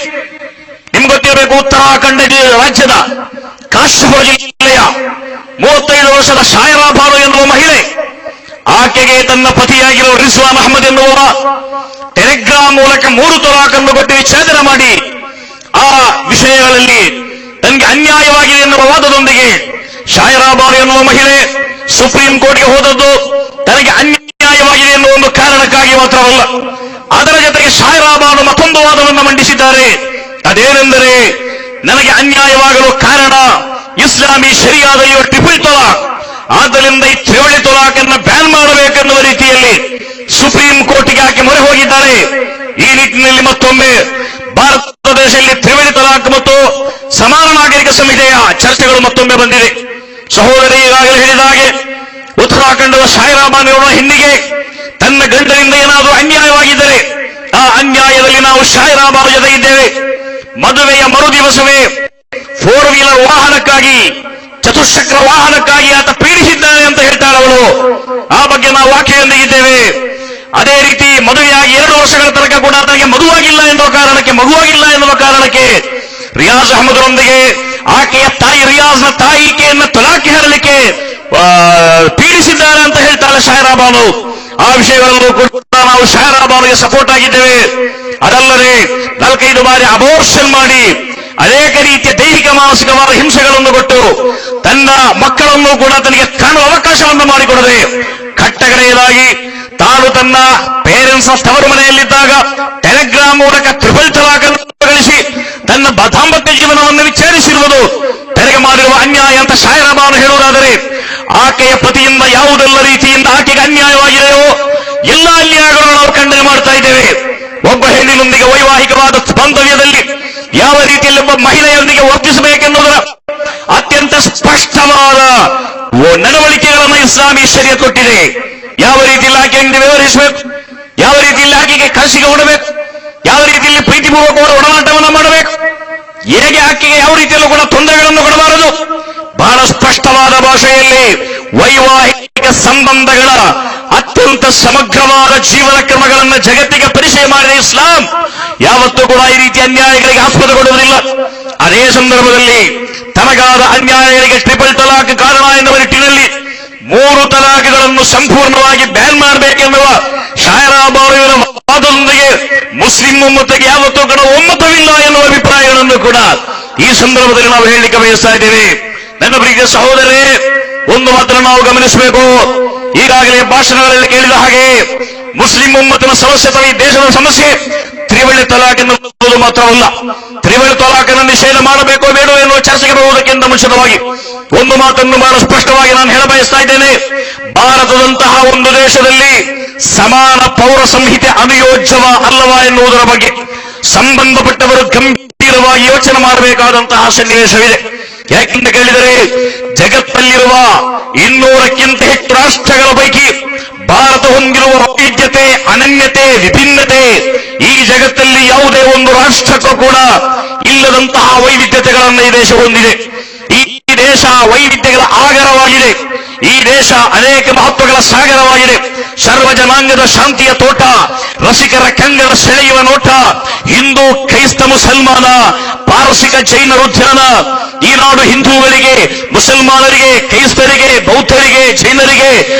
ನಿಮ್ಗೆ ಗೊತ್ತಿರಬೇಕು, ಉತ್ತರಾಖಂಡ ರಾಜ್ಯದ ಕಾಶ್ಮೀರ ಜಿಲ್ಲೆಯ 35 ವರ್ಷದ ಶಾಯರಾ ಬಾನು ಎನ್ನುವ ಮಹಿಳೆ, ಆಕೆಗೆ ತನ್ನ ಪತಿಯಾಗಿರುವ ರಿಜ್ವಾನ್ ಅಹಮದ್ ಎನ್ನುವ ಟೆಲಿಗ್ರಾಮ್ ಮೂಲಕ 3 ತಲಾಖನ್ನು ಕೊಟ್ಟು ವಿಚ್ಛೇದನ ಮಾಡಿ ಆ ವಿಷಯಗಳಲ್ಲಿ ತನಗೆ ಅನ್ಯಾಯವಾಗಿದೆ ಎನ್ನುವ ವಾದದೊಂದಿಗೆ ಶಾಯರಾ ಬಾನು ಎನ್ನುವ ಮಹಿಳೆ ಸುಪ್ರೀಂ ಕೋರ್ಟ್ಗೆ ಹೋದದ್ದು ತನಗೆ ಅನ್ಯಾಯವಾಗಿದೆ ಎನ್ನುವ ಒಂದು ಕಾರಣಕ್ಕಾಗಿ ಮಾತ್ರವಲ್ಲ. ಅದರ ಜೊತೆಗೆ ಶಾಯರಾ ಬಾನು ಮತ್ತೊಂದು ವಾದವನ್ನು ಮಂಡಿಸಿದ್ದಾರೆ. ಅದೇನೆಂದರೆ, ನನಗೆ ಅನ್ಯಾಯವಾಗಲು ಕಾರಣ ಇಸ್ಲಾಮಿ ಶರಿಯಾದಲ್ಲಿರುವ ಟ್ರಿಪಲ್ ತಲಾಕ್, ಆದ್ದರಿಂದ ಈ ತ್ರಿವಳಿ ತಲಾಖನ್ನು ಬ್ಯಾನ್ ಮಾಡಬೇಕೆನ್ನುವ ರೀತಿಯಲ್ಲಿ ಸುಪ್ರೀಂ ಕೋರ್ಟ್ಗೆ ಆಕೆ ಮೊರೆ ಹೋಗಿದ್ದಾರೆ. ಈ ನಿಟ್ಟಿನಲ್ಲಿ ಮತ್ತೊಮ್ಮೆ ಭಾರತ ದೇಶದಲ್ಲಿ ತ್ರಿವಳಿ ತಲಾಕ್ ಮತ್ತು ಸಮಾನ ನಾಗರಿಕ ಸಂಹಿತೆಯ ಚರ್ಚೆಗಳು ಮತ್ತೊಮ್ಮೆ ಬಂದಿದೆ. ಸಹೋದರಿ ಈಗಾಗಲೇ ಹೇಳಿದ ಹಾಗೆ ಉತ್ತರಾಖಂಡದ ಶಾಯರಾ ಬಾನು ಹಿಂದಿಗೆ ತನ್ನ ಗಂಡನಿಂದ ಏನಾದರೂ ಅನ್ಯಾಯವಾಗಿದ್ದರೆ ಆ ಅನ್ಯಾಯದಲ್ಲಿ ನಾವು ಶಾಯರಾ ಬಾನು ಜೊತೆ ಇದ್ದೇವೆ. ಮದುವೆಯ ಮರುದಿವಸವೇ 4 ವೀಲರ್ ವಾಹನಕ್ಕಾಗಿ, ಚತುಷ್ಚಕ್ರ ವಾಹನಕ್ಕಾಗಿ ಆತ ಪೀಡಿಸಿದ್ದಾನೆ ಅಂತ ಹೇಳ್ತಾಳೆ ಅವಳು. ಆ ಬಗ್ಗೆ ನಾವು ಆಕೆಯೊಂದಿಗಿದ್ದೇವೆ. ಅದೇ ರೀತಿ ಮದುವೆಯಾಗಿ 2 ವರ್ಷಗಳ ತನಕ ಕೂಡ ಆತನಿಗೆ ಮಗುವಾಗಿಲ್ಲ ಎನ್ನುವ ಕಾರಣಕ್ಕೆ ರಿಯಾಜ್ ಅಹಮದ್ರೊಂದಿಗೆ ಆಕೆಯ ತಾಯಿ ರಿಯಾಜ್ನ ತಾಯಿಕೆಯನ್ನು ತಲಾಖ್ ಹೇರಲಿಕ್ಕೆ ಪೀಡಿಸಿದ್ದಾರೆ ಅಂತ ಹೇಳ್ತಾಳೆ ಶಾಯರಾ ಬಾನು. ಆ ವಿಷಯಗಳನ್ನು ಕೂಡ ನಾವು ಶಾಯರಾ ಬಾನುಗೆ ಸಪೋರ್ಟ್ ಆಗಿದ್ದೇವೆ. ಅದಲ್ಲದೆ 4-5 ಬಾರಿ ಅಬೋರ್ಷನ್ ಮಾಡಿ ಅನೇಕ ರೀತಿಯ ದೈಹಿಕ ಮಾನಸಿಕವಾದ ಹಿಂಸೆಗಳನ್ನು ಕೊಟ್ಟು ತನ್ನ ಮಕ್ಕಳನ್ನು ಕೂಡ ತನಗೆ ಕಾಣುವ ಅವಕಾಶವನ್ನು ಮಾಡಿಕೊಡದೆ ಕಟ್ಟಕಡೆಯದಾಗಿ ತಾನು ತನ್ನ ಪೇರೆಂಟ್ಸ್ ತವರು ಮನೆಯಲ್ಲಿದ್ದಾಗ ಟೆಲಿಗ್ರಾಮ್ ಮೂಲಕ ತ್ರಿಪಲ್ ತಲಾಖನ್ನು ಗಳಿಸಿ ತನ್ನ ದಾಂಪತ್ಯ ಜೀವನವನ್ನು ವಿಚ್ಛೇದಿಸಿರುವುದು ತನಗೆ ಮಾಡಿರುವ ಅನ್ಯಾಯ ಅಂತ ಶಾಯರಾ ಬಾನು ಹೇಳುವುದಾದರೆ, ಆಕೆಯ ಪತಿಯಿಂದ ಯಾವುದೆಲ್ಲ ರೀತಿಯಿಂದ ಆಕೆಗೆ ಅನ್ಯಾಯವಾಗಿದೆಯೋ ಎಲ್ಲ ಅನ್ಯಾಯಗಳನ್ನು ನಾವು ಖಂಡನೆ ಮಾಡ್ತಾ ಇದ್ದೇವೆ. ಒಬ್ಬ ಹೆಣ್ಣಿನೊಂದಿಗೆ ವೈವಾಹಿಕವಾದ ಬಾಂಧವ್ಯದಲ್ಲಿ ಯಾವ ರೀತಿಯಲ್ಲಿ ಒಬ್ಬ ಮಹಿಳೆಯೊಂದಿಗೆ ವರ್ತಿಸಬೇಕೆನ್ನುವುದರ ಅತ್ಯಂತ ಸ್ಪಷ್ಟವಾದ ನಡವಳಿಕೆಗಳನ್ನು ಇಸ್ಲಾಮಿ ಶರಿಯ ಕೊಟ್ಟಿದೆ. ಯಾವ ರೀತಿಯಲ್ಲಿ ಆಕೆಯಿಂದ ವ್ಯವಹರಿಸಬೇಕು, ಯಾವ ರೀತಿಯಲ್ಲಿ ಆಕೆಗೆ ಕಸಿಗೆ ಹೊಡಬೇಕು, ಯಾವ ರೀತಿಯಲ್ಲಿ ಪ್ರೀತಿಪೂರ್ವಕವಾದ ಒಡನಾಟವನ್ನು ಮಾಡಬೇಕು, ಹೇಗೆ ಆಕೆಗೆ ಯಾವ ರೀತಿಯಲ್ಲೂ ಕೂಡ ತೊಂದರೆಗಳನ್ನು ಕೊಡಬಾರದು, ಬಹಳ ಸ್ಪಷ್ಟವಾದ ಭಾಷೆಯಲ್ಲಿ ವೈವಾಹಿಕ ಸಂಬಂಧಗಳ ಅತ್ಯಂತ ಸಮಗ್ರವಾದ ಜೀವನ ಕ್ರಮಗಳನ್ನು ಜಗತ್ತಿಗೆ ಪರಿಚಯ ಮಾಡಿದ ಇಸ್ಲಾಂ ಯಾವತ್ತೂ ಕೂಡ ಈ ರೀತಿಯ ಅನ್ಯಾಯಗಳಿಗೆ ಆಸ್ಪದ ಕೊಡುವುದಿಲ್ಲ. ಅದೇ ಸಂದರ್ಭದಲ್ಲಿ ತನಗಾದ ಅನ್ಯಾಯಗಳಿಗೆ ಟ್ರಿಪಲ್ ತಲಾಕ್ ಕಾರಣ ಎನ್ನುವ ನಿಟ್ಟಿನಲ್ಲಿ 3 ತಲಾಕ್ಗಳನ್ನು ಸಂಪೂರ್ಣವಾಗಿ ಬ್ಯಾನ್ ಮಾಡಬೇಕೆನ್ನುವ ಶಾಯರಾ ಬಾನುವಿನ ವಾದದೊಂದಿಗೆ ಮುಸ್ಲಿಂ ಒಮ್ಮತಕ್ಕೆ ಯಾವತ್ತೂ ಕೂಡ ಒಮ್ಮತವಿಲ್ಲ ಎನ್ನುವ ಅಭಿಪ್ರಾಯಗಳನ್ನು ಕೂಡ ಈ ಸಂದರ್ಭದಲ್ಲಿ ನಾವು ಹೇಳಲಿಕ್ಕೆ ಬಯಸ್ತಾ ಇದ್ದೇವೆ. ನನ್ನ ಪ್ರೀತಿಯ ಸಹೋದರರೇ, ಒಂದು ಮಾತ್ರ ನಾವು ಗಮನಿಸಬೇಕು. ಈಗಾಗಲೇ ಭಾಷಣಗಳಲ್ಲಿ ಕೇಳಿದ ಹಾಗೆ ಮುಸ್ಲಿಂ ಒಮ್ಮತನ ಸಮಸ್ಯೆ ಅಥವಾ ಈ ದೇಶದ ಸಮಸ್ಯೆ ತ್ರಿವಳಿ ತಲಾಕ್ ಎನ್ನುವುದು ಮಾತ್ರವಲ್ಲ. ತ್ರಿವಳಿ ತಲಾಖನ್ನು ನಿಷೇಧ ಮಾಡಬೇಕೋ ಬೇಡೋ ಎನ್ನುವ ಚರ್ಚೆಗೆ ಬರುವುದಕ್ಕಿಂತ ಮುಂಚಿತವಾಗಿ ಒಂದು ಮಾತನ್ನು ಬಹಳ ಸ್ಪಷ್ಟವಾಗಿ ನಾನು ಹೇಳಬಯಸ್ತಾ ಇದ್ದೇನೆ. ಭಾರತದಂತಹ ಒಂದು ದೇಶದಲ್ಲಿ ಸಮಾನ ಪೌರ ಸಂಹಿತೆ ಅನುಯೋಜ್ಯವ ಅಲ್ಲವಾ ಎನ್ನುವುದರ ಬಗ್ಗೆ ಸಂಬಂಧಪಟ್ಟವರು ಗಂಭೀರವಾಗಿ ಯೋಚನೆ ಮಾಡಬೇಕಾದಂತಹ ಸನ್ನಿವೇಶವಿದೆ. ಯಾಕೆಂತ ಕೇಳಿದರೆ, ಜಗತ್ತಲ್ಲಿರುವ 200ಕ್ಕಿಂತ ಹೆಚ್ಚು ರಾಷ್ಟ್ರಗಳ ಪೈಕಿ ಭಾರತ ಹೊಂದಿರುವ ವೈವಿಧ್ಯತೆ, ಅನನ್ಯತೆ, ವಿಭಿನ್ನತೆ ಈ ಜಗತ್ತಲ್ಲಿ ಯಾವುದೇ ಒಂದು ರಾಷ್ಟ್ರಕ್ಕೂ ಕೂಡ ಇಲ್ಲದಂತಹ ವೈವಿಧ್ಯತೆಗಳನ್ನು ಈ ದೇಶ ಹೊಂದಿದೆ. ಈ ದೇಶ ವೈವಿಧ್ಯಗಳ ಆಗರವಾಗಿದೆ. ಈ ದೇಶ ಅನೇಕ ಮಹತ್ವಗಳ ಸಾಗರವಾಗಿದೆ. ಸರ್ವ ಜನಾಂಗದ ಶಾಂತಿಯ ತೋಟ, ರಸಿಕರ ಕಂಗಳ ಸೆಳೆಯುವ ನೋಟ, ಹಿಂದೂ ಕ್ರೈಸ್ತ ಮುಸಲ್ಮಾನ, ಪಾರಸಿಕ ಜೈನರು ಧ್ಯಾನ. ಈ ನಾಡು ಹಿಂದೂಗಳಿಗೆ, ಮುಸಲ್ಮಾನರಿಗೆ, ಕ್ರೈಸ್ತರಿಗೆ, ಬೌದ್ಧರಿಗೆ, ಜೈನರಿಗೆ,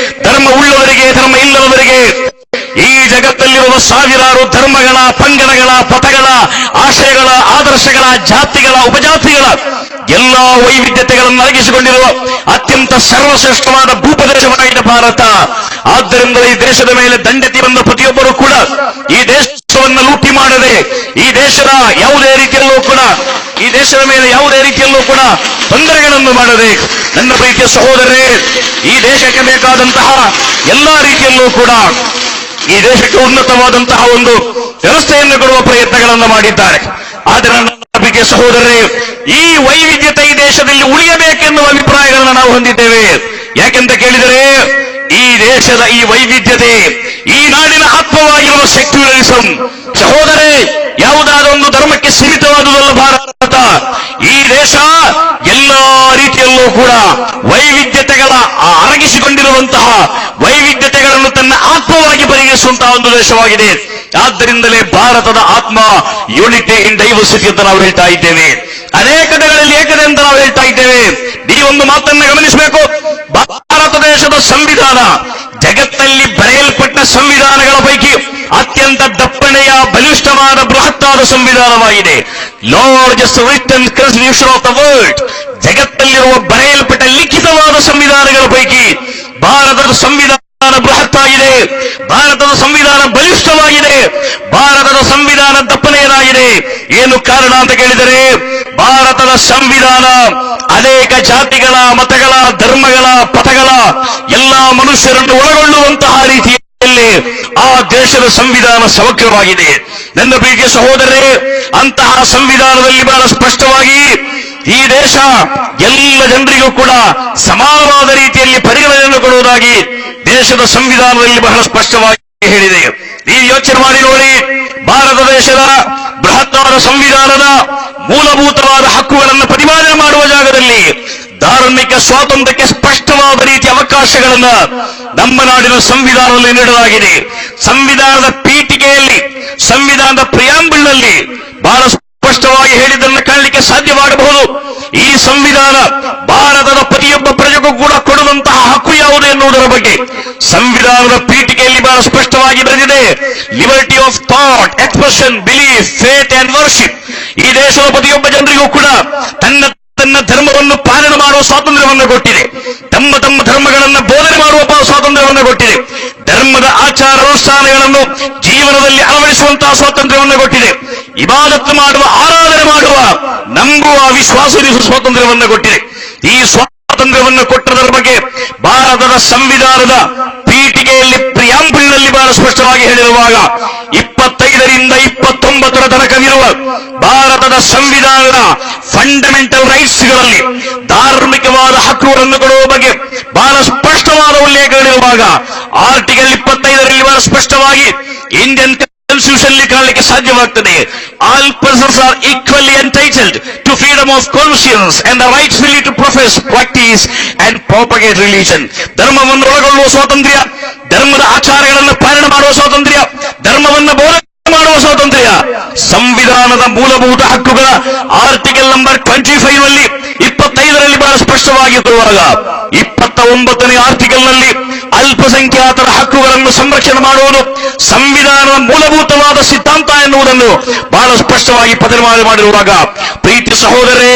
ಧರ್ಮ ಉಳ್ಳವರಿಗೆ, ಧರ್ಮ ಇಲ್ಲದವರಿಗೆ, ಈ ಜಗತ್ತಲ್ಲಿರುವ ಸಾವಿರಾರು ಧರ್ಮಗಳ, ಪಂಗಡಗಳ, ಪಥಗಳ, ಆಶಯಗಳ, ಆದರ್ಶಗಳ, ಜಾತಿಗಳ, ಉಪಜಾತಿಗಳ ಎಲ್ಲಾ ವೈವಿಧ್ಯತೆಗಳನ್ನು ಅಡಗಿಸಿಕೊಂಡಿರುವ ಅತ್ಯಂತ ಸರ್ವಶ್ರೇಷ್ಠವಾದ ಭೂಪ್ರದೇಶವಾಗಿದೆ ಭಾರತ. ಆದ್ದರಿಂದ ಈ ದೇಶದ ಮೇಲೆ ದಂಡೆತ್ತಿ ಬಂದ ಪ್ರತಿಯೊಬ್ಬರೂ ಕೂಡ ಈ ದೇಶವನ್ನು ಲೂಟಿ ಮಾಡದೆ, ಈ ದೇಶದ ಯಾವುದೇ ರೀತಿಯಲ್ಲೂ ಕೂಡ ತೊಂದರೆಗಳನ್ನು ಮಾಡದೆ, ನನ್ನ ಪ್ರೀತಿಯ ಸಹೋದರರೇ, ಈ ದೇಶಕ್ಕೆ ಬೇಕಾದಂತಹ ಎಲ್ಲಾ ರೀತಿಯಲ್ಲೂ ಕೂಡ ಈ ದೇಶಕ್ಕೆ ಉನ್ನತವಾದಂತಹ ಒಂದು ವ್ಯವಸ್ಥೆಯನ್ನು ಕೊಡುವ ಪ್ರಯತ್ನಗಳನ್ನು ಮಾಡಿದ್ದಾರೆ. ಆದರೆ ನನ್ನ ಪ್ರೀತಿಯ ಸಹೋದರರೇ, ಈ ವೈವಿಧ್ಯತೆ ಈ ದೇಶದಲ್ಲಿ ಉಳಿಯಬೇಕೆನ್ನುವ ಅಭಿಪ್ರಾಯಗಳನ್ನು ನಾವು ಹೊಂದಿದ್ದೇವೆ. ಯಾಕೆಂತ ಕೇಳಿದರೆ, ಈ ದೇಶದ ಈ ವೈವಿಧ್ಯತೆ ಈ ನಾಡಿನ ಆತ್ಮವಾಗಿರುವ ಸೆಕ್ಯುಲರಿಸಂ. ಸಹೋದರೇ, ಯಾವುದಾದ ಒಂದು ಧರ್ಮಕ್ಕೆ ಸೀಮಿತವಾದುದಲ್ಲ ಭಾರತ. ಈ ದೇಶ ಎಲ್ಲಾ ರೀತಿಯಲ್ಲೂ ಕೂಡ ವೈವಿಧ್ಯತೆಗಳ ಅರಗಿಸಿಕೊಂಡಿರುವಂತಹ ವೈವಿಧ್ಯತೆಗಳನ್ನು ತನ್ನ ಆತ್ಮವಾಗಿ ಪರಿಗಣಿಸುವಂತಹ ಒಂದು ದೇಶವಾಗಿದೆ. ಆದ್ದರಿಂದಲೇ ಭಾರತದ ಆತ್ಮ ಯೂನಿಟಿ ಇನ್ ಡೈವರ್ಸಿಟಿ ಅಂತ ನಾವು ಹೇಳ್ತಾ ಇದ್ದೇವೆ. ಅನೇಕ ಕಡೆಗಳಲ್ಲಿ ಏಕದೆ ಅಂತ ನಾವು ಹೇಳ್ತಾ ಇದ್ದೇವೆ. ಈ ಒಂದು ಮಾತನ್ನು ಗಮನಿಸಬೇಕು. ಭಾರತ ದೇಶದ ಸಂವಿಧಾನ ಜಗತ್ತಲ್ಲಿ ಬರೆಯಲ್ಪಟ್ಟ ಸಂವಿಧಾನಗಳ ಪೈಕಿ ಅತ್ಯಂತ ದಪ್ಪನೆಯ ಬಲಿಷ್ಠವಾದ ಬೃಹತ್ತಾದ ಸಂವಿಧಾನವಾಗಿದೆ. Largest written constitution of the world. ಜಗತ್ತಲ್ಲಿರುವ ಬರೆಯಲ್ಪಟ್ಟ ಲಿಖಿತವಾದ ಸಂವಿಧಾನಗಳ ಪೈಕಿ ಭಾರತದ ಸಂವಿಧಾನ ಬೃಹತ್ತಾಗಿದೆ. ಭಾರತದ ಸಂವಿಧಾನ ಬಲಿಷ್ಠವಾಗಿದೆ. ಭಾರತದ ಸಂವಿಧಾನ ದಪ್ಪನೆಯದಾಗಿದೆ. ಏನು ಕಾರಣ ಅಂತ ಕೇಳಿದರೆ, ಭಾರತದ ಸಂವಿಧಾನ ಅನೇಕ ಜಾತಿಗಳ, ಮತಗಳ, ಧರ್ಮಗಳ, ಪಥಗಳ ಎಲ್ಲ ಮನುಷ್ಯರನ್ನು ಒಳಗೊಳ್ಳುವಂತಹ ರೀತಿಯಲ್ಲಿ ಆ ದೇಶದ ಸಂವಿಧಾನ ಸಮಗ್ರವಾಗಿದೆ. ನನ್ನ ಪ್ರೀತಿಯ ಸಹೋದರರೇ, ಅಂತಹ ಸಂವಿಧಾನದಲ್ಲಿ ಬಹಳ ಸ್ಪಷ್ಟವಾಗಿ ಈ ದೇಶ ಎಲ್ಲ ಜನರಿಗೂ ಕೂಡ ಸಮಾನವಾದ ರೀತಿಯಲ್ಲಿ ಪರಿಗಣನೆಯನ್ನು ಕೊಡುವುದಾಗಿ ದೇಶದ ಸಂವಿಧಾನದಲ್ಲಿ ಬಹಳ ಸ್ಪಷ್ಟವಾಗಿ ಹೇಳಿದೆ. ನೀವು ಯೋಚನೆ ಮಾಡಿ ನೋಡಿ, ಭಾರತ ದೇಶದ ಬೃಹತ್ತಾದ ಸಂವಿಧಾನದ ಮೂಲಭೂತವಾದ ಹಕ್ಕುಗಳನ್ನು ಪ್ರತಿಪಾದನೆ ಮಾಡುವ ಜಾಗದಲ್ಲಿ ಧಾರ್ಮಿಕ ಸ್ವಾತಂತ್ರ್ಯಕ್ಕೆ ಸ್ಪಷ್ಟವಾದ ರೀತಿಯ ಅವಕಾಶಗಳನ್ನು ನಮ್ಮ ನಾಡಿನ ಸಂವಿಧಾನದಲ್ಲಿ ನೀಡಲಾಗಿದೆ. ಸಂವಿಧಾನದ ಪೀಠಿಕೆಯಲ್ಲಿ, ಸಂವಿಧಾನದ ಪ್ರಿಯಾಂಬಲ್ನಲ್ಲಿ ಬಹಳ ಸ್ಪಷ್ಟವಾಗಿ ಹೇಳಿದ್ದನ್ನು ಕಾಣಲಿಕ್ಕೆ ಸಾಧ್ಯವಾಗಬಹುದು. ಈ ಸಂವಿಧಾನ ಭಾರತದ ಪ್ರತಿಯೊಬ್ಬ ಪ್ರಜೆಗೂ ಕೂಡ ಕೊಡುವಂತಹ ಹಕ್ಕು ಯಾವುದು ಎನ್ನುವುದರ ಬಗ್ಗೆ ಸಂವಿಧಾನದ ಪೀಠಿಕೆಯಲ್ಲಿ ಬಹಳ ಸ್ಪಷ್ಟವಾಗಿ ಬರೆದಿದೆ. Liberty of thought, expression, belief, faith and worship. ಈ ದೇಶದ ಪ್ರತಿಯೊಬ್ಬ ಜನರಿಗೂ ಕೂಡ ತನ್ನ ಧರ್ಮವನ್ನು ಪಾಲನೆ ಮಾಡುವ ಸ್ವಾತಂತ್ರ್ಯವನ್ನು ಕೊಟ್ಟಿದೆ. ತಮ್ಮ ಧರ್ಮಗಳನ್ನು ಬೋಧನೆ ಮಾಡುವ ಸ್ವಾತಂತ್ರ್ಯವನ್ನು ಕೊಟ್ಟಿದೆ. ಧರ್ಮದ ಆಚಾರ ಅನುಷ್ಠಾನಗಳನ್ನು ಜೀವನದಲ್ಲಿ ಅಳವಡಿಸುವಂತಹ ಸ್ವಾತಂತ್ರ್ಯವನ್ನು ಕೊಟ್ಟಿದೆ. ಇಬಾದತ್ತು ಮಾಡುವ, ಆರಾಧನೆ ಮಾಡುವ, ನಂಬುವ, ವಿಶ್ವಾಸವಿರಿಸುವ ಸ್ವಾತಂತ್ರ್ಯವನ್ನು ಕೊಟ್ಟಿದೆ. ಈ ಸ್ವಾತಂತ್ರ್ಯವನ್ನು ಕೊಟ್ಟದರ ಬಗ್ಗೆ ಭಾರತದ ಸಂವಿಧಾನದ ಪೀಠಿಕೆಯಲ್ಲಿ ಪ್ರಿಯಾಂಬಲ್ನಲ್ಲಿ ಬಹಳ ಸ್ಪಷ್ಟವಾಗಿ ಹೇಳಿರುವಾಗ 25ರಿಂದ 29ರ ತನಕವಿರುವ ಭಾರತದ ಸಂವಿಧಾನದ ಫಂಡಮೆಂಟಲ್ ರೈಟ್ಸ್ಗಳಲ್ಲಿ ಧಾರ್ಮಿಕವಾದ ಹಕ್ಕುಗಳನ್ನು ಕೊಡುವ ಬಗ್ಗೆ ಬಹಳ ಸ್ಪಷ್ಟವಾದ ಉಲ್ಲೇಖಗಳಿರುವಾಗ ಆರ್ಟಿಕಲ್ 25ರಲ್ಲಿ ಬಹಳ ಸ್ಪಷ್ಟವಾಗಿ ಇಂಡಿಯನ್ ಕಾನ್ಸ್ಟಿಟ್ಯೂಷನ್ ಕಾಣಲಿಕ್ಕೆ ಸಾಧ್ಯವಾಗ್ತದೆ. All persons are equally entitled to freedom of conscience and the right freely to profess, practice and propagate religion. ಧರ್ಮವನ್ನು ಒಳಗೊಳ್ಳುವ ಸ್ವಾತಂತ್ರ್ಯ, ಧರ್ಮದ ಆಚಾರಗಳನ್ನು ಪಾಲನೆ ಮಾಡುವ ಸ್ವಾತಂತ್ರ್ಯ, ಧರ್ಮವನ್ನು ಬೋಧನೆ ಮಾಡುವ ಸ್ವಾತಂತ್ರ್ಯ ಸಂವಿಧಾನದ ಮೂಲಭೂತ ಹಕ್ಕುಗಳ ಆರ್ಟಿಕಲ್ ನಂಬರ್ 25ನಲ್ಲಿ 25ರಲ್ಲಿ ಬಹಳ ಸ್ಪಷ್ಟವಾಗಿರುವಾಗ 29ನೇ ಆರ್ಟಿಕಲ್ನಲ್ಲಿ ಅಲ್ಪಸಂಖ್ಯಾತರ ಹಕ್ಕುಗಳನ್ನು ಸಂರಕ್ಷಣೆ ಮಾಡುವುದು ಸಂವಿಧಾನದ ಮೂಲಭೂತವಾದ ಸಿದ್ಧಾಂತ ಎನ್ನುವುದನ್ನು ಬಹಳ ಸ್ಪಷ್ಟವಾಗಿ ಪ್ರತಿಪಾದನೆ ಮಾಡಿರುವಾಗ, ಪ್ರೀತಿ ಸಹೋದರರೇ,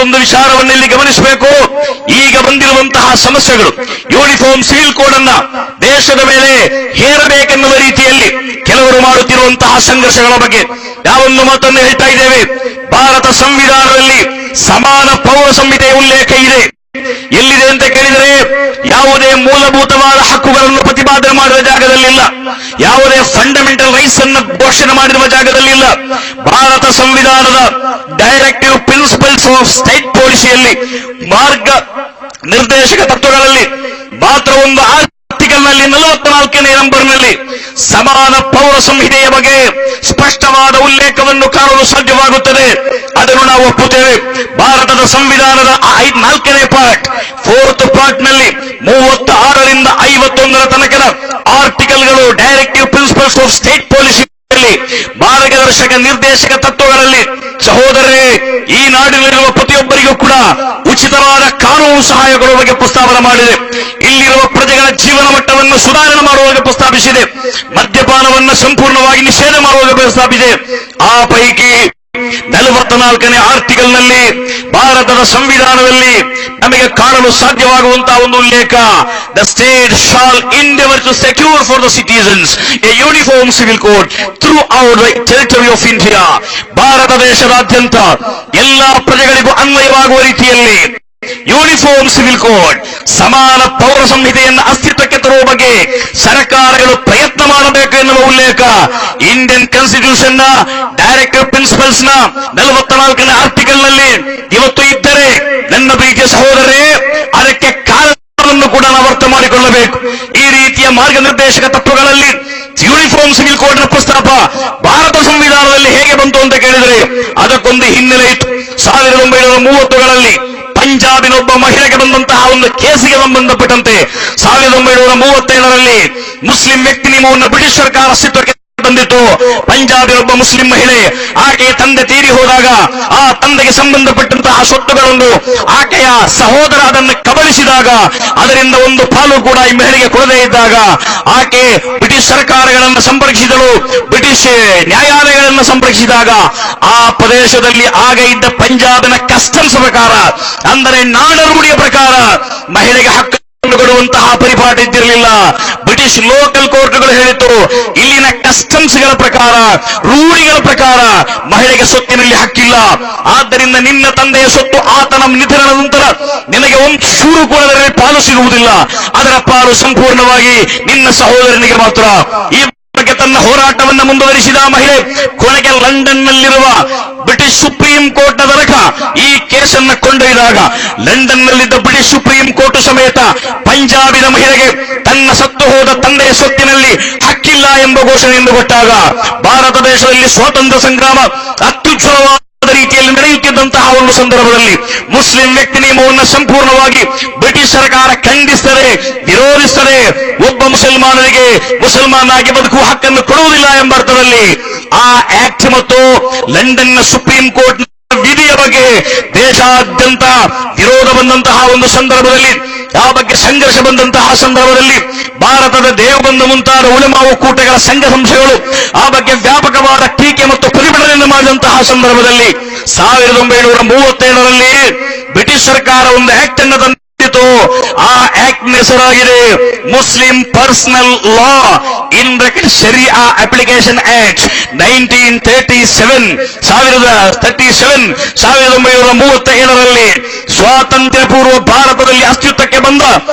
ಒಂದು ವಿಚಾರವನ್ನು ಇಲ್ಲಿ ಗಮನಿಸಬೇಕು. ಈಗ ಬಂದಿರುವಂತಹ ಸಮಸ್ಯೆಗಳು, ಯೂನಿಫಾರ್ಮ್ ಸಿವಿಲ್ ಕೋಡ್ ಅನ್ನ ದೇಶದ ಮೇಲೆ ಹೇರಬೇಕೆನ್ನುವ ರೀತಿಯಲ್ಲಿ ಕೆಲವರು ಮಾಡುತ್ತಿರುವಂತಹ ಸಂಘರ್ಷಗಳ ಬಗ್ಗೆ ಯಾವೊಂದು ಮಾತನ್ನು ಹೇಳ್ತಾ ಇದ್ದೇವೆ. ಭಾರತ ಸಂವಿಧಾನದಲ್ಲಿ ಸಮಾನ ಪೌರ ಸಂಹಿತೆಯ ಉಲ್ಲೇಖ ಇದೆ. ಎಲ್ಲಿದೆ ಅಂತ ಕೇಳಿದರೆ, ಯಾವುದೇ ಮೂಲಭೂತವಾದ ಹಕ್ಕುಗಳನ್ನು ಪ್ರತಿಪಾದನೆ ಮಾಡಿದ ಜಾಗದಲ್ಲಿಲ್ಲ. ಯಾವುದೇ ಫಂಡಮೆಂಟಲ್ ರೈಟ್ಸ್ ಅನ್ನು ಘೋಷಣೆ ಮಾಡಿರುವ ಜಾಗದಲ್ಲಿಲ್ಲ. ಭಾರತ ಸಂವಿಧಾನದ ಡೈರೆಕ್ಟಿವ್ ಪ್ರಿನ್ಸಿಪಲ್ಸ್ ಆಫ್ ಸ್ಟೇಟ್ ಪಾಲಿಸಿಯಲ್ಲಿ, ಮಾರ್ಗ ನಿರ್ದೇಶಕ ತತ್ವಗಳಲ್ಲಿ ಮಾತ್ರ ಒಂದು ಆರ್ಟಿಕಲ್ನಲ್ಲಿ 44ನೇ ನಂಬರ್ನಲ್ಲಿ ಸಮಾನ ಪೌರ ಸಂಹಿತೆಯ ಬಗ್ಗೆ ಸ್ಪಷ್ಟವಾದ ಉಲ್ಲೇಖವನ್ನು ಕಾಣಲು ಸಾಧ್ಯವಾಗುತ್ತದೆ. ಅದನ್ನು ನಾವು ಒಪ್ಪುತ್ತೇವೆ. ಭಾರತದ ಸಂವಿಧಾನದ 4ನೇ ಪಾರ್ಟ್, 4th ಪಾರ್ಟ್ನಲ್ಲಿ 36ರಿಂದ 51ರ ತನಕದ ಆರ್ಟಿಕಲ್ಗಳು ಡೈರೆಕ್ಟಿವ್ ಪ್ರಿನ್ಸಿಪಲ್ಸ್ ಆಫ್ ಸ್ಟೇಟ್ ಪಾಲಿಸಿಯಲ್ಲಿ, ಮಾರ್ಗದರ್ಶಕ ನಿರ್ದೇಶಕ ತತ್ವಗಳಲ್ಲಿ ಸಹೋದರರೇ, ಈ ನಾಡಿನಲ್ಲಿರುವ ಪ್ರತಿಯೊಬ್ಬರಿಗೂ ಕೂಡ ಉಚಿತವಾದ ಕಾನೂನು ಸಹಾಯ ಕೊಡುವ ಬಗ್ಗೆ ಪ್ರಸ್ತಾವನೆ ಮಾಡಿದೆ. ಇಲ್ಲಿರುವ ಪ್ರಜೆಗಳ ಜೀವನ ಮಟ್ಟವನ್ನು ಸುಧಾರಣೆ ಮಾಡುವ ಬಗ್ಗೆ ಪ್ರಸ್ತಾಪಿಸಿದೆ. ಮದ್ಯಪಾನವನ್ನು ಸಂಪೂರ್ಣವಾಗಿ ನಿಷೇಧ ಮಾಡುವ ಬಗ್ಗೆ ಪ್ರಸ್ತಾಪಿಸಿದೆ. ಆ ಪೈಕಿ 44ನೇ ಆರ್ಟಿಕಲ್ನಲ್ಲಿ ಭಾರತದ ಸಂವಿಧಾನದಲ್ಲಿ ನಮಗೆ ಕಾಣಲು ಸಾಧ್ಯವಾಗುವಂತಹ ಒಂದು ಉಲ್ಲೇಖ, the state shall endeavour to secure for the citizens a uniform civil code throughout the territory of India. ಭಾರತ ದೇಶದಾದ್ಯಂತ ಎಲ್ಲಾ ಪ್ರಜೆಗಳಿಗೂ ಅನ್ವಯವಾಗುವ ರೀತಿಯಲ್ಲಿ ಯೂನಿಫಾರ್ಮ್ ಸಿವಿಲ್ ಕೋಡ್, ಸಮಾನ ಪೌರ ಸಂಹಿತೆಯನ್ನು ಅಸ್ತಿತ್ವಕ್ಕೆ ತರುವ ಬಗ್ಗೆ ಸರ್ಕಾರಗಳು ಪ್ರಯತ್ನ ಮಾಡಬೇಕು ಎನ್ನುವ ಉಲ್ಲೇಖ ಇಂಡಿಯನ್ ಕಾನ್ಸ್ಟಿಟ್ಯೂಷನ್ ನ ಡೈರೆಕ್ಟಿವ್ ಪ್ರಿನ್ಸಿಪಲ್ಸ್ ನ 44ನೇ ಆರ್ಟಿಕಲ್ನಲ್ಲಿ ಇವತ್ತು ಇದ್ದರೆ, ನನ್ನ ಪ್ರೀತಿಯ ಸಹೋದರರೇ, ಅದಕ್ಕೆ ಕಾರಣವನ್ನು ಕೂಡ ನಾವು ಅರ್ಥ ಮಾಡಿಕೊಳ್ಳಬೇಕು. ಈ ರೀತಿಯ ಮಾರ್ಗನಿರ್ದೇಶಕ ತತ್ವಗಳಲ್ಲಿ ಯೂನಿಫಾರ್ಮ್ ಸಿವಿಲ್ ಕೋಡ್ ನ ಪ್ರಸ್ತಾಪ ಭಾರತ ಸಂವಿಧಾನದಲ್ಲಿ ಹೇಗೆ ಬಂತು ಅಂತ ಕೇಳಿದರೆ, ಅದಕ್ಕೊಂದು ಹಿನ್ನೆಲೆ ಇತ್ತು. 1930ಗಳಲ್ಲಿ ಪಂಜಾಬಿನೊಬ್ಬ ಮಹಿಳೆಗೆ ಬಂದಂತಹ ಒಂದು ಕೇಸಿಗೆ ಸಂಬಂಧಪಟ್ಟಂತೆ 1937ರಲ್ಲಿ ಮುಸ್ಲಿಂ ವ್ಯಕ್ತಿ ನಿಯಮವನ್ನು ಬ್ರಿಟಿಷ್ ಸರ್ಕಾರ ಅಸ್ತಿತ್ವಕ್ಕೆ ಬಂದಿತ್ತು. ಪಂಜಾಬಿನ ಒಬ್ಬ ಮುಸ್ಲಿಂ ಮಹಿಳೆ, ಆಕೆಯ ತಂದೆ ತೀರಿ ಹೋದಾಗ ಆ ತಂದೆಗೆ ಸಂಬಂಧಪಟ್ಟಂತಹ ಸ್ವತ್ತುಗಳನ್ನು ಆಕೆಯ ಸಹೋದರ ಅದನ್ನು ಕಬಳಿಸಿದಾಗ ಅದರಿಂದ ಒಂದು ಪಾಲು ಕೂಡ ಈ ಮಹಿಳೆಗೆ ಕೊಡದೇ ಇದ್ದಾಗ ಆಕೆ ಬ್ರಿಟಿಷ್ ಸರ್ಕಾರಗಳನ್ನು ಸಂಪರ್ಕಿಸಿದಳು. ಬ್ರಿಟಿಷ್ ನ್ಯಾಯಾಲಯಗಳನ್ನು ಸಂಪರ್ಕಿಸಿದಾಗ ಆ ಪ್ರದೇಶದಲ್ಲಿ ಆಗ ಇದ್ದ ಪಂಜಾಬಿನ ಕಸ್ಟಮ್ಸ್ ಪ್ರಕಾರ, ಅಂದರೆ ನಾಡರೂಢಿಯ ಪ್ರಕಾರ ಮಹಿಳೆಗೆ ಹಕ್ಕು ಕೊಡುವಂತಹ ಪರಿಪಾಠ ಇದ್ದಿರಲಿಲ್ಲ. ಬ್ರಿಟಿಷ್ ಲೋಕಲ್ ಕೋರ್ಟ್ಗಳು ಹೇಳಿತು, ಇಲ್ಲಿನ ಕಸ್ಟಮ್ಸ್ಗಳ ಪ್ರಕಾರ, ರೂಢಿಗಳ ಪ್ರಕಾರ ಮಹಿಳೆಗೆ ಸ್ವತ್ತಿನಲ್ಲಿ ಹಕ್ಕಿಲ್ಲ. ಆದ್ದರಿಂದ ನಿನ್ನ ತಂದೆಯ ಸ್ವತ್ತು ಆತನ ನಿಧನದ ನಂತರ ನಿನಗೆ ಒಂದು ಚೂರು ಕೂಡ ಅದರಲ್ಲಿ ಪಾಲು ಸಿಗುವುದಿಲ್ಲ. ಅದರ ಪಾಲು ಸಂಪೂರ್ಣವಾಗಿ ನಿನ್ನ ಸಹೋದರನಿಗೆ ಮಾತ್ರ. ಈ ಬಗ್ಗೆ ತನ್ನ ಹೋರಾಟವನ್ನು ಮುಂದುವರಿಸಿದ ಮಹಿಳೆ ಕೊನೆಗೆ ಲಂಡನ್ನಲ್ಲಿರುವ ಬ್ರಿಟಿಷ್ ಸುಪ್ರೀಂ ಕೋರ್ಟ್ ನ ತನಕ ಈ ಕೇಸನ್ನು ಕೊಂಡೊಯ್ದಾಗ ಲಂಡನ್ನಲ್ಲಿದ್ದ ಬ್ರಿಟಿಷ್ ಸುಪ್ರೀಂ ಕೋರ್ಟ್ ಸಮೇತ ಪಂಜಾಬಿನ ಮಹಿಳೆಗೆ ತನ್ನ ಸತ್ತು ಹೋದ ತಂದೆಯ ಸ್ವತ್ತಿನಲ್ಲಿ ಹಕ್ಕಿಲ್ಲ ಎಂಬ ಘೋಷಣೆಯನ್ನು ಕೊಟ್ಟಾಗ ಭಾರತ ದೇಶದಲ್ಲಿ ಸ್ವಾತಂತ್ರ್ಯ ಸಂಗ್ರಾಮ ಅತ್ಯುಜ್ವಲವಾದ ರೀತಿಯಲ್ಲಿ ನಡೆಯುತ್ತಿದ್ದಂತಹ ಒಂದು ಸಂದರ್ಭದಲ್ಲಿ ಮುಸ್ಲಿಂ ವ್ಯಕ್ತಿ ನಿಯಮವನ್ನು ಸಂಪೂರ್ಣವಾಗಿ ಬ್ರಿಟಿಷ್ ಸರ್ಕಾರ ಖಂಡಿಸುತ್ತದೆ, ವಿರೋಧಿಸುತ್ತದೆ. ಒಬ್ಬ ಮುಸಲ್ಮಾನರಿಗೆ ಮುಸಲ್ಮಾನಾಗಿ ಬದುಕುವ ಹಕ್ಕನ್ನು ಕೊಡುವುದಿಲ್ಲ ಎಂಬ ಅರ್ಥದಲ್ಲಿ ಆ ಆಕ್ಟ್ ಮತ್ತು ಲಂಡನ್ನ ಸುಪ್ರೀಂ ಕೋರ್ಟ್ ವಿಧಿಯ ಬಗ್ಗೆ ದೇಶಾದ್ಯಂತ ವಿರೋಧ ಬಂದಂತಹ ಒಂದು ಸಂದರ್ಭದಲ್ಲಿ, ಆ ಬಗ್ಗೆ ಸಂಘರ್ಷ ಬಂದಂತಹ ಸಂದರ್ಭದಲ್ಲಿ ಭಾರತದ ದೇವಬಂಧ ಮುಂತಾದ ಉಲಮಾ ಒಕ್ಕೂಟಗಳ ಸಂಘ ಸಂಸ್ಥೆಗಳು ಆ ಬಗ್ಗೆ ವ್ಯಾಪಕವಾದ ಟೀಕೆ ಮತ್ತು ಪ್ರತಿಭಟನೆಯನ್ನು ಮಾಡಿದಂತಹ ಸಂದರ್ಭದಲ್ಲಿ 1937ರಲ್ಲಿ ಬ್ರಿಟಿಷ್ ಸರ್ಕಾರ ಒಂದು ಆಕ್ಟ್ ಅನ್ನು ತಂದಿತು. ಆ ಆಕ್ಟ್ ಹೆಸರಾಗಿದೆ Muslim personal law in bracket Sharia application act 1937ರಲ್ಲಿ ಸ್ವಾತಂತ್ರ್ಯ ಪೂರ್ವ ಭಾರತದಲ್ಲಿ ಅಸ್ತಿತ್ವಕ್ಕೆ ಬಂದ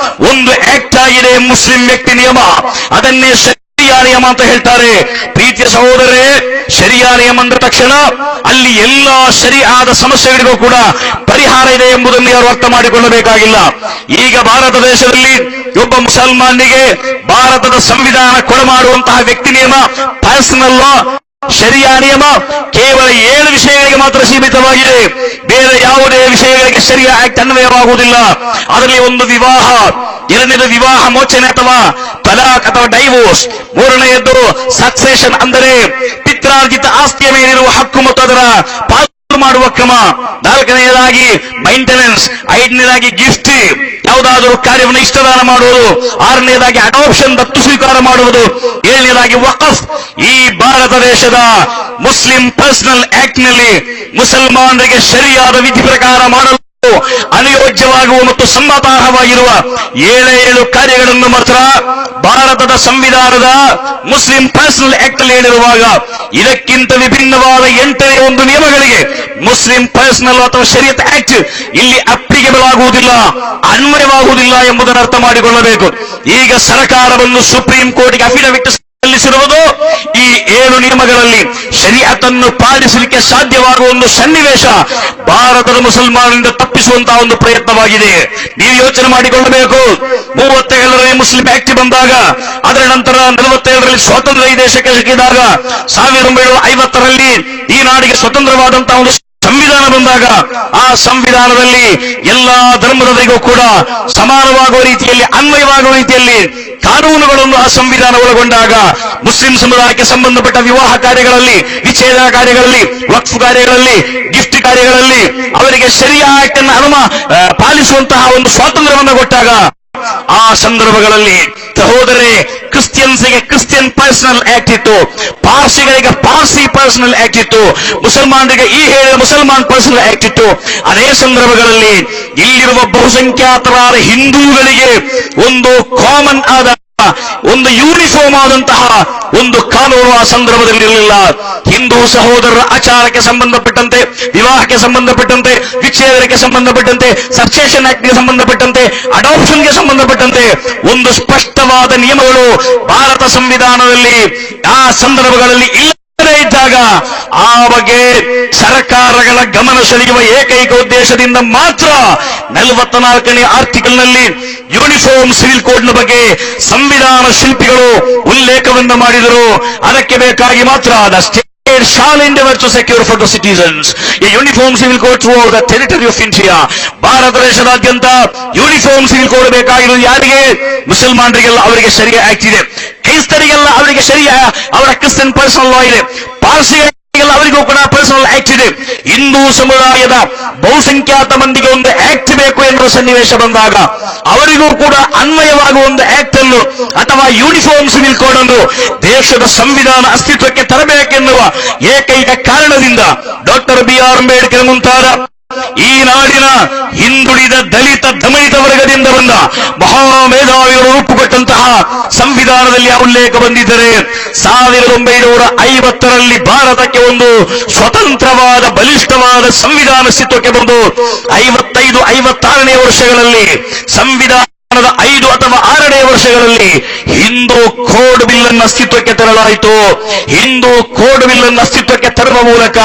ಒಂದು ಆಕ್ಟ್ ಆಗಿದೆ ಮುಸ್ಲಿಂ ವ್ಯಕ್ತಿ ನಿಯಮ. ಅದನ್ನೇ ಶರಿಯಾ ನಿಯಮ ಅಂತ ಹೇಳ್ತಾರೆ. ಪ್ರೀತಿಯ ಸಹೋದರರೇ, ಶರಿಯಾ ನಿಯಮ ಅಂದ ತಕ್ಷಣ ಅಲ್ಲಿ ಎಲ್ಲಾ ಶರಿಯಾದ ಸಮಸ್ಯೆಗಳಿಗೂ ಕೂಡ ಪರಿಹಾರ ಇದೆ ಎಂಬುದನ್ನು ಯಾರು ಅರ್ಥ ಮಾಡಿಕೊಳ್ಳಬೇಕಾಗಿಲ್ಲ. ಈಗ ಭಾರತ ದೇಶದಲ್ಲಿ ಒಬ್ಬ ಮುಸಲ್ಮಾನಿಗೆ ಭಾರತದ ಸಂವಿಧಾನ ಕೊಡಮಾಡುವಂತಹ ವ್ಯಕ್ತಿ ನಿಯಮ ಪರ್ಸನಲ್ ಲಾ ಶರಿಯಾ ನಿಯಮ ಕೇವಲ 7 ವಿಷಯಗಳಿಗೆ ಮಾತ್ರ ಸೀಮಿತವಾಗಿದೆ. ಬೇರೆ ಯಾವುದೇ ವಿಷಯಗಳಿಗೆ ಶರಿಯಾ ಆಕ್ಟ್ ಅನ್ವಯವಾಗುವುದಿಲ್ಲ. ಅದರಲ್ಲಿ ಒಂದು ವಿವಾಹ, ಎರಡನೇದು ವಿವಾಹ ಮೋಚನೆ ಅಥವಾ ತಲಾಕ್ ಅಥವಾ ಡೈವೋರ್ಸ್, ಮೂರನೆಯದ್ದು ಸಕ್ಸೆಷನ್ ಅಂದರೆ ಪಿತ್ರಾರ್ಜಿತ ಆಸ್ತಿಯ ಮೇಲಿರುವ ಹಕ್ಕು ಮತ್ತು ಅದರ ಪಾಲು ಮಾಡುವ ಕ್ರಮ, ನಾಲ್ಕನೆಯದಾಗಿ ಮೈಂಟೆನೆನ್ಸ್, ಐದನೇದಾಗಿ ಗಿಫ್ಟ್ ಯಾವುದಾದರೂ ಕಾರ್ಯವನ್ನು ಇಷ್ಟದಾನ ಮಾಡುವುದು, ಆರನೇದಾಗಿ ಅಡಾಪ್ಷನ್ ದತ್ತು ಸ್ವೀಕಾರ ಮಾಡುವುದು, ಏಳನೇದಾಗಿ ವಕಫ್. ಈ ಭಾರತ ದೇಶದ ಮುಸ್ಲಿಂ ಪರ್ಸನಲ್ ಆಕ್ಟ್ ನಲ್ಲಿ ಮುಸಲ್ಮಾನರಿಗೆ ಶರಿಯಾದ ವಿಧಿ ಪ್ರಕಾರ ಮಾಡಲು ಅನುಯೋಜ್ಯವಾಗುವ ಮತ್ತು ಸಮ್ಮತಾರ್ಹವಾಗಿರುವ 7 ಕಾರ್ಯಗಳನ್ನು ಮಾತ್ರ ಭಾರತದ ಸಂವಿಧಾನದ ಮುಸ್ಲಿಂ ಪರ್ಸನಲ್ ಆಕ್ಟ್ ಅಲ್ಲಿ ಹೇಳಿರುವಾಗ ಇದಕ್ಕಿಂತ ವಿಭಿನ್ನವಾದ 8ನೇ ಒಂದು ನಿಯಮಗಳಿಗೆ ಮುಸ್ಲಿಂ ಪರ್ಸನಲ್ ಅಥವಾ ಶರಿಯತ್ ಆಕ್ಟ್ ಇಲ್ಲಿ ಅಪ್ಲಿಕೇಬಲ್ ಆಗುವುದಿಲ್ಲ, ಅನ್ವಯವಾಗುವುದಿಲ್ಲ ಎಂಬುದನ್ನು ಅರ್ಥ ಮಾಡಿಕೊಳ್ಳಬೇಕು. ಈಗ ಸರ್ಕಾರವನ್ನು ಸುಪ್ರೀಂ ಕೋರ್ಟ್ಗೆ ಅಫಿಡವಿಟ್ ಸಲ್ಲಿಸಿರುವುದು ಈ 7 ನಿಯಮಗಳಲ್ಲಿ ಶರೀಅತನ್ನು ಪಾಲಿಸಲಿಕ್ಕೆ ಸಾಧ್ಯವಾಗುವ ಒಂದು ಸನ್ನಿವೇಶ ಭಾರತದ ಮುಸಲ್ಮಾನರಿಂದ ತಪ್ಪಿಸುವಂತಹ ಒಂದು ಪ್ರಯತ್ನವಾಗಿದೆ. ನೀವು ಯೋಚನೆ ಮಾಡಿಕೊಳ್ಳಬೇಕು. 37ರಲ್ಲಿ ಮುಸ್ಲಿಂ ಆಕ್ಟ್ ಬಂದಾಗ, ಅದರ ನಂತರ 47ರಲ್ಲಿ ಸ್ವಾತಂತ್ರ್ಯ ಈ ದೇಶಕ್ಕೆ ಸಿಕ್ಕಿದಾಗ, 1950ರಲ್ಲಿ ಈ ನಾಡಿಗೆ ಸ್ವತಂತ್ರವಾದಂತಹ ಒಂದು ಸಂವಿಧಾನ ಬಂದಾಗ ಆ ಸಂವಿಧಾನದಲ್ಲಿ ಎಲ್ಲಾ ಧರ್ಮದವರಿಗೂ ಕೂಡ ಸಮಾನವಾಗುವ ರೀತಿಯಲ್ಲಿ, ಅನ್ವಯವಾಗುವ ರೀತಿಯಲ್ಲಿ ಕಾನೂನುಗಳನ್ನು ಆ ಸಂವಿಧಾನ ಒಳಗೊಂಡಾಗ ಮುಸ್ಲಿಂ ಸಮುದಾಯಕ್ಕೆ ಸಂಬಂಧಪಟ್ಟ ವಿವಾಹ ಕಾರ್ಯಗಳಲ್ಲಿ, ವಿಚ್ಛೇದನ ಕಾರ್ಯಗಳಲ್ಲಿ, ವಕ್ಫ್ ಕಾರ್ಯಗಳಲ್ಲಿ, ಗಿಫ್ಟ್ ಕಾರ್ಯಗಳಲ್ಲಿ ಅವರಿಗೆ ಶರಿಯಾ ಆಕ್ಟ್ ಅನ್ನು ಪಾಲಿಸುವಂತಹ ಒಂದು ಸ್ವಾತಂತ್ರ್ಯವನ್ನು ಕೊಟ್ಟಾಗ ಆ ಸಂದರ್ಭಗಳಲ್ಲಿ ಸಹೋದರೇ, ಕ್ರಿಶ್ಚಿಯನ್ಸ್ಗೆ ಕ್ರಿಶ್ಚಿಯನ್ ಪರ್ಸನಲ್ ಆಕ್ಟ್ ಇತ್ತು, ಪಾರ್ಸಿಗಳಿಗೆ ಪಾರ್ಸಿ ಪರ್ಸನಲ್ ಆಕ್ಟ್ ಇತ್ತು, ಮುಸಲ್ಮಾನರಿಗೆ ಈ ಹೇಳಿದ ಮುಸಲ್ಮಾನ್ ಪರ್ಸನಲ್ ಆಕ್ಟ್ ಇತ್ತು. ಅದೇ ಸಂದರ್ಭಗಳಲ್ಲಿ ಇಲ್ಲಿರುವ ಬಹುಸಂಖ್ಯಾತರಾದ ಹಿಂದೂಗಳಿಗೆ ಒಂದು ಕಾಮನ್ ಆದ ಒಂದು ಯೂನಿಫಾರ್ಮ್ ಆದಂತಹ ಒಂದು ಕಾನೂನು ಆ ಸಂದರ್ಭದಲ್ಲಿ ಇರಲಿಲ್ಲ. ಹಿಂದೂ ಸಹೋದರರ ಆಚಾರಕ್ಕೆ ಸಂಬಂಧಪಟ್ಟಂತೆ, ವಿವಾಹಕ್ಕೆ ಸಂಬಂಧಪಟ್ಟಂತೆ, ವಿಚ್ಛೇದನಕ್ಕೆ ಸಂಬಂಧಪಟ್ಟಂತೆ, ಸಕ್ಸೆಷನ್ ಆಕ್ಟ್ಗೆ ಸಂಬಂಧಪಟ್ಟಂತೆ, ಅಡಾಪ್ಷನ್ಗೆ ಸಂಬಂಧಪಟ್ಟಂತೆ ಒಂದು ಸ್ಪಷ್ಟವಾದ ನಿಯಮಗಳು ಭಾರತ ಸಂವಿಧಾನದಲ್ಲಿ ಆ ಸಂದರ್ಭಗಳಲ್ಲಿ ಇಲ್ಲದೇ ಇದ್ದಾಗ ಆ ಬಗ್ಗೆ ಸರ್ಕಾರಗಳ ಗಮನ ಸೆಳೆಯುವ ಏಕೈಕ ಉದ್ದೇಶದಿಂದ ಮಾತ್ರ 44ನೇ ಆರ್ಟಿಕಲ್ನಲ್ಲಿ ಯೂನಿಫಾರ್ಮ್ ಸಿವಿಲ್ ಕೋಡ್ ನ ಬಗ್ಗೆ ಸಂವಿಧಾನ ಶಿಲ್ಪಿಗಳು ಉಲ್ಲೇಖವನ್ನು ಮಾಡಿದರು. ಅದಕ್ಕೆ ಬೇಕಾಗಿ ಮಾತ್ರ the state shall endeavor to secure for the citizens a uniform civil code throughout the territory of India. Bharat ದೇಶದಾದ್ಯಂತ ಯೂನಿಫಾರ್ಮ್ ಸಿವಿಲ್ ಕೋಡ್ ಬೇಕಾಗಿರುವುದು ಯಾರಿಗೆ? ಮುಸಲ್ಮಾನರಿಗೆಲ್ಲ. ಅವರಿಗೆ ಶರಿಯಾ ಆಕ್ಟ್ ಇದೆ. ಕ್ರೈಸ್ತರಿಗೆಲ್ಲ ಅವರಿಗೆ ಶರಿಯಾ, ಅವರ ಕ್ರಿಶ್ಚಿಯನ್ ಪರ್ಸನಲ್ ಲಾ ಇದೆ. ಪಾರ್ಸಿಗಳಿಗೆಲ್ಲ ಅವರಿಗೂ ಕೂಡ ಪರ್ಸನಲ್ ಆಕ್ಟ್ ಇದೆ. ಹಿಂದೂ ಸಮುದಾಯದ ಬಹುಸಂಖ್ಯಾತ ಮಂದಿಗೆ ಒಂದು ಆಕ್ಟ್ ಬೇಕು ಎನ್ನುವ ಸನ್ನಿವೇಶ ಬಂದಾಗ ಅವರಿಗೂ ಕೂಡ ಅನ್ವಯವಾಗುವ ಒಂದು ಆಕ್ಟ್ ಅನ್ನು ಅಥವಾ ಯೂನಿಫಾರ್ಮ್ ಸಿವಿಲ್ ಕೋಡ್ ಅನ್ನು ದೇಶದ ಸಂವಿಧಾನ ಅಸ್ತಿತ್ವಕ್ಕೆ ತರಬೇಕೆನ್ನುವ ಏಕೈಕ ಕಾರಣದಿಂದ ಡಾಕ್ಟರ್ BR ಅಂಬೇಡ್ಕರ್ ಮುಂತಾದ ಈ ನಾಡಿನ ಹಿಂದುಳಿದ ದಲಿತ ದಮನಿತ ವರ್ಗದಿಂದ ಬಂದ ಮಹಾಮೇಧಾವಿಗಳು ರೂಪುಗೊಟ್ಟಂತಹ ಸಂವಿಧಾನದಲ್ಲಿ ಆ ಉಲ್ಲೇಖ ಬಂದಿದ್ದರೆ 1950ರಲ್ಲಿ ಭಾರತಕ್ಕೆ ಒಂದು ಸ್ವತಂತ್ರವಾದ ಬಲಿಷ್ಠವಾದ ಸಂವಿಧಾನ ಅಸ್ತಿತ್ವಕ್ಕೆ ಬಂದು 55-56ನೇ ವರ್ಷಗಳಲ್ಲಿ ಸಂವಿಧಾನದ 5 ಅಥವಾ 6ನೇ ವರ್ಷಗಳಲ್ಲಿ ಹಿಂದೂ ಕೋಡ್ ಬಿಲ್ ಅನ್ನು ಅಸ್ತಿತ್ವಕ್ಕೆ ತರಲಾಯಿತು. ಹಿಂದೂ ಕೋಡ್ ಬಿಲ್ ಅನ್ನು ಅಸ್ತಿತ್ವಕ್ಕೆ ತರುವ ಮೂಲಕ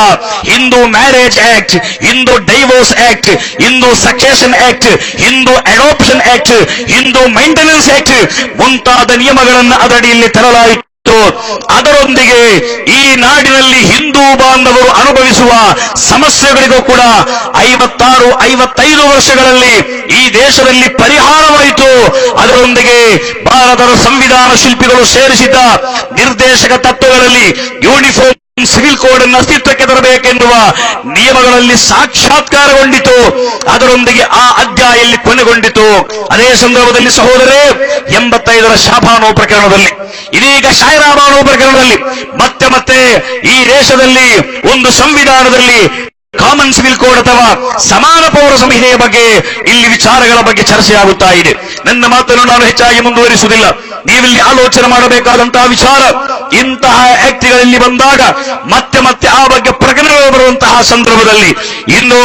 Hindu marriage act, Hindu divorce act, Hindu succession act, Hindu adoption act, Hindu maintenance act ಮುಂತಾದ ನಿಯಮಗಳನ್ನು ಅದಡಿಯಲ್ಲಿ ತರಲಾಯಿತು. ಅದರೊಂದಿಗೆ ಈ ನಾಡಿನಲ್ಲಿ ಹಿಂದೂ ಬಾಂಧವರು ಅನುಭವಿಸುವ ಸಮಸ್ಯೆಗಳಿಗೂ ಕೂಡ 56-55 ವರ್ಷಗಳಲ್ಲಿ ಈ ದೇಶದಲ್ಲಿ ಪರಿಹಾರವಾಯಿತು. ಅದರೊಂದಿಗೆ ಭಾರತದ ಸಂವಿಧಾನ ಶಿಲ್ಪಿಗಳು ಸೇರಿಸಿದ್ದ ನಿರ್ದೇಶಕ ತತ್ವಗಳಲ್ಲಿ ಯೂನಿಫಾರ್ಮ್ ಸಿವಿಲ್ ಕೋಡ್ ಅನ್ನು ಅಸ್ತಿತ್ವಕ್ಕೆ ತರಬೇಕೆನ್ನುವ ನಿಯಮಗಳಲ್ಲಿ ಸಾಕ್ಷಾತ್ಕಾರಗೊಂಡಿತು. ಅದರೊಂದಿಗೆ ಆ ಅಧ್ಯಾಯಲ್ಲಿ ಕೊನೆಗೊಂಡಿತು. ಅದೇ ಸಂದರ್ಭದಲ್ಲಿ ಸಹೋದರೇ 85ರ ಶಾಬಾನೋ ಪ್ರಕರಣದಲ್ಲಿ, ಇದೀಗ ಶಾಯರಾಬಾನೋ ಪ್ರಕರಣದಲ್ಲಿ ಮತ್ತೆ ಈ ದೇಶದಲ್ಲಿ ಒಂದು ಸಂವಿಧಾನದಲ್ಲಿ ಕಾಮನ್ ಸಿವಿಲ್ ಕೋಡ್ ಅಥವಾ ಸಮಾನ ಪೌರ ಸಂಹಿತೆಯ ಬಗ್ಗೆ ಇಲ್ಲಿ ವಿಚಾರಗಳ ಬಗ್ಗೆ ಚರ್ಚೆಯಾಗುತ್ತಾ ಇದೆ. ನನ್ನ ಮಾತನ್ನು ನಾನು ಹೆಚ್ಚಾಗಿ ಮುಂದುವರಿಸುವುದಿಲ್ಲ. ನೀವಿಲ್ಲಿ ಆಲೋಚನೆ ಮಾಡಬೇಕಾದಂತಹ ವಿಚಾರ, ಇಂತಹ ಆಕ್ಟ್ಗಳಲ್ಲಿ ಬಂದಾಗ ಮತ್ತೆ ಆ ಬಗ್ಗೆ ಪ್ರಕರಣಗಳು ಬರುವಂತಹ ಸಂದರ್ಭದಲ್ಲಿ ಇನ್ನು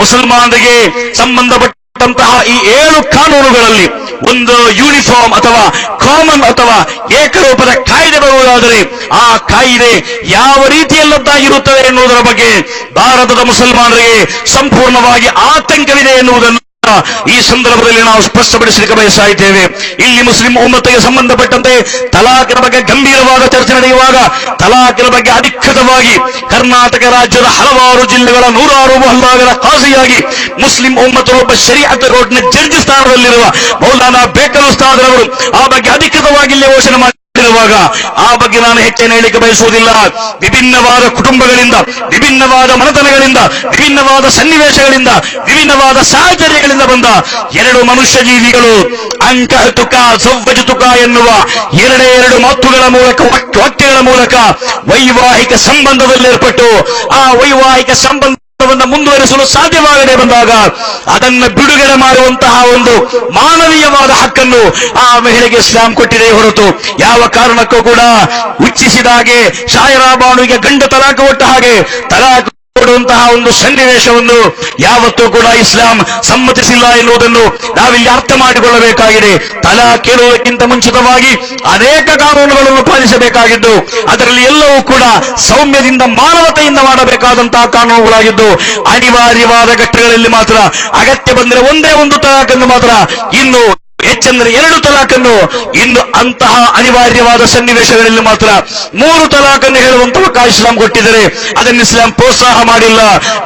ಮುಸಲ್ಮಾನರಿಗೆ ಸಂಬಂಧಪಟ್ಟಂತಹ ಈ 7 ಕಾನೂನುಗಳಲ್ಲಿ ಒಂದು ಯೂನಿಫಾರ್ಮ್ ಅಥವಾ ಕಾಮನ್ ಅಥವಾ ಏಕರೂಪದ ಕಾಯ್ದೆ ಬರುವುದಾದರೆ ಆ ಕಾಯ್ದೆ ಯಾವ ರೀತಿಯಲ್ಲದ್ದಾಗಿರುತ್ತದೆ ಎನ್ನುವುದರ ಬಗ್ಗೆ ಭಾರತದ ಮುಸಲ್ಮಾನರಿಗೆ ಸಂಪೂರ್ಣವಾಗಿ ಆತಂಕವಿದೆ ಎನ್ನುವುದನ್ನು ಈ ಸಂದರ್ಭದಲ್ಲಿ ನಾವು ಸ್ಪಷ್ಟಪಡಿಸಲಿಕ್ಕೆ ಬಯಸ್ತಾ ಇದ್ದೇವೆ. ಇಲ್ಲಿ ಮುಸ್ಲಿಂ ಉಮ್ಮತ್ತಿಗೆ ಸಂಬಂಧಪಟ್ಟಂತೆ ತಲಾಖಿನ ಬಗ್ಗೆ ಗಂಭೀರವಾದ ಚರ್ಚೆ ನಡೆಯುವಾಗ ತಲಾಖಿನ ಬಗ್ಗೆ ಅಧಿಕೃತವಾಗಿ ಕರ್ನಾಟಕ ರಾಜ್ಯದ ಹಲವಾರು ಜಿಲ್ಲೆಗಳ 100 ಮೊಹಲ್ಲಾಗಳ ಕಾಸಿಯಾಗಿ ಮುಸ್ಲಿಂ ಉಮ್ಮತ್ತು ಒಬ್ಬ ಶರೀಅತ್ ಕೋರ್ಟ್ನ ಜಡ್ಜ್ ಸ್ಥಾನದಲ್ಲಿರುವ ಮೌಲಾನಾ ಬೇಕಲ್ ಉಸ್ತಾದ್ ಅವರು ಆ ಬಗ್ಗೆ ಅಧಿಕೃತವಾಗಿ ಇಲ್ಲಿ ಘೋಷಣೆ ಮಾಡಿರುವಾಗ ಆ ಬಗ್ಗೆ ನಾನು ಹೆಚ್ಚೇನು ಹೇಳಿಕೆ ಬಯಸುವುದಿಲ್ಲ. ವಿಭಿನ್ನವಾದ ಕುಟುಂಬಗಳಿಂದ, ವಿಭಿನ್ನವಾದ ಮನೆತನಗಳಿಂದ, ವಿಭಿನ್ನವಾದ ಸನ್ನಿವೇಶಗಳಿಂದ, ವಿಭಿನ್ನವಾದ ಸಾಹಚರ್ಯಗಳಿಂದ ಬಂದ 2 ಮನುಷ್ಯ ಜೀವಿಗಳು ಅಂಕಹತುಕ ಸೌವಜತುಕ ಎನ್ನುವ 2 ಮಾತುಗಳ ಮೂಲಕ, ವಾಕ್ಯಗಳ ಮೂಲಕ ವೈವಾಹಿಕ ಸಂಬಂಧದಲ್ಲಿ ಏರ್ಪಟ್ಟು ಆ ವೈವಾಹಿಕ ಸಂಬಂಧ ಮುಂದುವರಿಸಲು ಸಾಧ್ಯವಾಗದೆ ಬಂದಾಗ ಅದನ್ನು ಬಿಡುಗಡೆ ಮಾಡುವಂತಹ ಒಂದು ಮಾನವೀಯವಾದ ಹಕ್ಕನ್ನು ಆ ಮಹಿಳೆಗೆ ಇಸ್ಲಾಂ ಕೊಟ್ಟಿದೆ ಹೊರತು ಯಾವ ಕಾರಣಕ್ಕೂ ಕೂಡ ಉಚ್ಚಿಸಿದ ಹಾಗೆ ಶಾಯರಾಬಾನುವಿಗೆ ಗಂಡ ತಲಾಖ್ ಕೊಟ್ಟ ಹಾಗೆ ತಲಾಖ್ ಕೊಡುವಂತಹ ಒಂದು ಸನ್ನಿವೇಶವನ್ನು ಯಾವತ್ತೂ ಕೂಡ ಇಸ್ಲಾಂ ಸಮ್ಮತಿಸಿಲ್ಲ ಎನ್ನುವುದನ್ನು ನಾವಿಲ್ಲಿ ಅರ್ಥ ಮಾಡಿಕೊಳ್ಳಬೇಕಾಗಿದೆ. ತಲಾಖ್ ಕೇಳುವುದಕ್ಕಿಂತ ಮುಂಚಿತವಾಗಿ ಅನೇಕ ಕಾನೂನುಗಳನ್ನು ಪಾಲಿಸಬೇಕಾಗಿದ್ದು ಅದರಲ್ಲಿ ಎಲ್ಲವೂ ಕೂಡ ಸೌಮ್ಯದಿಂದ ಮಾನವತೆಯಿಂದ ಮಾಡಬೇಕಾದಂತಹ ಕಾನೂನುಗಳಾಗಿದ್ದು ಅನಿವಾರ್ಯವಾದ ಘಟ್ಟಗಳಲ್ಲಿ ಮಾತ್ರ ಅಗತ್ಯ ಬಂದರೆ ಒಂದೇ ಒಂದು ತಲಾಖನ್ನು ಮಾತ್ರ, ಇನ್ನು ಹೆಚ್ಚೆಂದರೆ 2 ತಲಾಖನ್ನು, ಇನ್ನು ಅಂತಹ ಅನಿವಾರ್ಯವಾದ ಸನ್ನಿವೇಶಗಳಲ್ಲಿ ಮಾತ್ರ 3 ತಲಾಖನ್ನು ಹೇಳುವಂತ ಅವಕಾಶ ಇಸ್ಲಾಂ ಕೊಟ್ಟಿದ್ದಾರೆ. ಅದನ್ನು ಇಸ್ಲಾಂ ಪ್ರೋತ್ಸಾಹ ಮಾಡಿಲ್ಲ.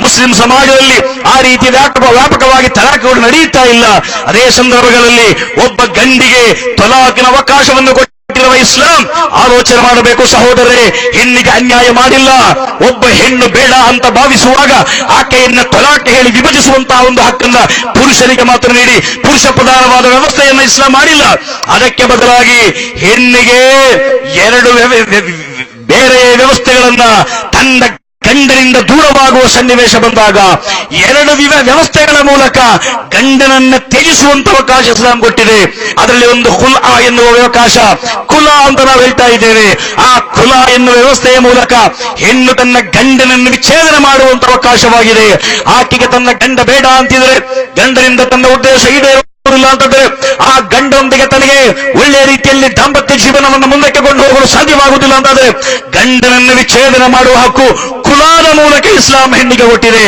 ಮುಸ್ಲಿಂ ಸಮಾಜದಲ್ಲಿ ಆ ರೀತಿ ವ್ಯಾಪಕವಾಗಿ ತಲಾಖಗಳು ನಡೆಯುತ್ತಾ ಇಲ್ಲ. ಅದೇ ಸಂದರ್ಭಗಳಲ್ಲಿ ಒಬ್ಬ ಗಂಡಿಗೆ ತಲಾಖಿನ ಅವಕಾಶವನ್ನು ಕೊಟ್ಟಿರುವ ಇಸ್ಲಾಂ ಆಲೋಚನೆ ಮಾಡಬೇಕು. ಸಹೋದರರೇ, ಹೆಣ್ಣಿಗೆ ಅನ್ಯಾಯ ಮಾಡಿಲ್ಲ. ಒಬ್ಬ ಹೆಣ್ಣು ಬೇಡ ಅಂತ ಭಾವಿಸುವಾಗ ಆಕೆಯನ್ನ ತಲಾಖ್ ಹೇಳಿ ವಿಭಜಿಸುವಂತಹ ಒಂದು ಹಕ್ಕನ್ನ ಪುರುಷರಿಗೆ ಮಾತ್ರ ನೀಡಿ ಪುರುಷ ಪ್ರಧಾನವಾದ ವ್ಯವಸ್ಥೆಯನ್ನು ಇಸ್ಲಾಂ ಮಾಡಿಲ್ಲ. ಅದಕ್ಕೆ ಬದಲಾಗಿ ಹೆಣ್ಣಿಗೆ 2 ಬೇರೆ ವ್ಯವಸ್ಥೆಗಳನ್ನ ತನ್ನ ಗಂಡನಿಂದ ದೂರವಾಗುವ ಸನ್ನಿವೇಶ ಬಂದಾಗ 2 ವ್ಯವಸ್ಥೆಗಳ ಮೂಲಕ ಗಂಡನನ್ನ ತ್ಯಜಿಸುವಂತ ಅವಕಾಶ ಇಸ್ಲಾಂ ಕೊಟ್ಟಿದೆ. ಅದರಲ್ಲಿ ಒಂದು ಖುಲಾ ಎನ್ನುವ ಅವಕಾಶ, ಕುಲ ಅಂತ ನಾವು ಹೇಳ್ತಾ ಇದ್ದೇವೆ. ಆ ಕುಲ ಎನ್ನುವ ವ್ಯವಸ್ಥೆಯ ಮೂಲಕ ಹೆಣ್ಣು ತನ್ನ ಗಂಡನನ್ನು ವಿಚ್ಛೇದನ ಮಾಡುವಂತ ಅವಕಾಶವಾಗಿದೆ. ಆಕೆಗೆ ತನ್ನ ಗಂಡ ಬೇಡ ಅಂತಿದ್ರೆ, ಗಂಡನಿಂದ ತನ್ನ ಉದ್ದೇಶ ಈಡೇರುವುದಿಲ್ಲ ಅಂತಂದ್ರೆ, ಆ ಗಂಡನೊಂದಿಗೆ ತನಗೆ ಒಳ್ಳೆಯ ರೀತಿಯಲ್ಲಿ ದಾಂಪತ್ಯ ಜೀವನವನ್ನು ಮುಂದಕ್ಕೆ ಕೊಂಡು ಹೋಗಲು ಸಾಧ್ಯವಾಗುವುದಿಲ್ಲ ಅಂತಾದ್ರೆ ಗಂಡನನ್ನು ವಿಚ್ಛೇದನ ಮಾಡುವ ಹಕ್ಕು ಕುಲಾದ ಮೂಲಕ ಇಸ್ಲಾಂ ಹೆಣ್ಣಿಗೆ ಕೊಟ್ಟಿದೆ.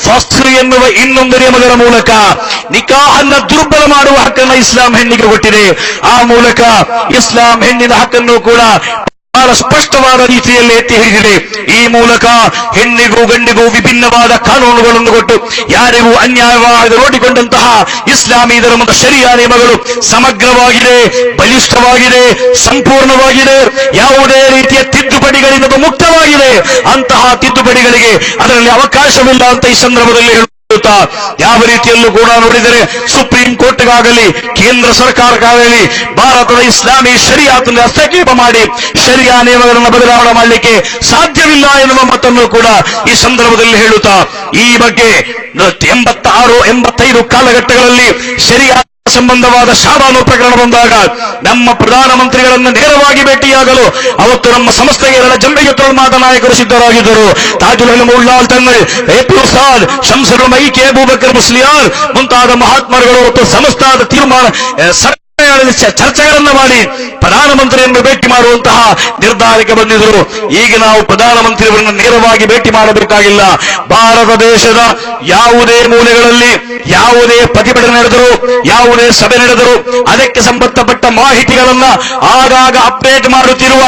ಫಸ್ಲ್ ಎನ್ನುವ ಇನ್ನೊಂದು ನಿಯಮಗಳ ಮೂಲಕ ನಿಕಾಹನ್ನ ದುರ್ಬಲ ಮಾಡುವ ಹಕ್ಕನ್ನು ಇಸ್ಲಾಂ ಹೆಣ್ಣಿಗೆ ಕೊಟ್ಟಿದೆ. ಆ ಮೂಲಕ ಇಸ್ಲಾಂ ಹೆಣ್ಣಿನ ಹಕ್ಕನ್ನು ಕೂಡ ಬಹಳ ಸ್ಪಷ್ಟವಾದ ರೀತಿಯಲ್ಲಿ ಎತ್ತಿ ಹಿಡಿದಿದೆ. ಈ ಮೂಲಕ ಹೆಣ್ಣಿಗೂ ಗಂಡಿಗೂ ವಿಭಿನ್ನವಾದ ಕಾನೂನುಗಳನ್ನು ಕೊಟ್ಟು ಯಾರಿಗೂ ಅನ್ಯಾಯವಾಗಿ ನೋಡಿಕೊಂಡಂತಹ ಇಸ್ಲಾಮೀ ಧರ್ಮದ ಶರಿಯಾ ನಿಯಮಗಳು ಸಮಗ್ರವಾಗಿದೆ, ಬಲಿಷ್ಠವಾಗಿದೆ, ಸಂಪೂರ್ಣವಾಗಿದೆ. ಯಾವುದೇ ರೀತಿಯ ತಿದ್ದುಪಡಿಗಳಿಂದ ಮುಕ್ತವಾಗಿದೆ. ಅಂತಹ ತಿದ್ದುಪಡಿಗಳಿಗೆ ಅದರಲ್ಲಿ ಅವಕಾಶವಿಲ್ಲ ಅಂತ ಈ ಸಂದರ್ಭದಲ್ಲಿ ಹೇಳುತ್ತಾ, ಯಾವ ರೀತಿಯಲ್ಲೂ ಕೂಡ ನೋಡಿದರೆ ಸುಪ್ರೀಂ ಕೋರ್ಟ್ಗಾಗಲಿ ಕೇಂದ್ರ ಸರ್ಕಾರಕ್ಕಾಗಲಿ ಭಾರತದ ಇಸ್ಲಾಮಿ ಶರಿಯಾತನ್ನು ಹಸ್ತಕ್ಷೇಪ ಮಾಡಿ ಶರಿಯಾ ನಿಯಮಗಳನ್ನು ಬದಲಾವಣೆ ಮಾಡಲಿಕ್ಕೆ ಸಾಧ್ಯವಿಲ್ಲ ಎನ್ನುವ ಮಾತನ್ನು ಕೂಡ ಈ ಸಂದರ್ಭದಲ್ಲಿ ಹೇಳುತ್ತಾ, ಈ ಬಗ್ಗೆ 86-85 ಕಾಲಘಟ್ಟಗಳಲ್ಲಿ ಶರಿಯಾ ಸಂಬಂಧವಾದ ಶಾಬಾನು ಪ್ರಕರಣ ಬಂದಾಗ ನಮ್ಮ ಪ್ರಧಾನಮಂತ್ರಿಗಳನ್ನು ನೇರವಾಗಿ ಭೇಟಿಯಾಗಲು ಅವತ್ತು ನಮ್ಮ ಸಂಸ್ಥೆಗೆ ಜಂಬೆಗೆ ಮಾದ ನಾಯಕರು ಸಿದ್ಧರಾಗಿದ್ದರು. ತಾಜುಲ್ ಉಲಮಾ ಉಲ್ಲಾಲ್ ತನ್ನಲ್, ಎಪಿ ಉಸ್ತಾದ್ ಶಂಸುಲ್ ಉಲಮಾ ಕೆ ಅಬೂಬಕರ್ ಮುಸ್ಲಿಯಾರ್ ಮುಂತಾದ ಮಹಾತ್ಮರುಗಳು ಅವತ್ತು ಸಂಸ್ಥಾದ ತೀರ್ಮಾನ ಚರ್ಚೆಗಳನ್ನು ಮಾಡಿ ಪ್ರಧಾನಮಂತ್ರಿಯನ್ನು ಭೇಟಿ ಮಾಡುವಂತಹ ನಿರ್ಧಾರಕ್ಕೆ ಬಂದಿದ್ದರು. ಈಗ ನಾವು ಪ್ರಧಾನಮಂತ್ರಿಯವರನ್ನು ನೇರವಾಗಿ ಭೇಟಿ ಮಾಡಬೇಕಾಗಿಲ್ಲ. ಭಾರತ ದೇಶದ ಯಾವುದೇ ಮೂಲೆಗಳಲ್ಲಿ ಯಾವುದೇ ಪ್ರತಿಭಟನೆ ನಡೆದರು, ಯಾವುದೇ ಸಭೆ ನಡೆದರು, ಅದಕ್ಕೆ ಸಂಬಂಧಪಟ್ಟ ಮಾಹಿತಿಗಳನ್ನ ಆಗಾಗ ಅಪ್ಡೇಟ್ ಮಾಡುತ್ತಿರುವ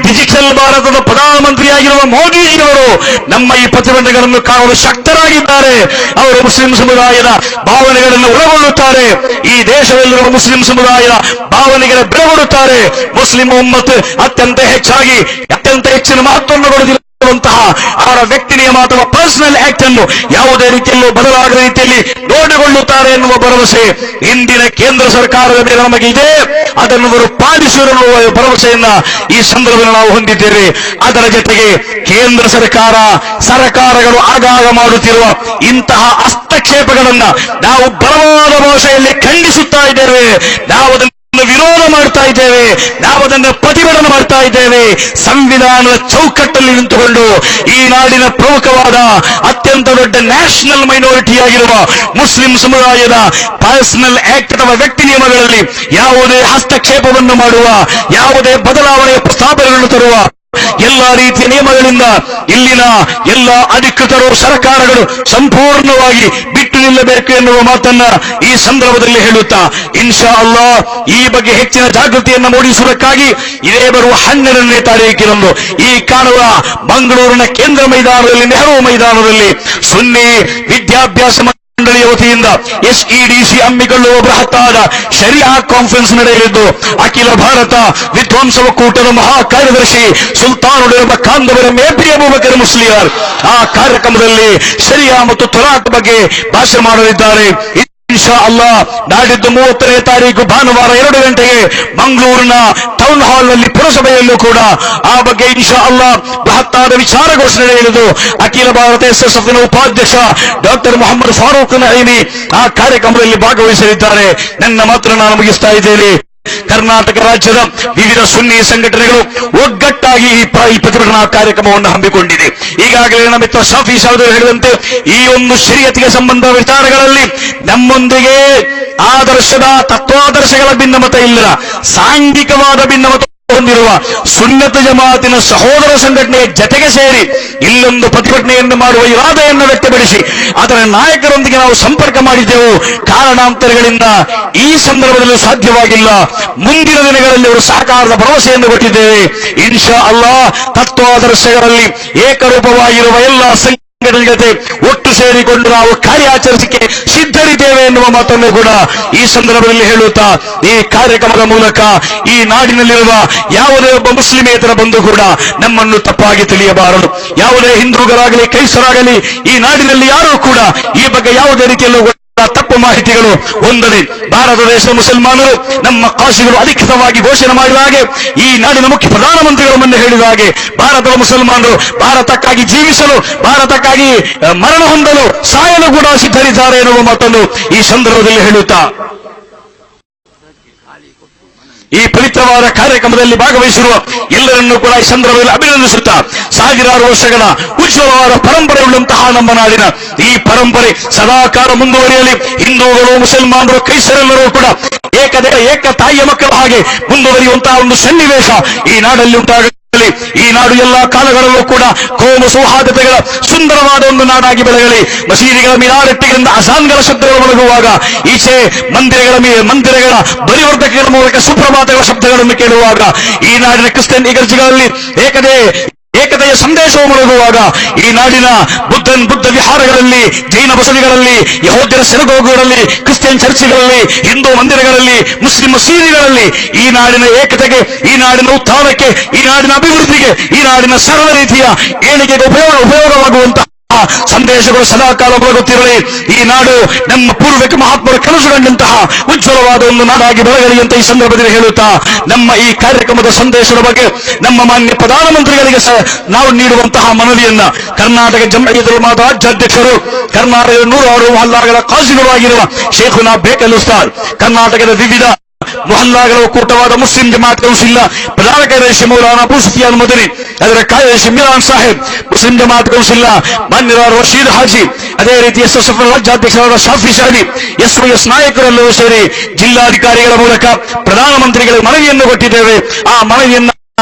ಡಿಜಿಟಲ್ ಭಾರತದ ಪ್ರಧಾನಮಂತ್ರಿಯಾಗಿರುವ ಮೋದಿಜಿಯವರು ನಮ್ಮ ಈ ಪ್ರತಿಭಟನೆಗಳನ್ನು ಕಾಣಲು ಶಕ್ತರಾಗಿದ್ದಾರೆ. ಅವರು ಮುಸ್ಲಿಂ ಸಮುದಾಯದ ಭಾವನೆಗಳನ್ನು ಒಳಗೊಳ್ಳುತ್ತಾರೆ. ಈ ದೇಶದಲ್ಲಿರುವ ಮುಸ್ಲಿಂ ಸಮುದಾಯದ ಭಾವನೆಗಳ ಬೆಳಗೊಳ್ಳುತ್ತಾರೆ. ಮುಸ್ಲಿಂ ಉಮ್ಮತ್ ಅತ್ಯಂತ ಹೆಚ್ಚಿನ ಮಹತ್ವವನ್ನು ಕೊಡುತ್ತಿರುವಂತಹ ಅವರ ವ್ಯಕ್ತಿ ನಿಯಮ ಅಥವಾ ಪರ್ಸನಲ್ ಆಕ್ಟ್ ಅನ್ನು ಯಾವುದೇ ರೀತಿಯಲ್ಲೂ ಬದಲಾಗದ ರೀತಿಯಲ್ಲಿ ನೋಡಿಕೊಳ್ಳುತ್ತಾರೆ ಎನ್ನುವ ಭರವಸೆ ಇಂದಿನ ಕೇಂದ್ರ ಸರ್ಕಾರದ ಮೇಲೆ ನಮಗೆ ಇದೆ. ಅದನ್ನು ಅವರು ಪಾಲಿಸುವ ಭರವಸೆಯನ್ನ ಈ ಸಂದರ್ಭದಲ್ಲಿ ನಾವು ಹೊಂದಿದ್ದೇವೆ. ಅದರ ಜೊತೆಗೆ ಕೇಂದ್ರ ಸರ್ಕಾರಗಳು ಆಗಾಗ ಮಾಡುತ್ತಿರುವ ಇಂತಹ ಹಸ್ತಕ್ಷೇಪಗಳನ್ನ ನಾವು ಬಲವಾದ ಭಾಷೆಯಲ್ಲಿ ಖಂಡಿಸುತ್ತಾ ಇದ್ದೇವೆ. ನಾವು ಅದನ್ನು ವಿರೋಧ ಮಾಡ್ತಾ ಇದ್ದೇವೆ, ನಾವು ಅದನ್ನು ಪ್ರತಿಭಟನೆ ಮಾಡ್ತಾ ಇದ್ದೇವೆ. ಸಂವಿಧಾನದ ಚೌಕಟ್ಟಲ್ಲಿ ನಿಂತುಕೊಂಡು ಈ ನಾಡಿನ ಪ್ರಮುಖವಾದ ಅತ್ಯಂತ ದೊಡ್ಡ ನ್ಯಾಷನಲ್ ಮೈನಾರಿಟಿಯಾಗಿರುವ ಮುಸ್ಲಿಂ ಸಮುದಾಯದ ಪರ್ಸನಲ್ ಆಕ್ಟ್ ಅಥವಾ ವ್ಯಕ್ತಿ ನಿಯಮಗಳಲ್ಲಿ ಯಾವುದೇ ಹಸ್ತಕ್ಷೇಪವನ್ನು ಮಾಡುವ, ಯಾವುದೇ ಬದಲಾವಣೆಯ ಪ್ರಸ್ತಾಪಗಳನ್ನು ತರುವ ಎಲ್ಲಾ ರೀತಿಯ ನಿಯಮಗಳಿಂದ ಇಲ್ಲಿನ ಎಲ್ಲ ಅಧಿಕೃತರು ಸರ್ಕಾರಗಳು ಸಂಪೂರ್ಣವಾಗಿ ಬಿಟ್ಟು ನಿಲ್ಲಬೇಕು ಎನ್ನುವ ಮಾತನ್ನ ಈ ಸಂದರ್ಭದಲ್ಲಿ ಹೇಳುತ್ತಾ, ಇನ್ಶಾ ಅಲ್ಲಾ ಈ ಬಗ್ಗೆ ಹೆಚ್ಚಿನ ಜಾಗೃತಿಯನ್ನು ಮೂಡಿಸುವುದಕ್ಕಾಗಿ ಇದೇ ಬರುವ 12ನೇ ತಾರೀಕಿನಂದು ಈ ಕಾಣುವ ಮಂಗಳೂರಿನ ಕೇಂದ್ರ ಮೈದಾನದಲ್ಲಿ, ನೆಹರು ಮೈದಾನದಲ್ಲಿ ಸುನ್ನಿ ವಿದ್ಯಾಭ್ಯಾಸ ಮಂಡಳಿಯ ವತಿಯಿಂದ ಎಸ್ಇಡಿಸಿ ಹಮ್ಮಿಕೊಳ್ಳುವ ಬೃಹತ್ತಾದ ಶರಿಯಾ ಕಾನ್ಫರೆನ್ಸ್ ನಡೆಯಲಿದ್ದು ಅಖಿಲ ಭಾರತ ವಿದ್ವಾಂಸ ಒಕ್ಕೂಟದ ಮಹಾ ಕಾರ್ಯದರ್ಶಿ ಸುಲ್ತಾನುಲ್ ಕಾಂದವರ ಎಪಿ ಅಬೂಬಕರ್ ಮುಸ್ಲಿಯಾರ್ ಆ ಕಾರ್ಯಕ್ರಮದಲ್ಲಿ ಶರಿಯಾ ಮತ್ತು ತಲಾಖ್ ಬಗ್ಗೆ ಭಾಷಣ ಮಾಡಲಿದ್ದಾರೆ. ಇನ್ಶಾ ಅಲ್ಲಾ ನಾಡಿದ್ದು 30ನೇ ತಾರೀಕು ಭಾನುವಾರ 2 ಗಂಟೆಗೆ ಮಂಗಳೂರಿನ ಟೌನ್ ಹಾಲ್ ನಲ್ಲಿ ಪುರಸಭೆಯಲ್ಲೂ ಕೂಡ ಆ ಬಗ್ಗೆ ಇನ್ಶಾ ಅಲ್ಲಾ ಬೃಹತ್ತಾದ ವಿಚಾರಗೋಷ್ಠಿ ನಡೆಯಲಿದ್ದು ಅಖಿಲ ಭಾರತ ಎಸ್ಎಸ್ಎಫ್ನ ಉಪಾಧ್ಯಕ್ಷ ಡಾಕ್ಟರ್ ಮೊಹಮ್ಮದ್ ಫಾರೂಕ್ ನঈಮಿ ಆ ಕಾರ್ಯಕ್ರಮದಲ್ಲಿ ಭಾಗವಹಿಸಲಿದ್ದಾರೆ. ನನ್ನ ಮಾತ್ರ ನಾನು ಮುಗಿಸ್ತಾ ಇದ್ದೇನೆ. ಕರ್ನಾಟಕ ರಾಜ್ಯದ ವಿವಿಧ ಸುನ್ನಿ ಸಂಘಟನೆಗಳು ಒಗ್ಗಟ್ಟಾಗಿ ಈ ಪ್ರತಿಭಟನಾ ಕಾರ್ಯಕ್ರಮವನ್ನು ಹಮ್ಮಿಕೊಂಡಿದೆ. ಈಗಾಗಲೇ ನಮ್ಮ ಮಿತ್ರ ಶಾಫಿ ಸಾಹೇಬರು ಹೇಳಿದಂತೆ ಈ ಒಂದು ಶರೀಯತಿಗೆ ಸಂಬಂಧ ವಿಚಾರಗಳಲ್ಲಿ ನಮ್ಮೊಂದಿಗೆ ತತ್ವಾದರ್ಶಗಳ ಭಿನ್ನಮತ ಇಲ್ಲ, ಸಾಂಘಿಕವಾದ ಭಿನ್ನಮತ ಹೊಂದಿರುವ ಸುನ್ನತ್ ಜಮಾತಿನ ಸಹೋದರ ಸಂಘಟನೆಯ ಜತೆಗೆ ಸೇರಿ ಇಲ್ಲೊಂದು ಪ್ರತಿಭಟನೆಯನ್ನು ಮಾಡುವ ಇರಾದೆಯನ್ನು ವ್ಯಕ್ತಪಡಿಸಿ ಅದರ ನಾಯಕರೊಂದಿಗೆ ನಾವು ಸಂಪರ್ಕ ಮಾಡಿದ್ದೆವು. ಕಾರಣಾಂತರಗಳಿಂದ ಈ ಸಂದರ್ಭದಲ್ಲಿ ಸಾಧ್ಯವಾಗಿಲ್ಲ. ಮುಂದಿನ ದಿನಗಳಲ್ಲಿ ಅವರು ಸಹಕಾರದ ಭರವಸೆಯನ್ನು ಕೊಟ್ಟಿದ್ದೇವೆ. ಇನ್ಶಾ ಅಲ್ಲಾ ತತ್ವಾದರ್ಶಗಳಲ್ಲಿ ಏಕರೂಪವಾಗಿರುವ ಎಲ್ಲ ಸಂಘಟನೆ ಜೊತೆ ಒಟ್ಟು ಸೇರಿಕೊಂಡು ನಾವು ಕಾರ್ಯಾಚರಿಸಲಿಕ್ಕೆ ಸಿದ್ಧರಿದ್ದೇವೆ ಎನ್ನುವ ಮಾತನ್ನು ಕೂಡ ಈ ಸಂದರ್ಭದಲ್ಲಿ ಹೇಳುತ್ತಾ, ಈ ಕಾರ್ಯಕ್ರಮದ ಮೂಲಕ ಈ ನಾಡಿನಲ್ಲಿರುವ ಯಾವುದೇ ಒಬ್ಬ ಮುಸ್ಲಿಮೇತರ ಬಂದು ಕೂಡ ನಮ್ಮನ್ನು ತಪ್ಪಾಗಿ ತಿಳಿಯಬಾರದು. ಯಾವುದೇ ಹಿಂದೂಗಳಾಗಲಿ ಕ್ರೈಸ್ತರಾಗಲಿ ಈ ನಾಡಿನಲ್ಲಿ ಯಾರೂ ಕೂಡ ಈ ಬಗ್ಗೆ ಯಾವುದೇ ರೀತಿಯಲ್ಲೂ ತಪ್ಪು ಮಾಹಿತಿಗಳು ಹೊಂದದೆ ಭಾರತ ದೇಶದ ಮುಸಲ್ಮಾನರು ನಮ್ಮ ಕಾಶಿಗಳು ಅಧಿಕೃತವಾಗಿ ಘೋಷಣೆ ಮಾಡಿದ ಹಾಗೆ ಈ ನಾಡಿನ ಮುಖ್ಯ ಪ್ರಧಾನಮಂತ್ರಿಗಳು ಮೊನ್ನೆ ಹೇಳಿದ ಹಾಗೆ ಭಾರತದ ಮುಸಲ್ಮಾನರು ಭಾರತಕ್ಕಾಗಿ ಜೀವಿಸಲು, ಭಾರತಕ್ಕಾಗಿ ಮರಣ ಹೊಂದಲು, ಸಾಯಲು ಕೂಡ ಸಿದ್ಧರಿದ್ದಾರೆ ಎನ್ನುವ ಮಾತನ್ನು ಈ ಸಂದರ್ಭದಲ್ಲಿ ಹೇಳುತ್ತಾ ಈ ಪವಿತ್ರವಾದ ಕಾರ್ಯಕ್ರಮದಲ್ಲಿ ಭಾಗವಹಿಸಿರುವ ಎಲ್ಲರನ್ನೂ ಕೂಡ ಈ ಸಂದರ್ಭದಲ್ಲಿ ಅಭಿನಂದಿಸುತ್ತಾ, ಸಾವಿರಾರು ವರ್ಷಗಳ ಉಜ್ವಲವಾದ ಪರಂಪರೆಯುಳ್ಳಂತಹ ನಮ್ಮ ನಾಡಿನ ಈ ಪರಂಪರೆ ಸದಾಕಾಲ ಮುಂದುವರಿಯಲಿ. ಹಿಂದೂಗಳು, ಮುಸಲ್ಮಾನರು, ಕ್ರೈಸ್ತರೆಲ್ಲರೂ ಕೂಡ ಏಕ ತಾಯಿಯ ಮಕ್ಕಳ ಹಾಗೆ ಮುಂದುವರಿಯುವಂತಹ ಒಂದು ಸನ್ನಿವೇಶ ಈ ನಾಡಲ್ಲಿ ಉಂಟಾಗ ಈ ನಾಡು ಎಲ್ಲಾ ಕಾಲಗಳಲ್ಲೂ ಕೂಡ ಕೋಮು ಸೌಹಾರ್ದತೆಗಳ ಸುಂದರವಾದ ಒಂದು ನಾಡಾಗಿ ಬೆಳಗಲಿ. ಮಸೀದಿಗಳ ಮಿನಾರೆಟ್ಟಿಗಳಿಂದ ಅಜಾನ್ಗಳ ಶಬ್ದಗಳು ಮೊಳಗುವಾಗ ಈಚೆ ಮಂದಿರಗಳ ಬಲಿವರ್ಧಕಗಳ ಮೂಲಕ ಸುಪ್ರಭಾತಗಳ ಶಬ್ದಗಳನ್ನು ಕೇಳುವಾಗ ಈ ನಾಡಿನ ಕ್ರಿಶ್ಚಿಯನ್ ಇಗರ್ಜಿಗಳಲ್ಲಿ ಏಕತೆಯ ಸಂದೇಶವು ಮೊಳಗುವಾಗ ಈ ನಾಡಿನ ಬುದ್ಧ ವಿಹಾರಗಳಲ್ಲಿ, ಜೈನ ಬಸದಿಗಳಲ್ಲಿ, ಯಹೂದ್ಯರ ಸಿನಗೋಗುಗಳಲ್ಲಿ, ಕ್ರಿಶ್ಚಿಯನ್ ಚರ್ಚ್ಗಳಲ್ಲಿ, ಹಿಂದೂ ಮಂದಿರಗಳಲ್ಲಿ, ಮುಸ್ಲಿಂ ಮಸೀದಿಗಳಲ್ಲಿ ಈ ನಾಡಿನ ಏಕತೆಗೆ, ಈ ನಾಡಿನ ಉತ್ಥಾನಕ್ಕೆ, ಈ ನಾಡಿನ ಅಭಿವೃದ್ಧಿಗೆ, ಈ ನಾಡಿನ ಸರ್ವ ರೀತಿಯ ಏಳಿಗೆಗೆ ಉಪಯೋಗವಾಗುವಂತಹ ಸಂದೇಶಗಳು ಸದಾಕಾಲ ಮೊಳಗುತ್ತಿರಲಿ. ಈ ನಾಡು ನಮ್ಮ ಪೂರ್ವಿಕ ಮಹಾತ್ಮರು ಕನಸುಗೊಂಡಂತಹ ಉಜ್ವಲವಾದ ಒಂದು ನಾಡಾಗಿ ಬೆಳಗಲಿ ಅಂತ ಈ ಸಂದರ್ಭದಲ್ಲಿ ಹೇಳುತ್ತಾ, ನಮ್ಮ ಈ ಕಾರ್ಯಕ್ರಮದ ಸಂದೇಶದ ಬಗ್ಗೆ ನಮ್ಮ ಮಾನ್ಯ ಪ್ರಧಾನಮಂತ್ರಿಗಳಿಗೆ ನಾವು ನೀಡುವಂತಹ ಮನವಿಯನ್ನ ಕರ್ನಾಟಕ ಜಂಇಯ್ಯತುಲ್ ಉಲಮಾದ ರಾಜ್ಯಾಧ್ಯಕ್ಷರು, ಕರ್ನಾಟಕದ 106 ಮೊಹಲ್ಲಾಗಳ ಕಾಜಿಗಳು ಆಗಿರುವ ಶೇಖುನಾ ಬೇಕಲ್ ಉಸ್ತಾದ್, ಕರ್ನಾಟಕದ ವಿವಿಧ ಮೊಹಲ್ಲಾಗಳ ಒಕ್ಕೂಟವಾದ ಮುಸ್ಲಿಂ ಜಮಾತ್ ಕೌನ್ಸಿಲ್ನ ಪ್ರಧಾನ ಕಾರ್ಯದರ್ಶಿ ಮೌಲಾನಾ ಅಬೂ ಸುಫಿಯಾನ್ ಮದನಿ, ಅದರ ಕಾರ್ಯದರ್ಶಿ ಮಿರಾನ್ ಸಾಹೇಬ್, ಮುಸ್ಲಿಂ ಜಮಾತ್ ಕೌನ್ಸಿಲ್ನ ಮಾನ್ಯರಾದ ರಶೀದ್ ಹಾಜಿ, ಅದೇ ರೀತಿ SSF ರಾಜ್ಯಾಧ್ಯಕ್ಷರಾದ ಶಾಫಿ ಶಾಹಿ, SYS ನಾಯಕರೆಲ್ಲರೂ ಸೇರಿ ಜಿಲ್ಲಾಧಿಕಾರಿಗಳ ಮೂಲಕ ಪ್ರಧಾನಮಂತ್ರಿಗಳಿಗೆ ಮನವಿಯನ್ನು ಕೊಟ್ಟಿದ್ದೇವೆ. ಆ ಮನವಿಯನ್ನ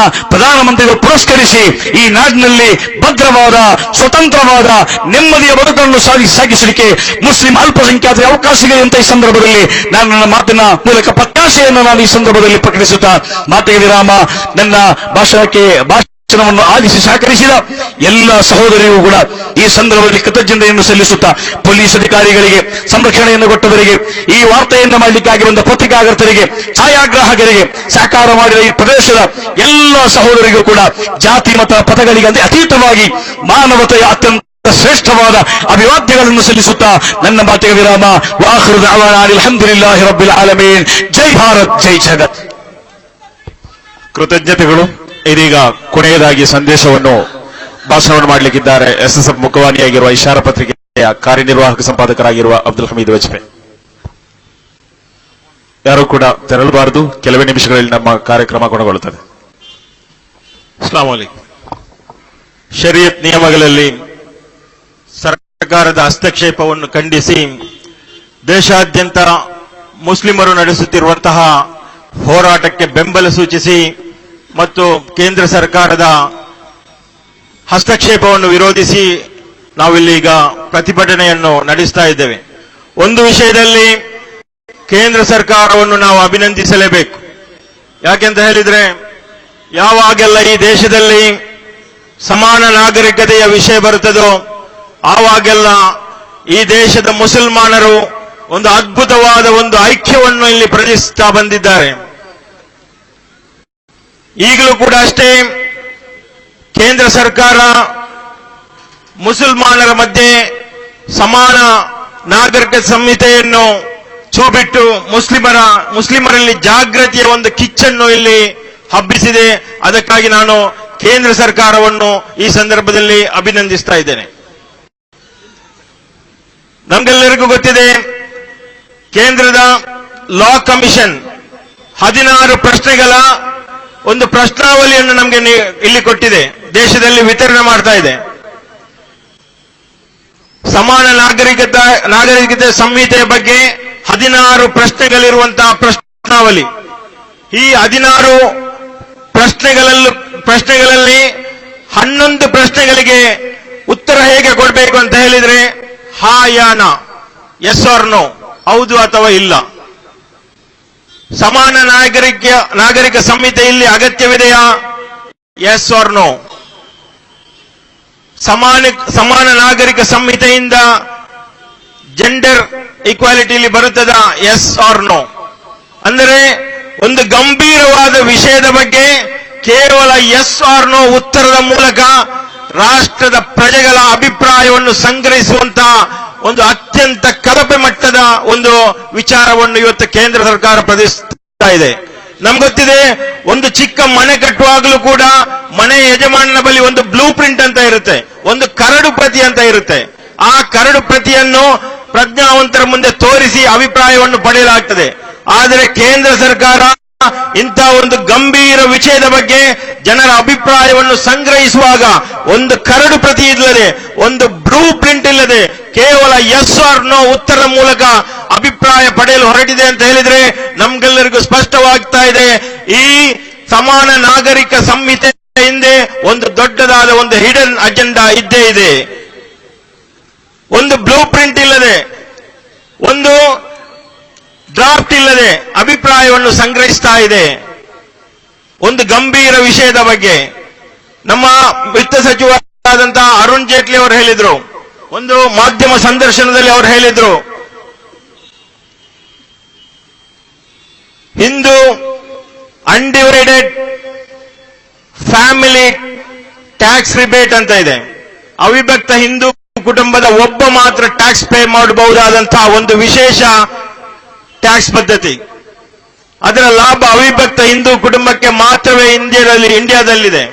ಪ್ರಧಾನಮಂತ್ರಿಗಳು ಪುರಸ್ಕರಿಸಿ ಈ ನಾಡಿನಲ್ಲಿ ಭದ್ರವಾದ, ಸ್ವತಂತ್ರವಾದ, ನೆಮ್ಮದಿಯ ಬದುಕನ್ನು ಸಾಗಿಸಲಿಕ್ಕೆ ಮುಸ್ಲಿಂ ಅಲ್ಪಸಂಖ್ಯಾತರಿಗೆ ಅವಕಾಶವಿದೆ ಅಂತ ಈ ಸಂದರ್ಭದಲ್ಲಿ ನಾನು ನನ್ನ ಮಾತಿನ ಮೂಲಕ ಪ್ರತ್ಯಾಶೆಯನ್ನು ನಾನು ಈ ಸಂದರ್ಭದಲ್ಲಿ ಪ್ರಕಟಿಸುತ್ತಾ ಮಾತಿಗೆ ವಿರಾಮ. ನನ್ನ ಭಾಷಣವನ್ನು ಆಲಿಸಿ ಸಹಕರಿಸಿದ ಎಲ್ಲ ಸಹೋದರಿಗೂ ಕೂಡ ಈ ಸಂದರ್ಭದಲ್ಲಿ ಕೃತಜ್ಞತೆಯನ್ನು ಸಲ್ಲಿಸುತ್ತಾ, ಪೊಲೀಸ್ ಅಧಿಕಾರಿಗಳಿಗೆ, ಸಂರಕ್ಷಣೆಯನ್ನು ಕೊಟ್ಟವರಿಗೆ, ಈ ವಾರ್ತೆಯನ್ನು ಮಾಡಲಿಕ್ಕಾಗಿ ಬಂದ ಪತ್ರಿಕಾಕರ್ತರಿಗೆ, ಛಾಯಾಗ್ರಾಹಕರಿಗೆ, ಸಹಕಾರ ಮಾಡಿದ ಈ ಪ್ರದೇಶದ ಎಲ್ಲ ಸಹೋದರಿಗೂ ಕೂಡ ಜಾತಿ ಮತ ಪಥಗಳಿಗೆ ಅತೀತವಾಗಿ ಮಾನವತೆಯ ಅತ್ಯಂತ ಶ್ರೇಷ್ಠವಾದ ಅಭಿವಾದ್ಯಗಳನ್ನು ಸಲ್ಲಿಸುತ್ತಾ ನನ್ನ ಮಾತಿಗೆ ವಿರಾಮ. ವಾಖಿರು ದಅವಾನಾ ಅಲ್ಹಮ್ದುಲಿಲ್ಲಾಹಿ ರಬ್ಬಿಲ್ ಆಲಮೀನ್. ಜೈ ಭಾರತ್, ಜೈ ಜಗತ್. ಕೃತಜ್ಞತೆಗಳು. ಇದೀಗ ಕೊನೆಯದಾಗಿ ಸಂದೇಶವನ್ನು ಭಾಷಣವನ್ನು ಮಾಡಲಿಕ್ಕಿದ್ದಾರೆ SSF ಮುಖವಾಣಿಯಾಗಿರುವ ಇಶಾರಾ ಪತ್ರಿಕೆಯ ಕಾರ್ಯನಿರ್ವಾಹಕ ಸಂಪಾದಕರಾಗಿರುವ ಅಬ್ದುಲ್ ಹಮೀದ್ ವಜ್ಪೆ. ಯಾರು ಕೂಡ ತೆರಳಬಾರದು, ಕೆಲವೇ ನಿಮಿಷಗಳಲ್ಲಿ ನಮ್ಮ ಕಾರ್ಯಕ್ರಮ ಕೊನೆಗೊಳ್ಳುತ್ತದೆ. ಅಸ್ಸಲಾಮು ಅಲೈಕುಂ. ಶರೀಯತ್ ನಿಯಮಗಳಲ್ಲಿ ಸರ್ಕಾರದ ಹಸ್ತಕ್ಷೇಪವನ್ನು ಖಂಡಿಸಿ ದೇಶಾದ್ಯಂತ ಮುಸ್ಲಿಮರು ನಡೆಸುತ್ತಿರುವಂತಹ ಹೋರಾಟಕ್ಕೆ ಬೆಂಬಲ ಸೂಚಿಸಿ ಮತ್ತು ಕೇಂದ್ರ ಸರ್ಕಾರದ ಹಸ್ತಕ್ಷೇಪವನ್ನು ವಿರೋಧಿಸಿ ನಾವಿಲ್ಲೀಗ ಪ್ರತಿಭಟನೆಯನ್ನು ನಡೆಸ್ತಾ ಇದ್ದೇವೆ. ಒಂದು ವಿಷಯದಲ್ಲಿ ಕೇಂದ್ರ ಸರ್ಕಾರವನ್ನು ನಾವು ಅಭಿನಂದಿಸಲೇಬೇಕು. ಯಾಕೆಂತ ಹೇಳಿದ್ರೆ, ಯಾವಾಗೆಲ್ಲ ಈ ದೇಶದಲ್ಲಿ ಸಮಾನ ನಾಗರಿಕತೆಯ ವಿಷಯ ಬರುತ್ತದೋ ಆವಾಗೆಲ್ಲ ಈ ದೇಶದ ಮುಸಲ್ಮಾನರು ಒಂದು ಅದ್ಭುತವಾದ ಒಂದು ಐಕ್ಯವನ್ನು ಇಲ್ಲಿ ಪ್ರದರ್ಶಿಸುತ್ತಾ ಬಂದಿದ್ದಾರೆ. ಈಗಲೂ ಕೂಡ ಅಷ್ಟೇ, ಕೇಂದ್ರ ಸರ್ಕಾರ ಮುಸಲ್ಮಾನರ ಮಧ್ಯೆ ಸಮಾನ ನಾಗರಿಕ ಸಂಹಿತೆಯನ್ನು ಚೂಬಿಟ್ಟು ಮುಸ್ಲಿಮರಲ್ಲಿ ಜಾಗೃತಿಯ ಒಂದು ಕಿಚ್ಚನ್ನು ಇಲ್ಲಿ ಹಬ್ಬಿಸಿದೆ. ಅದಕ್ಕಾಗಿ ನಾನು ಕೇಂದ್ರ ಸರ್ಕಾರವನ್ನು ಈ ಸಂದರ್ಭದಲ್ಲಿ ಅಭಿನಂದಿಸ್ತಾ ಇದ್ದೇನೆ. ನಮಗೆಲ್ಲರಿಗೂ ಗೊತ್ತಿದೆ, ಕೇಂದ್ರದ ಲಾ ಕಮಿಷನ್ 16 ಪ್ರಶ್ನೆಗಳ ಒಂದು ಪ್ರಶ್ನಾವಳಿಯನ್ನು ನಮಗೆ ಇಲ್ಲಿ ಕೊಟ್ಟಿದೆ, ದೇಶದಲ್ಲಿ ವಿತರಣೆ ಮಾಡ್ತಾ ಇದೆ. ಸಮಾನ ನಾಗರಿಕತೆ ಸಂಹಿತೆಯ ಬಗ್ಗೆ 16 ಪ್ರಶ್ನೆಗಳಿರುವಂತಹ ಪ್ರಶ್ನಾವಳಿ. ಈ 16 ಪ್ರಶ್ನೆಗಳಲ್ಲಿ 11 ಪ್ರಶ್ನೆಗಳಿಗೆ ಉತ್ತರ ಹೇಗೆ ಕೊಡಬೇಕು ಅಂತ ಹೇಳಿದ್ರೆ, ಹಾ ಯಾ ನಾ, ಎಸ್ ಆರ್ ನೋ, ಹೌದು ಅಥವಾ ಇಲ್ಲ. ಸಮಾನ ನಾಗರಿಕ ಸಂಹಿತೆ ಇಲ್ಲಿ ಅಗತ್ಯವಿದೆಯಾ? S or no. ಸಮಾನ ನಾಗರಿಕ ಸಂಹಿತೆಯಿಂದ ಜೆಂಡರ್ ಈಕ್ವಾಲಿಟಿ ಇಲ್ಲಿ ಬರುತ್ತದಾ? Yes or no. ಅಂದರೆ ಒಂದು ಗಂಭೀರವಾದ ವಿಷಯದ ಬಗ್ಗೆ ಕೇವಲ ಎಸ್ ಆರ್ ನೋ ಉತ್ತರದ ಮೂಲಕ ರಾಷ್ಟ್ರದ ಪ್ರಜೆಗಳ ಅಭಿಪ್ರಾಯವನ್ನು ಸಂಗ್ರಹಿಸುವಂತಹ ಒಂದು ಅತ್ಯಂತ ಕಳಪೆ ಮಟ್ಟದ ಒಂದು ವಿಚಾರವನ್ನು ಇವತ್ತು ಕೇಂದ್ರ ಸರ್ಕಾರ ಪ್ರದರ್ಶಿಸ್ತಾ ಇದೆ. ನಮ್ಗೊತ್ತಿದೆ, ಒಂದು ಚಿಕ್ಕ ಮನೆ ಕಟ್ಟುವಾಗಲೂ ಕೂಡ ಮನೆ ಯಜಮಾನನ ಬಳಿ ಒಂದು ಬ್ಲೂ ಪ್ರಿಂಟ್ ಅಂತ ಇರುತ್ತೆ, ಒಂದು ಕರಡು ಪ್ರತಿ ಅಂತ ಇರುತ್ತೆ. ಆ ಕರಡು ಪ್ರತಿಯನ್ನು ಪ್ರಜ್ಞಾವಂತರ ಮುಂದೆ ತೋರಿಸಿ ಅಭಿಪ್ರಾಯವನ್ನು ಪಡೆಯಲಾಗ್ತದೆ. ಆದರೆ ಕೇಂದ್ರ ಸರ್ಕಾರ ಇಂಥ ಒಂದು ಗಂಭೀರ ವಿಷಯದ ಬಗ್ಗೆ ಜನರ ಅಭಿಪ್ರಾಯವನ್ನು ಸಂಗ್ರಹಿಸುವಾಗ ಒಂದು ಕರಡು ಪ್ರತಿ ಇಲ್ಲದೆ, ಒಂದು ಬ್ಲೂ ಪ್ರಿಂಟ್ ಇಲ್ಲದೆ, ಕೇವಲ ಎಸ್ ಆರ್ ನೋ ಉತ್ತರ ಮೂಲಕ ಅಭಿಪ್ರಾಯ ಪಡೆಯಲು ಹೊರಟಿದೆ ಅಂತ ಹೇಳಿದ್ರೆ ನಮ್ಗೆಲ್ಲರಿಗೂ ಸ್ಪಷ್ಟವಾಗ್ತಾ ಇದೆ, ಈ ಸಮಾನ ನಾಗರಿಕ ಸಂಹಿತೆ ಹಿಂದೆ ಒಂದು ದೊಡ್ಡದಾದ ಒಂದು ಹಿಡನ್ ಅಜೆಂಡಾ ಇದ್ದೇ ಇದೆ. ಒಂದು ಬ್ಲೂ ಪ್ರಿಂಟ್ ಇಲ್ಲದೆ, ಒಂದು ಡ್ರಾಫ್ಟ್ ಇಲ್ಲದೆ ಅಭಿಪ್ರಾಯವನ್ನು ಸಂಗ್ರಹಿಸ್ತಾ ಇದೆ. ಒಂದು ಗಂಭೀರ ವಿಷಯದ ಬಗ್ಗೆ ನಮ್ಮ ವಿತ್ತ ಸಚಿವರಾದಂತಹ ಅರುಣ್ ಜೇಟ್ಲಿ ಅವರು ಹೇಳಿದ್ರು, ಒಂದು ಮಾಧ್ಯಮ ಸಂದರ್ಶನದಲ್ಲಿ ಅವರು ಹೇಳಿದ್ರು, Hindu undivided family tax rebate ಅಂತ ಇದೆ. ಅವಿಭಕ್ತ ಹಿಂದೂ ಕುಟುಂಬದ ಒಬ್ಬ ಮಾತ್ರ ಟ್ಯಾಕ್ಸ್ ಪೇ ಮಾಡಬಹುದಾದಂತಹ ಒಂದು ವಿಶೇಷ ಟ್ಯಾಕ್ಸ್ ಪದ್ಧತಿ. ಅದರ ಲಾಭ ಅವಿಭಕ್ತ ಹಿಂದೂ ಕುಟುಂಬಕ್ಕೆ ಮಾತ್ರವೇ ಇಂಡಿಯಾದಲ್ಲಿದೆ.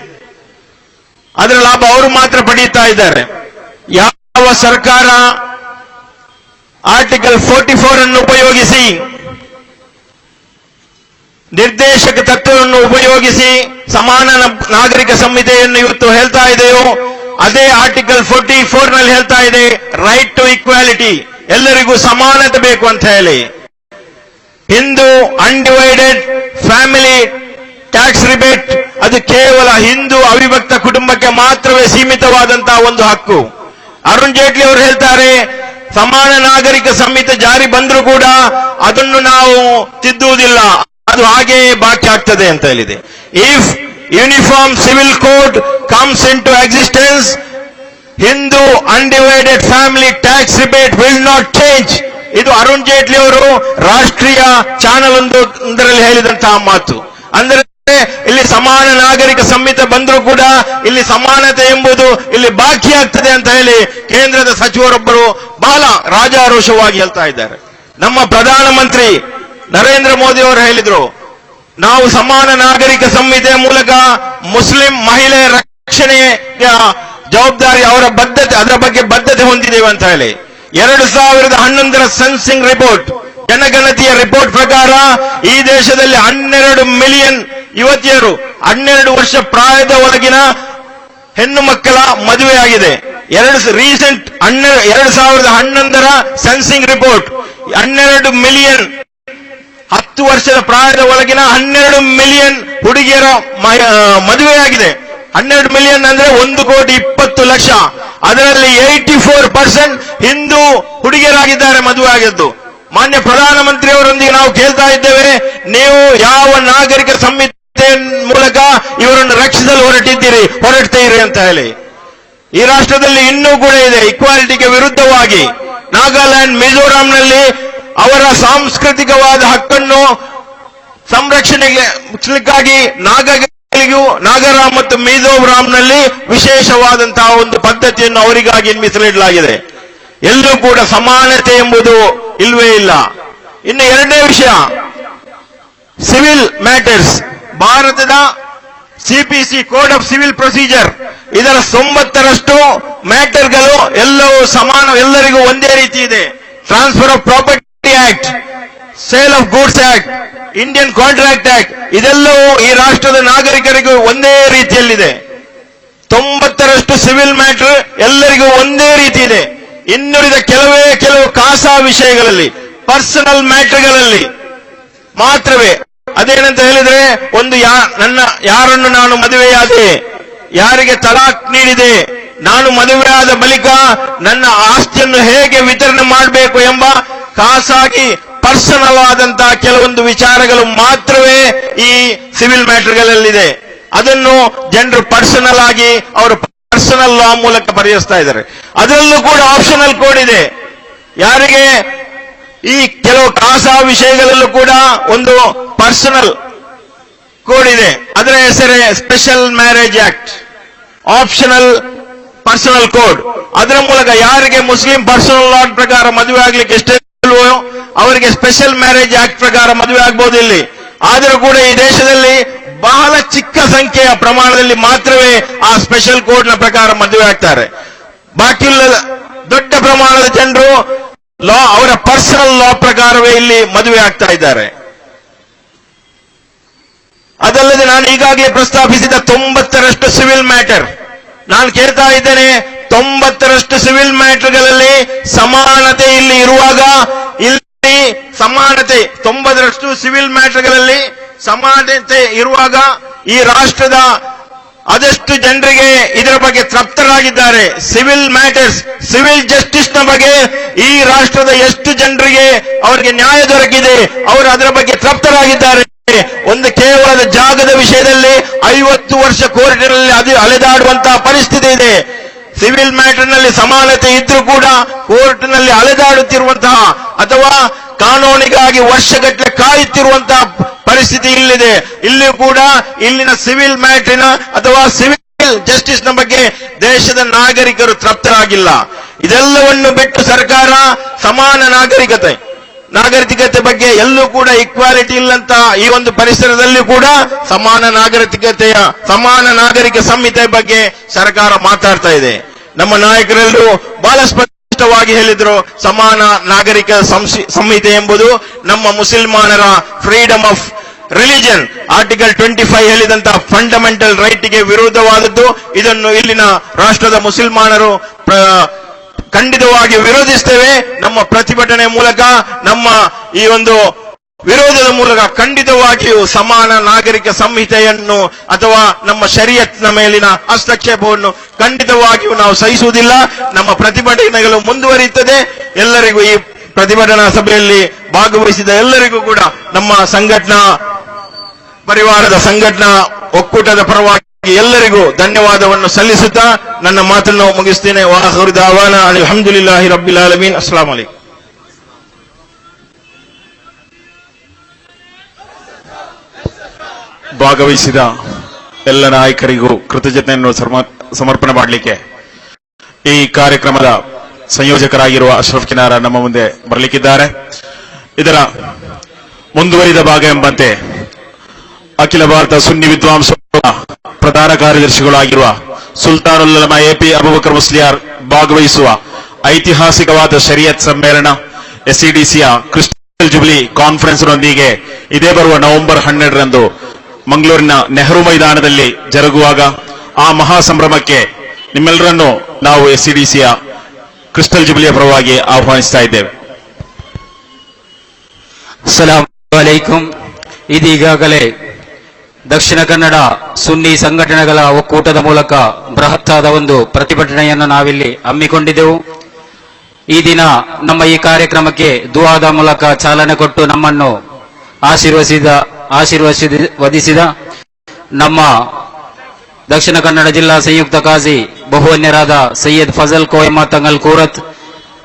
ಅದರ ಲಾಭ ಅವರು ಮಾತ್ರ ಪಡೆಯುತ್ತಾ ಇದ್ದಾರೆ. ಯಾವ ಸರ್ಕಾರ ಆರ್ಟಿಕಲ್ 44 ಅನ್ನು ಉಪಯೋಗಿಸಿ, ನಿರ್ದೇಶಕ ತತ್ವವನ್ನು ಉಪಯೋಗಿಸಿ ಸಮಾನ ನಾಗರಿಕ ಸಂಹಿತೆಯನ್ನು ಇವತ್ತು ಹೇಳ್ತಾ ಇದೆಯೋ, ಅದೇ ಆರ್ಟಿಕಲ್ 44 ನಲ್ಲಿ ಹೇಳ್ತಾ ಇದೆ ರೈಟ್ ಟು ಈಕ್ವಾಲಿಟಿ, ಎಲ್ಲರಿಗೂ ಸಮಾನತೆ ಬೇಕು ಅಂತ ಹೇಳಿ. Hindu undivided family tax rebate ಅದು ಕೇವಲ ಹಿಂದೂ ಅವಿಭಕ್ತ ಕುಟುಂಬಕ್ಕೆ ಮಾತ್ರವೇ ಸೀಮಿತವಾದಂತಹ ಒಂದು ಹಕ್ಕು. ಅರುಣ್ ಜೇಟ್ಲಿ ಅವರು ಹೇಳ್ತಾರೆ, ಸಮಾನ ನಾಗರಿಕ ಸಂಹಿತೆ ಜಾರಿ ಬಂದರೂ ಕೂಡ ಅದನ್ನು ನಾವು ತಿದ್ದುವುದಿಲ್ಲ, ಅದು ಹಾಗೆಯೇ ಬಾಕಿ ಆಗ್ತದೆ ಅಂತ ಹೇಳಿದೆ. If uniform civil code comes into existence, Hindu undivided family tax rebate will not change. ಇದು ಅರುಣ್ ಜೇಟ್ಲಿ ಅವರು ರಾಷ್ಟ್ರೀಯ ಚಾನೆಲ್ ಒಂದರಲ್ಲಿ ಹೇಳಿದಂತಹ ಮಾತು. ಅಂದರೆ ಇಲ್ಲಿ ಸಮಾನ ನಾಗರಿಕ ಸಂಹಿತೆ ಬಂದರೂ ಕೂಡ ಇಲ್ಲಿ ಸಮಾನತೆ ಎಂಬುದು ಇಲ್ಲಿ ಬಾಕಿ ಆಗ್ತದೆ ಅಂತ ಹೇಳಿ ಕೇಂದ್ರದ ಸಚಿವರೊಬ್ಬರು ಬಹಳ ರಾಜಾರೋಷವಾಗಿ ಹೇಳ್ತಾ ಇದ್ದಾರೆ. ನಮ್ಮ ಪ್ರಧಾನಮಂತ್ರಿ ನರೇಂದ್ರ ಮೋದಿ ಅವರು ಹೇಳಿದ್ರು, ನಾವು ಸಮಾನ ನಾಗರಿಕ ಸಂಹಿತೆಯ ಮೂಲಕ ಮುಸ್ಲಿಂ ಮಹಿಳೆಯರ ರಕ್ಷಣೆಯ ಜವಾಬ್ದಾರಿ ಅದರ ಬಗ್ಗೆ ಬದ್ಧತೆ ಹೊಂದಿದ್ದೇವೆ ಅಂತ ಹೇಳಿ 2011ರ ಸೆನ್ಸಿಂಗ್ ರಿಪೋರ್ಟ್, ಜನಗಣತಿಯ ರಿಪೋರ್ಟ್ ಪ್ರಕಾರ ಈ ದೇಶದಲ್ಲಿ 12 ಮಿಲಿಯನ್ ಯುವತಿಯರು 12 ವರ್ಷ ಪ್ರಾಯದ ಒಳಗಿನ ಹೆಣ್ಣು ಮಕ್ಕಳ ಮದುವೆಯಾಗಿದೆ. 2011ರ ಸೆನ್ಸಿಂಗ್ ರಿಪೋರ್ಟ್ 12 ಮಿಲಿಯನ್ 10 ವರ್ಷದ ಪ್ರಾಯದ ಒಳಗಿನ 12 ಮಿಲಿಯನ್ ಹುಡುಗಿಯರ ಮದುವೆಯಾಗಿದೆ. 12 ಮಿಲಿಯನ್ ಅಂದ್ರೆ 1,20,00,000. ಅದರಲ್ಲಿ 84% ಹಿಂದೂ ಹುಡುಗಿಯರಾಗಿದ್ದಾರೆ ಮದುವೆ ಆಗಿದ್ದು. ಮಾನ್ಯ ಪ್ರಧಾನಮಂತ್ರಿಯವರೊಂದಿಗೆ ನಾವು ಕೇಳ್ತಾ ಇದ್ದೇವೆ, ನೀವು ಯಾವ ನಾಗರಿಕ ಸಂಹಿತೆ ಮೂಲಕ ಇವರನ್ನು ರಕ್ಷಿಸಲು ಹೊರಡ್ತೀರಿ ಅಂತ ಹೇಳಿ. ಈ ರಾಷ್ಟ್ರದಲ್ಲಿ ಇನ್ನೂ ಕೂಡ ಇದೆ ಈಕ್ವಾಲಿಟಿಗೆ ವಿರುದ್ಧವಾಗಿ. ನಾಗಾಲ್ಯಾಂಡ್, ಮಿಜೋರಾಂನಲ್ಲಿ ಅವರ ಸಾಂಸ್ಕೃತಿಕವಾದ ಹಕ್ಕನ್ನು ಸಂರಕ್ಷಣೆಗಾಗಿ ನಾಗರ ಮತ್ತು ಮಿಜೋರಾಂನಲ್ಲಿ ವಿಶೇಷವಾದಂತಹ ಒಂದು ಪದ್ಧತಿಯನ್ನು ಅವರಿಗಾಗಿ ಮೀಸಲಿಡಲಾಗಿದೆ. ಎಲ್ಲೂ ಕೂಡ ಸಮಾನತೆ ಎಂಬುದು ಇಲ್ವೇ ಇಲ್ಲ. ಇನ್ನು ಎರಡನೇ ವಿಷಯ, ಸಿವಿಲ್ ಮ್ಯಾಟರ್ಸ್. ಭಾರತದ CPC code of civil procedure ಇದರ 90ರಷ್ಟು ಮ್ಯಾಟರ್ಗಳು ಎಲ್ಲವೂ ಸಮಾನ, ಎಲ್ಲರಿಗೂ ಒಂದೇ ರೀತಿ ಇದೆ. Transfer of property act, sale of goods act, Indian contract act ಇದೆಲ್ಲವೂ ಈ ರಾಷ್ಟ್ರದ ನಾಗರಿಕರಿಗೂ ಒಂದೇ ರೀತಿಯಲ್ಲಿದೆ. 90ರಷ್ಟು ಸಿವಿಲ್ ಮ್ಯಾಟರ್ ಎಲ್ಲರಿಗೂ ಒಂದೇ ರೀತಿ ಇದೆ. ಇನ್ನುಳಿದ ಕೆಲವು ಖಾಸಾ ವಿಷಯಗಳಲ್ಲಿ, ಪರ್ಸನಲ್ ಮ್ಯಾಟರ್ಗಳಲ್ಲಿ ಮಾತ್ರವೇ. ಅದೇನಂತ ಹೇಳಿದ್ರೆ, ಒಂದು ಯಾರನ್ನು ನಾನು ಮದುವೆಯಾದೆ, ಯಾರಿಗೆ ತಲಾಕ್ ನೀಡಿದೆ, ನಾನು ಮದುವೆಯಾದ ಬಳಿಕ ನನ್ನ ಆಸ್ತಿಯನ್ನು ಹೇಗೆ ವಿತರಣೆ ಮಾಡಬೇಕು ಎಂಬ ಖಾಸಾಗಿ ಪರ್ಸನಲ್ ಆದಂತಹ ಕೆಲವೊಂದು ವಿಚಾರಗಳು ಮಾತ್ರವೇ ಈ ಸಿವಿಲ್ ಮ್ಯಾಟರ್ಗಳಲ್ಲಿದೆ. ಅದನ್ನು ಜನರು ಪರ್ಸನಲ್ ಆಗಿ ಅವರು ಪರ್ಸನಲ್ ಲಾ ಮೂಲಕ ಪರಿಹರಿಸ್ತಾ ಇದ್ದಾರೆ. ಅದರಲ್ಲೂ ಕೂಡ ಆಪ್ಷನಲ್ ಕೋಡ್ ಇದೆ. ಯಾರಿಗೆ ಈ ಕೆಲವು ಖಾಸಾ ವಿಷಯಗಳಲ್ಲೂ ಕೂಡ ಒಂದು ಪರ್ಸನಲ್ ಕೋಡ್ ಇದೆ. ಅದರ ಹೆಸರೇ special marriage act, optional personal code. ಅದರ ಮೂಲಕ ಯಾರಿಗೆ ಮುಸ್ಲಿಂ ಪರ್ಸನಲ್ ಲಾ ಪ್ರಕಾರ ಮದುವೆ ಆಗ್ಲಿಕ್ಕೆ ಇಷ್ಟ ಇಲ್ವೋ ಅವರಿಗೆ ಸ್ಪೆಷಲ್ ಮ್ಯಾರೇಜ್ ಆಕ್ಟ್ ಪ್ರಕಾರ ಮದುವೆ ಆಗ್ಬೋದು ಇಲ್ಲಿ. ಆದರೂ ಕೂಡ ಈ ದೇಶದಲ್ಲಿ ಬಹಳ ಚಿಕ್ಕ ಸಂಖ್ಯೆಯ ಪ್ರಮಾಣದಲ್ಲಿ ಮಾತ್ರವೇ ಆ ಸ್ಪೆಷಲ್ ಕೋಡ್ ನ ಪ್ರಕಾರ ಮದುವೆ ಆಗ್ತಾರೆ. ಬಾಕಿ ದೊಡ್ಡ ಪ್ರಮಾಣದ ಜನರು ಲಾ ಅವರ ಪರ್ಸನಲ್ ಲಾ ಪ್ರಕಾರವೇ ಇಲ್ಲಿ ಮದುವೆ ಆಗ್ತಾ ಇದ್ದಾರೆ. ಅದಲ್ಲದೆ ನಾನು ಈಗಾಗಲೇ ಪ್ರಸ್ತಾಪಿಸಿದ 90ರಷ್ಟು ಸಿವಿಲ್ ಮ್ಯಾಟರ್, ನಾನು ಕೇಳ್ತಾ ಇದ್ದೇನೆ, 90ರಷ್ಟು ಸಿವಿಲ್ ಮ್ಯಾಟರ್ಗಳಲ್ಲಿ ಸಮಾನತೆ ಇಲ್ಲಿ ಇರುವಾಗ, ಇಲ್ಲಿ ಸಮಾನತೆ 90ರಷ್ಟು ಸಿವಿಲ್ ಮ್ಯಾಟರ್ಗಳಲ್ಲಿ ಸಮಾನತೆ ಇರುವಾಗ ಈ ರಾಷ್ಟ್ರದ ಅದೆಷ್ಟು ಜನರಿಗೆ ಇದರ ಬಗ್ಗೆ ತೃಪ್ತರಾಗಿದ್ದಾರೆ. ಸಿವಿಲ್ ಮ್ಯಾಟರ್ಸ್, ಸಿವಿಲ್ ಜಸ್ಟಿಸ್ ನ ಬಗ್ಗೆ ಈ ರಾಷ್ಟ್ರದ ಎಷ್ಟು ಜನರಿಗೆ ಅವರಿಗೆ ನ್ಯಾಯ ದೊರಕಿದೆ, ಅವರು ಅದರ ಬಗ್ಗೆ ತೃಪ್ತರಾಗಿದ್ದಾರೆ. ಒಂದು ಕೇವಲದ ಜಾಗದ ವಿಷಯದಲ್ಲಿ 50 ವರ್ಷ ಕೋರ್ಟಿನಲ್ಲಿ ಅದು ಅಲೆದಾಡುವಂತಹ ಪರಿಸ್ಥಿತಿ ಇದೆ. ಸಿವಿಲ್ ಮ್ಯಾಟರ್ ನಲ್ಲಿ ಸಮಾನತೆ ಇದ್ರೂ ಕೂಡ ಕೋರ್ಟ್ನಲ್ಲಿ ಅಲೆದಾಡುತ್ತಿರುವಂತಹ ಅಥವಾ ಕಾನೂನಿಗಾಗಿ ವರ್ಷಗಟ್ಟಲೆ ಕಾಯುತ್ತಿರುವಂತಹ ಪರಿಸ್ಥಿತಿ ಇಲ್ಲಿದೆ. ಇಲ್ಲಿಯೂ ಕೂಡ ಇಲ್ಲಿನ ಸಿವಿಲ್ ಮ್ಯಾಟರಿನ ಅಥವಾ ಸಿವಿಲ್ ಜಸ್ಟಿಸ್ ನ ಬಗ್ಗೆ ದೇಶದ ನಾಗರಿಕರು ತೃಪ್ತರಾಗಿಲ್ಲ. ಇದೆಲ್ಲವನ್ನು ಬಿಟ್ಟು ಸರ್ಕಾರ ಸಮಾನ ನಾಗರಿಕತೆ ಬಗ್ಗೆ ಎಲ್ಲೂ ಕೂಡ ಈಕ್ವಾಲಿಟಿ ಇಲ್ಲಂತ ಈ ಒಂದು ಪರಿಸರದಲ್ಲಿ ಕೂಡ ಸಮಾನ ನಾಗರಿಕ ಸಂಹಿತೆ ಬಗ್ಗೆ ಸರ್ಕಾರ ಮಾತಾಡ್ತಾ ಇದೆ. ನಮ್ಮ ನಾಯಕರೆಲ್ಲರೂ ಬಹಳ ಸ್ಪಷ್ಟವಾಗಿ ಹೇಳಿದ್ರು, ಸಮಾನ ನಾಗರಿಕ ಸಂಹಿತೆ ಎಂಬುದು ನಮ್ಮ ಮುಸಲ್ಮಾನರ ಫ್ರೀಡಮ್ ಆಫ್ ರಿಲಿಜನ್ ಆರ್ಟಿಕಲ್ 25 ಹೇಳಿದಂತಹ ಫಂಡಮೆಂಟಲ್ ರೈಟ್ಗೆ ವಿರೋಧವಾದದ್ದು. ಇದನ್ನು ಇಲ್ಲಿನ ರಾಷ್ಟ್ರದ ಮುಸಲ್ಮಾನರು ಖಂಡಿತವಾಗಿ ವಿರೋಧಿಸ್ತೇವೆ. ನಮ್ಮ ಪ್ರತಿಭಟನೆ ಮೂಲಕ, ನಮ್ಮ ಈ ಒಂದು ವಿರೋಧದ ಮೂಲಕ ಖಂಡಿತವಾಗಿಯೂ ಸಮಾನ ನಾಗರಿಕ ಸಂಹಿತೆಯನ್ನು ಅಥವಾ ನಮ್ಮ ಶರೀಯತ್ನ ಮೇಲಿನ ಹಸ್ತಕ್ಷೇಪವನ್ನು ಖಂಡಿತವಾಗಿಯೂ ನಾವು ಸಹಿಸುವುದಿಲ್ಲ. ನಮ್ಮ ಪ್ರತಿಭಟನೆಗಳು ಮುಂದುವರಿಯುತ್ತದೆ. ಎಲ್ಲರಿಗೂ ಈ ಪ್ರತಿಭಟನಾ ಸಭೆಯಲ್ಲಿ ಭಾಗವಹಿಸಿದ ಎಲ್ಲರಿಗೂ ಕೂಡ ನಮ್ಮ ಪರಿವಾರದ ಸಂಘಟನಾ ಒಕ್ಕೂಟದ ಪರವಾಗಿ ಎಲ್ಲರಿಗೂ ಧನ್ಯವಾದವನ್ನು ಸಲ್ಲಿಸುತ್ತಾ ನನ್ನ ಮಾತನ್ನು ಮುಗಿಸ್ತೇನೆ. ವಾಖಿರು ದಾವಾನಾ ಅಲ್ಹಮ್ದುಲಿಲ್ಲಾಹಿ ರಬ್ಬಿಲ್ ಆಲಮೀನ್. ಅಸ್ಸಲಾಮು ಅಲೈಕುಂ. ಭಾಗವಹಿಸಿದ ಎಲ್ಲ ನಾಯಕರಿಗೂ ಕೃತಜ್ಞತೆಯನ್ನು ಸಮರ್ಪಣೆ ಮಾಡಲಿಕ್ಕೆ ಈ ಕಾರ್ಯಕ್ರಮದ ಸಂಯೋಜಕರಾಗಿರುವ ಅಶ್ರಫ್ ಕಿನಾರ ನಮ್ಮ ಮುಂದೆ ಬರಲಿಕ್ಕಿದ್ದಾರೆ. ಇದರ ಮುಂದುವರಿದ ಭಾಗ ಎಂಬಂತೆ ಅಖಿಲ ಭಾರತ ಸುನ್ನಿ ವಿದ್ವಾಂಸರ ಪ್ರಧಾನ ಕಾರ್ಯದರ್ಶಿಗಳಾಗಿರುವ ಸುಲ್ತಾನುಲ್ ಉಲಮಾ ಎಪಿ ಅಬೂಬಕರ್ ಮುಸ್ಲಿಯಾರ್ ಭಾಗವಹಿಸುವ ಐತಿಹಾಸಿಕವಾದ ಶರಿಯತ್ ಸಮ್ಮೇಳನ ಎಸ್ಸಿಡಿಸಿಯ ಕ್ರಿಸ್ಟಲ್ ಜುಬ್ಲಿ ಕಾನ್ಫರೆನ್ಸ್ನೊಂದಿಗೆ ಇದೇ ಬರುವ ನವೆಂಬರ್ 12ರಂದು ಮಂಗಳೂರಿನ ನೆಹರು ಮೈದಾನದಲ್ಲಿ ಜರುಗುವಾಗ ಆ ಮಹಾ ಸಂಭ್ರಮಕ್ಕೆ ನಿಮ್ಮೆಲ್ಲರನ್ನು ನಾವು ಎಸ್ಸಿಡಿಸಿಯ ಕ್ರಿಸ್ಟಲ್ ಜುಬ್ಲಿಯ ಪರವಾಗಿ ಆಹ್ವಾನಿಸ್ತಾ ಇದ್ದೇವೆ. ಅಸ್ಸಲಾಮು ಅಲೈಕುಂ. ಇದೀಗಾಗಲೇ ದಕ್ಷಿಣ ಕನ್ನಡ ಸುನ್ನಿ ಸಂಘಟನೆಗಳ ಒಕ್ಕೂಟದ ಮೂಲಕ ಬೃಹತ್ತಾದ ಒಂದು ಪ್ರತಿಭಟನೆಯನ್ನು ನಾವಿಲ್ಲಿ ಹಮ್ಮಿಕೊಂಡಿದ್ದೆವು. ಈ ದಿನ ನಮ್ಮ ಈ ಕಾರ್ಯಕ್ರಮಕ್ಕೆ ದುಆದ ಮೂಲಕ ಚಾಲನೆ ಕೊಟ್ಟು ನಮ್ಮನ್ನು ಆಶೀರ್ವದಿಸಿದ ನಮ್ಮ ದಕ್ಷಿಣ ಕನ್ನಡ ಜಿಲ್ಲಾ ಸಂಯುಕ್ತ ಕಾಜಿ ಬಹುವನ್ಯರಾದ ಸೈಯದ್ ಫಜಲ್ ಕೋಯಮ ತಂಗಲ್ ಕೂರತ್,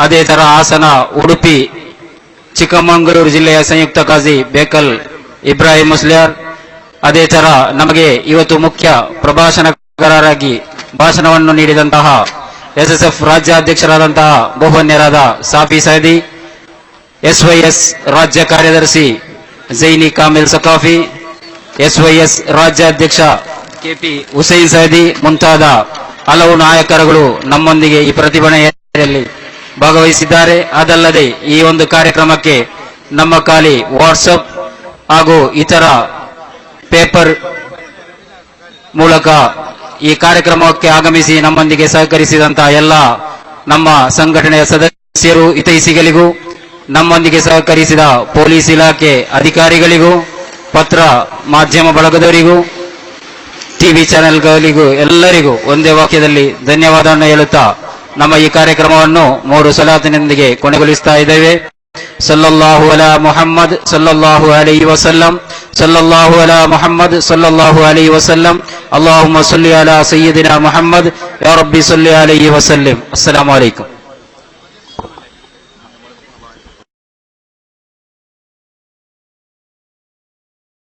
ಅದೇ ತರ ಹಾಸನ, ಉಡುಪಿ, ಚಿಕ್ಕಮಗಳೂರು ಜಿಲ್ಲೆಯ ಸಂಯುಕ್ತ ಕಾಜಿ ಬೇಕಲ್ ಇಬ್ರಾಹಿಂ ಮುಸ್ಲಿಯಾರ್, ಅದೇ ತರ ನಮಗೆ ಇವತ್ತು ಮುಖ್ಯ ಪ್ರಭಾಷಣಕಾರರಾಗಿ ಭಾಷಣವನ್ನು ನೀಡಿದಂತಹ ಎಸ್ಎಸ್ಎಫ್ ರಾಜ್ಯಾಧ್ಯಕ್ಷರಾದಂತಹ ಬಹುವನ್ಯರಾದ ಸಾಫಿ ಸೈದಿ, ಎಸ್ವೈಎಸ್ ರಾಜ್ಯ ಕಾರ್ಯದರ್ಶಿ ಜೈನಿ ಕಾಮಿಲ್ ಸಕಾಫಿ, ಎಸ್ವೈಎಸ್ ರಾಜ್ಯಾಧ್ಯಕ್ಷ ಕೆಪಿ ಹುಸೈನ್ ಸೈದಿ ಮುಂತಾದ ಹಲವು ನಾಯಕರುಗಳು ನಮ್ಮೊಂದಿಗೆ ಈ ಪ್ರತಿಭಟನೆಯಲ್ಲಿ ಭಾಗವಹಿಸಿದ್ದಾರೆ. ಅದಲ್ಲದೆ ಈ ಒಂದು ಕಾರ್ಯಕ್ರಮಕ್ಕೆ ನಮ್ಮ ಖಾಲಿ ವಾಟ್ಸಪ್ ಹಾಗೂ ಇತರ ಪೇಪರ್ ಮೂಲಕ ಈ ಕಾರ್ಯಕ್ರಮಕ್ಕೆ ಆಗಮಿಸಿ ನಮ್ಮೊಂದಿಗೆ ಸಹಕರಿಸಿದಂತಹ ಎಲ್ಲ ನಮ್ಮ ಸಂಘಟನೆಯ ಸದಸ್ಯರು, ಹಿತೈಷಿಗಳಿಗೂ, ನಮ್ಮೊಂದಿಗೆ ಸಹಕರಿಸಿದ ಪೊಲೀಸ್ ಇಲಾಖೆ ಅಧಿಕಾರಿಗಳಿಗೂ, ಪತ್ರ ಮಾಧ್ಯಮ ಬಳಗದವರಿಗೂ, ಟಿವಿ ಚಾನೆಲ್ಗಳಿಗೂ ಎಲ್ಲರಿಗೂ ಒಂದೇ ವಾಕ್ಯದಲ್ಲಿ ಧನ್ಯವಾದವನ್ನು ಹೇಳುತ್ತಾ ನಮ್ಮ ಈ ಕಾರ್ಯಕ್ರಮವನ್ನು 3 ಸಲಾತಿನೊಂದಿಗೆ ಕೊನೆಗೊಳಿಸ್ತಾ ಇದ್ದೇವೆ. ಸಲ್ಲಲ್ಲಾಹು ಅಲಾ ಮುಹಮ್ಮದ್ ಸಲ್ಲಲ್ಲಾಹು ಅಲೈಹಿ ವಸಲ್ಲಂ, ಸಲ್ಲಲ್ಲಾಹು ಅಲಾ ಮುಹಮ್ಮದ್ ಸಲ್ಲಲ್ಲಾಹು ಅಲೈಹಿ ವಸಲ್ಲಂ, ಅಲ್ಲಾಹುಮ್ಮ ಸಲ್ಲಿ ಅಲಾ ಸಯ್ಯಿದಿನಾ ಮುಹಮ್ಮದ್ ಯಾ ರಬ್ಬಿ ಸಲ್ಲಿ ಅಲೈಹಿ ವಸಲ್ಲಂ. ಅಸ್ಸಲಾಮು ಅಲೈಕುಂ.